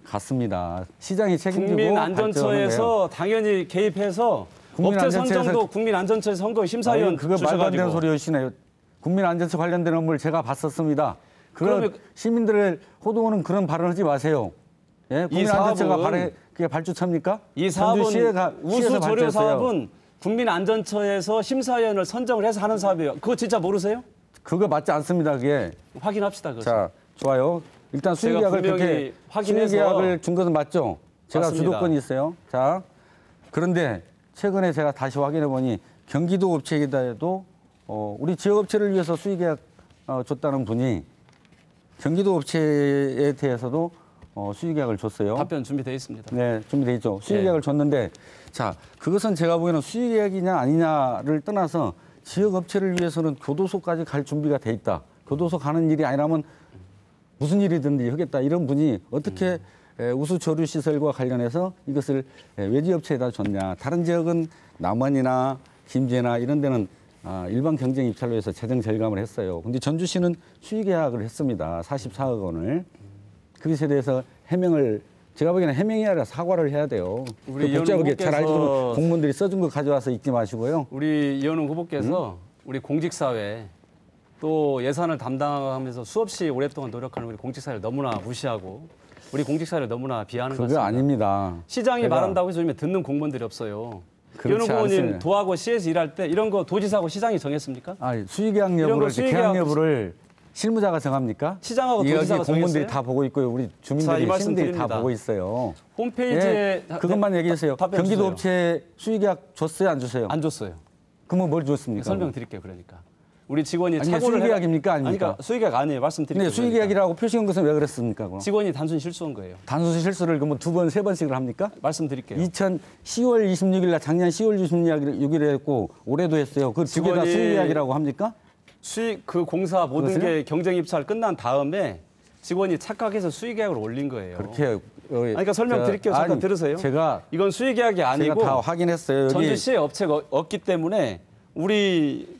Speaker 3: 같습니다. 시장이 책임지고
Speaker 4: 국민안전처에서 당연히 개입해서 업체 선정도 국민안전처의 선거 심사위원
Speaker 3: 그거 말도 안 되는 소리 하시네요. 국민안전처 관련된 업무를 제가 봤었습니다. 그런 시민들을 호도하는 그런 발언하지 마세요. 예? 국민안전처가 그게 발주처입니까?
Speaker 4: 이 사업은 우수 조례 사업은 국민안전처에서 심사위원을 선정을 해서 하는 사업이에요. 그거 진짜 모르세요?
Speaker 3: 그거 맞지 않습니다. 그게.
Speaker 4: 확인합시다. 그것은.
Speaker 3: 자, 좋아요. 일단 수의계약을 그렇게 수의계약을 준 것은 맞죠? 제가
Speaker 4: 맞습니다.
Speaker 3: 주도권이 있어요. 자, 그런데 최근에 제가 다시 확인해 보니 경기도 업체에다도 우리 지역 업체를 위해서 수의계약 줬다는 분이 경기도 업체에 대해서도 수의계약을 줬어요.
Speaker 4: 답변 준비되어 있습니다.
Speaker 3: 네, 준비되어 있죠. 수의계약을 줬는데 자, 그것은 제가 보기에는 수의계약이냐 아니냐를 떠나서 지역 업체를 위해서는 교도소까지 갈 준비가 돼 있다. 교도소 가는 일이 아니라면 무슨 일이든지 하겠다. 이런 분이 어떻게 우수 조류 시설과 관련해서 이것을 외지 업체에다 줬냐. 다른 지역은 남원이나 김제나 이런 데는 일반 경쟁 입찰로 해서 재정 절감을 했어요. 근데 전주시는 수의계약을 했습니다. 44억 원을. 그것에 대해서 해명을 제가 보기에는 해명이 아니라 사과를 해야 돼요.
Speaker 4: 우리
Speaker 3: 그 복잡하게 잘
Speaker 4: 의원님께서-
Speaker 3: 알지도 공무원들이 써준 거 가져와서 읽지 마시고요.
Speaker 4: 우리 이현웅 후보께서 우리 공직사회 또 예산을 담당하면서 수없이 오랫동안 노력하는 우리 공직사회를 너무나 무시하고 우리 공직사회를 너무나 비하하는 것
Speaker 3: 그거
Speaker 4: 같습니다.
Speaker 3: 아닙니다.
Speaker 4: 시장이
Speaker 3: 제가
Speaker 4: 말한다고 해서 요즘에 듣는 공무원들이 없어요.
Speaker 3: 그렇지
Speaker 4: 이현웅 후보님
Speaker 3: 않습니다.
Speaker 4: 도하고 시에서 일할 때 이런 거 도지사하고 시장이 정했습니까?
Speaker 3: 수의계약
Speaker 4: 이런 거
Speaker 3: 여부를
Speaker 4: 수의계약-
Speaker 3: 계약 여부를 실무자가 정합니까?
Speaker 4: 시장하고
Speaker 3: 여기
Speaker 4: 도지사가
Speaker 3: 공무원들이
Speaker 4: 정했어요?
Speaker 3: 다 보고 있고요. 우리
Speaker 4: 자, 이
Speaker 3: 주민들이
Speaker 4: 말씀
Speaker 3: 시민들이 다
Speaker 4: 드립니다.
Speaker 3: 보고 있어요.
Speaker 4: 홈페이지에
Speaker 3: 예, 그것만 얘기해 주세요.
Speaker 4: 답변
Speaker 3: 경기도
Speaker 4: 주세요.
Speaker 3: 업체 수의계약 줬어요, 안 줬어요?
Speaker 4: 안 줬어요.
Speaker 3: 그러면 뭘 줬습니까?
Speaker 4: 설명드릴게요. 그러니까 우리 직원이
Speaker 3: 아니,
Speaker 4: 착오를
Speaker 3: 수의계약입니까?
Speaker 4: 해가-
Speaker 3: 아닙니까?
Speaker 4: 그러니까 수의계약 아니에요. 말씀드릴게요.
Speaker 3: 근데 수의계약이라고 표시한 것은 왜 그랬습니까? 그럼?
Speaker 4: 직원이 단순히 실수한 거예요.
Speaker 3: 단순 실수를 그러면 두 번, 세 번씩을 합니까?
Speaker 4: 말씀드릴게요.
Speaker 3: 10월 26일 날 작년 10월 26일에 했고 올해도 했어요. 그 두 개 다
Speaker 4: 직원이-
Speaker 3: 수의계약이라고 합니까?
Speaker 4: 그 공사 모든
Speaker 3: 그것을요?
Speaker 4: 게 경쟁 입찰 끝난 다음에 직원이 착각해서 수의계약을 올린 거예요.
Speaker 3: 그렇게
Speaker 4: 그러니까 설명드릴게요. 잠깐 들으세요.
Speaker 3: 제가
Speaker 4: 이건 수의계약이 아니고
Speaker 3: 다 확인했어요. 여기
Speaker 4: 전주시에 업체가 없기 때문에 우리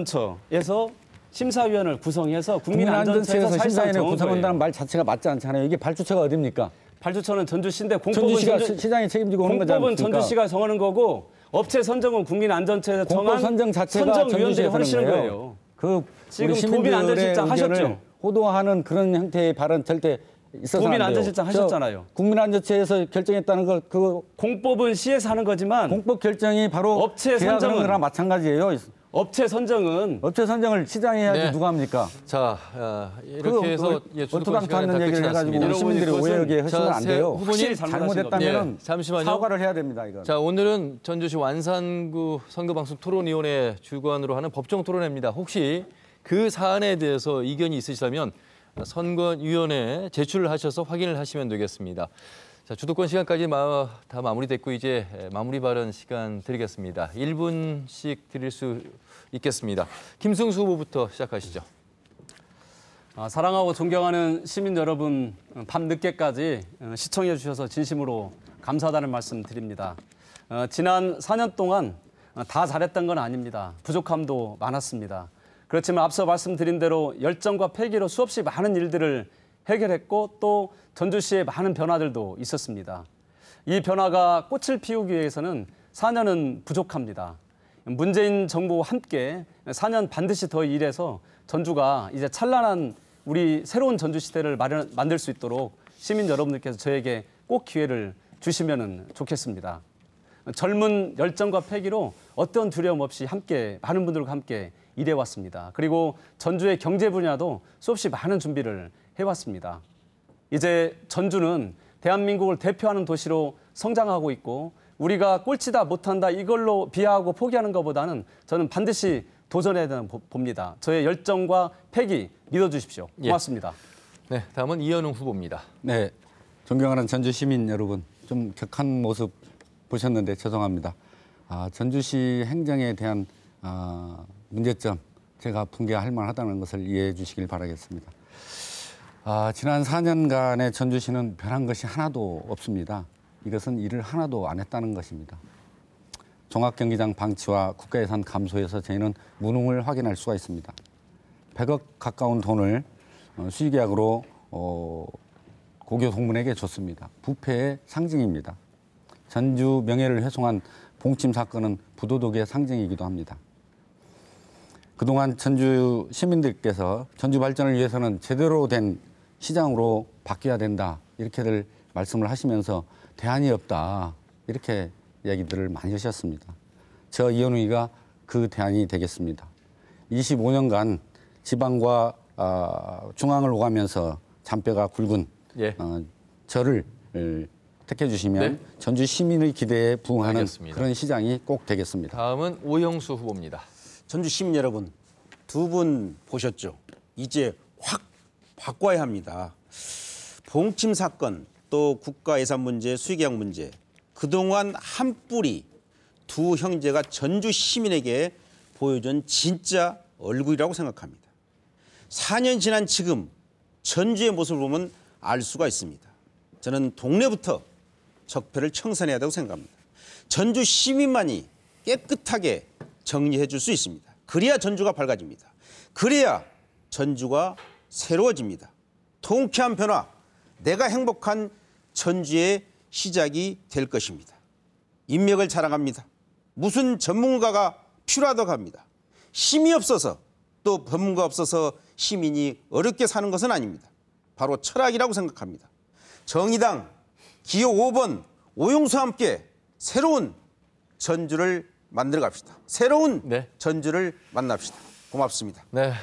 Speaker 4: 국민안전처에서 심사위원을 구성해서 국민안전처에서
Speaker 3: 국민안전처에서
Speaker 4: 사실상
Speaker 3: 심사위원회
Speaker 4: 정한
Speaker 3: 구성한다는
Speaker 4: 거예요.
Speaker 3: 말 자체가 맞지 않잖아요. 이게 발주처가 어딥니까?
Speaker 4: 발주처는 전주시인데 공법은
Speaker 3: 전주시가 시장이 책임지고 오는 거지
Speaker 4: 공법은
Speaker 3: 않습니까?
Speaker 4: 전주시가 정하는 거고 업체 선정은 국민안전처에서
Speaker 3: 공법
Speaker 4: 정한
Speaker 3: 선정 자체가
Speaker 4: 선정위원들이
Speaker 3: 전주시에서
Speaker 4: 하시는
Speaker 3: 하는
Speaker 4: 거예요.
Speaker 3: 거예요. 그
Speaker 4: 지금
Speaker 3: 우리 시민들의
Speaker 4: 도민안전실장
Speaker 3: 의견을
Speaker 4: 하셨죠?
Speaker 3: 호도하는 그런 형태의 발언 절대 있어서는 안 돼요.
Speaker 4: 도민안전실장 하셨잖아요.
Speaker 3: 국민안전처에서 결정했다는 거 그거
Speaker 4: 공법은 시에서 하는 거지만
Speaker 3: 공법 결정이 바로
Speaker 4: 업체
Speaker 3: 계약하는
Speaker 4: 선정은-
Speaker 3: 거랑 마찬가지예요.
Speaker 4: 업체 선정은
Speaker 3: 업체 선정을 시장이 해야지
Speaker 1: 네.
Speaker 3: 누가 합니까?
Speaker 1: 자, 이렇게 해서 주도권
Speaker 3: 얼토당토
Speaker 1: 시간은 다
Speaker 3: 않는 얘기를
Speaker 1: 끝이
Speaker 3: 해가지고
Speaker 1: 났습니다.
Speaker 3: 우리 시민들이
Speaker 4: 여러분,
Speaker 3: 오해하게
Speaker 4: 이것은-
Speaker 3: 하시면 안
Speaker 1: 자,
Speaker 3: 돼요.
Speaker 1: 후보님
Speaker 4: 확실히 잘못하신
Speaker 3: 잘못했다면
Speaker 1: 예, 잠시만요.
Speaker 3: 사과를 해야 됩니다. 이건.
Speaker 1: 자, 오늘은 전주시 완산구 선거방송 토론위원회 주관으로 하는 법정 토론회입니다. 혹시 그 사안에 대해서 이견이 있으시다면 선거위원회에 제출하셔서 확인을 하시면 되겠습니다. 자, 주도권 시간까지 다 마무리됐고 이제 마무리 발언 시간 드리겠습니다. 1분씩 드릴 수 있겠습니다. 김승수 후보부터 시작하시죠.
Speaker 4: 사랑하고 존경하는 시민 여러분, 밤 늦게까지 시청해 주셔서 진심으로 감사하다는 말씀 드립니다. 지난 4년 동안 다 잘했던 건 아닙니다. 부족함도 많았습니다. 그렇지만 앞서 말씀드린 대로 열정과 패기로 수없이 많은 일들을 해결했고 또 전주시에 많은 변화들도 있었습니다. 이 변화가 꽃을 피우기 위해서는 4년은 부족합니다. 문재인 정부와 함께 4년 반드시 더 일해서 전주가 이제 찬란한 우리 새로운 전주 시대를 만들 수 있도록 시민 여러분들께서 저에게 꼭 기회를 주시면 좋겠습니다. 젊은 열정과 패기로 어떤 두려움 없이 함께 많은 분들과 함께 일해왔습니다. 그리고 전주의 경제 분야도 수없이 많은 준비를 해왔습니다. 이제 전주는 대한민국을 대표하는 도시로 성장하고 있고 우리가 꼴찌다 못한다 이걸로 비하하고 포기하는 것보다는 저는 반드시 도전해야 된다고 봅니다. 저의 열정과 패기 믿어주십시오. 고맙습니다.
Speaker 1: 네, 다음은 이현웅 후보입니다.
Speaker 3: 네, 존경하는 전주 시민 여러분, 좀 격한 모습 보셨는데 죄송합니다. 전주시 행정에 대한 문제점 제가 분개할 만하다는 것을 이해해 주시길 바라겠습니다. 지난 4년간의 전주시는 변한 것이 하나도 없습니다. 이것은 일을 하나도 안 했다는 것입니다. 종합경기장 방치와 국가예산 감소에서 저희는 무능을 확인할 수가 있습니다. 100억 가까운 돈을 수의계약으로 고교 동문에게 줬습니다. 부패의 상징입니다. 전주 명예를 훼손한 봉침 사건은 부도덕의 상징이기도 합니다. 그동안 전주 시민들께서 전주 발전을 위해서는 제대로 된 시장으로 바뀌어야 된다 이렇게들 말씀을 하시면서 대안이 없다 이렇게 이야기들을 많이 하셨습니다. 저 이현웅이가 그 대안이 되겠습니다. 25년간 지방과 중앙을 오가면서 잔뼈가 굵은
Speaker 1: 예.
Speaker 3: 저를 택해 주시면
Speaker 1: 네.
Speaker 3: 전주 시민의 기대에 부응하는
Speaker 1: 알겠습니다.
Speaker 3: 그런 시장이 꼭 되겠습니다.
Speaker 1: 다음은 오영수 후보입니다.
Speaker 2: 전주 시민 여러분, 두 분 보셨죠? 이제 확 바꿔야 합니다. 봉침 사건, 또 국가 예산 문제, 수의계약 문제, 그동안 한 뿌리 두 형제가 전주 시민에게 보여준 진짜 얼굴이라고 생각합니다. 4년 지난 지금 전주의 모습을 보면 알 수가 있습니다. 저는 동네부터 적폐를 청산해야 한다고 생각합니다. 전주 시민만이 깨끗하게 정리해 줄 수 있습니다. 그래야 전주가 밝아집니다. 그래야 전주가 새로워집니다. 통쾌한 변화, 내가 행복한 전주의 시작이 될 것입니다. 인맥을 자랑합니다. 무슨 전문가가 필요하다고 합니다. 힘이 없어서 또 전문가 없어서 시민이 어렵게 사는 것은 아닙니다. 바로 철학이라고 생각합니다. 정의당 기호 5번 오용수와 함께 새로운 전주를 만들어 갑시다. 새로운
Speaker 1: 네.
Speaker 2: 전주를 만납시다. 고맙습니다.
Speaker 1: 네,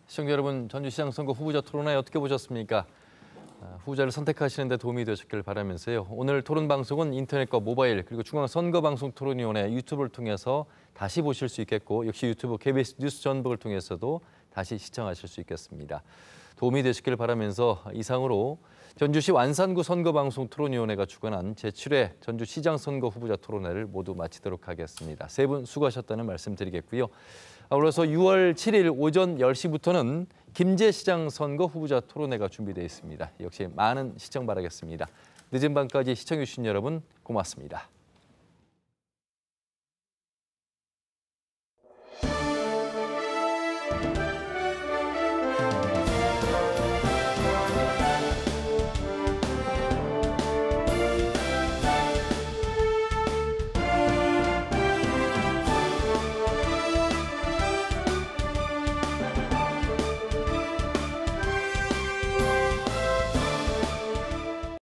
Speaker 1: 시청자 여러분, 전주시장 선거 후보자 토론회 어떻게 보셨습니까? 후보자를 선택하시는 데 도움이 되셨길 바라면서요. 오늘 토론 방송은 인터넷과 모바일 그리고 중앙선거방송토론위원회 유튜브를 통해서 다시 보실 수 있겠고 역시 유튜브 KBS 뉴스 전북을 통해서도 다시 시청하실 수 있겠습니다. 도움이 되셨길 바라면서 이상으로 전주시 완산구 선거방송토론위원회가 주관한 제7회 전주시장 선거 후보자 토론회를 모두 마치도록 하겠습니다. 세 분 수고하셨다는 말씀 드리겠고요. 아울러서 6월 7일 오전 10시부터는 김제시장 선거 후보자 토론회가 준비되어 있습니다. 역시 많은 시청 바라겠습니다. 늦은 밤까지 시청해 주신 여러분 고맙습니다.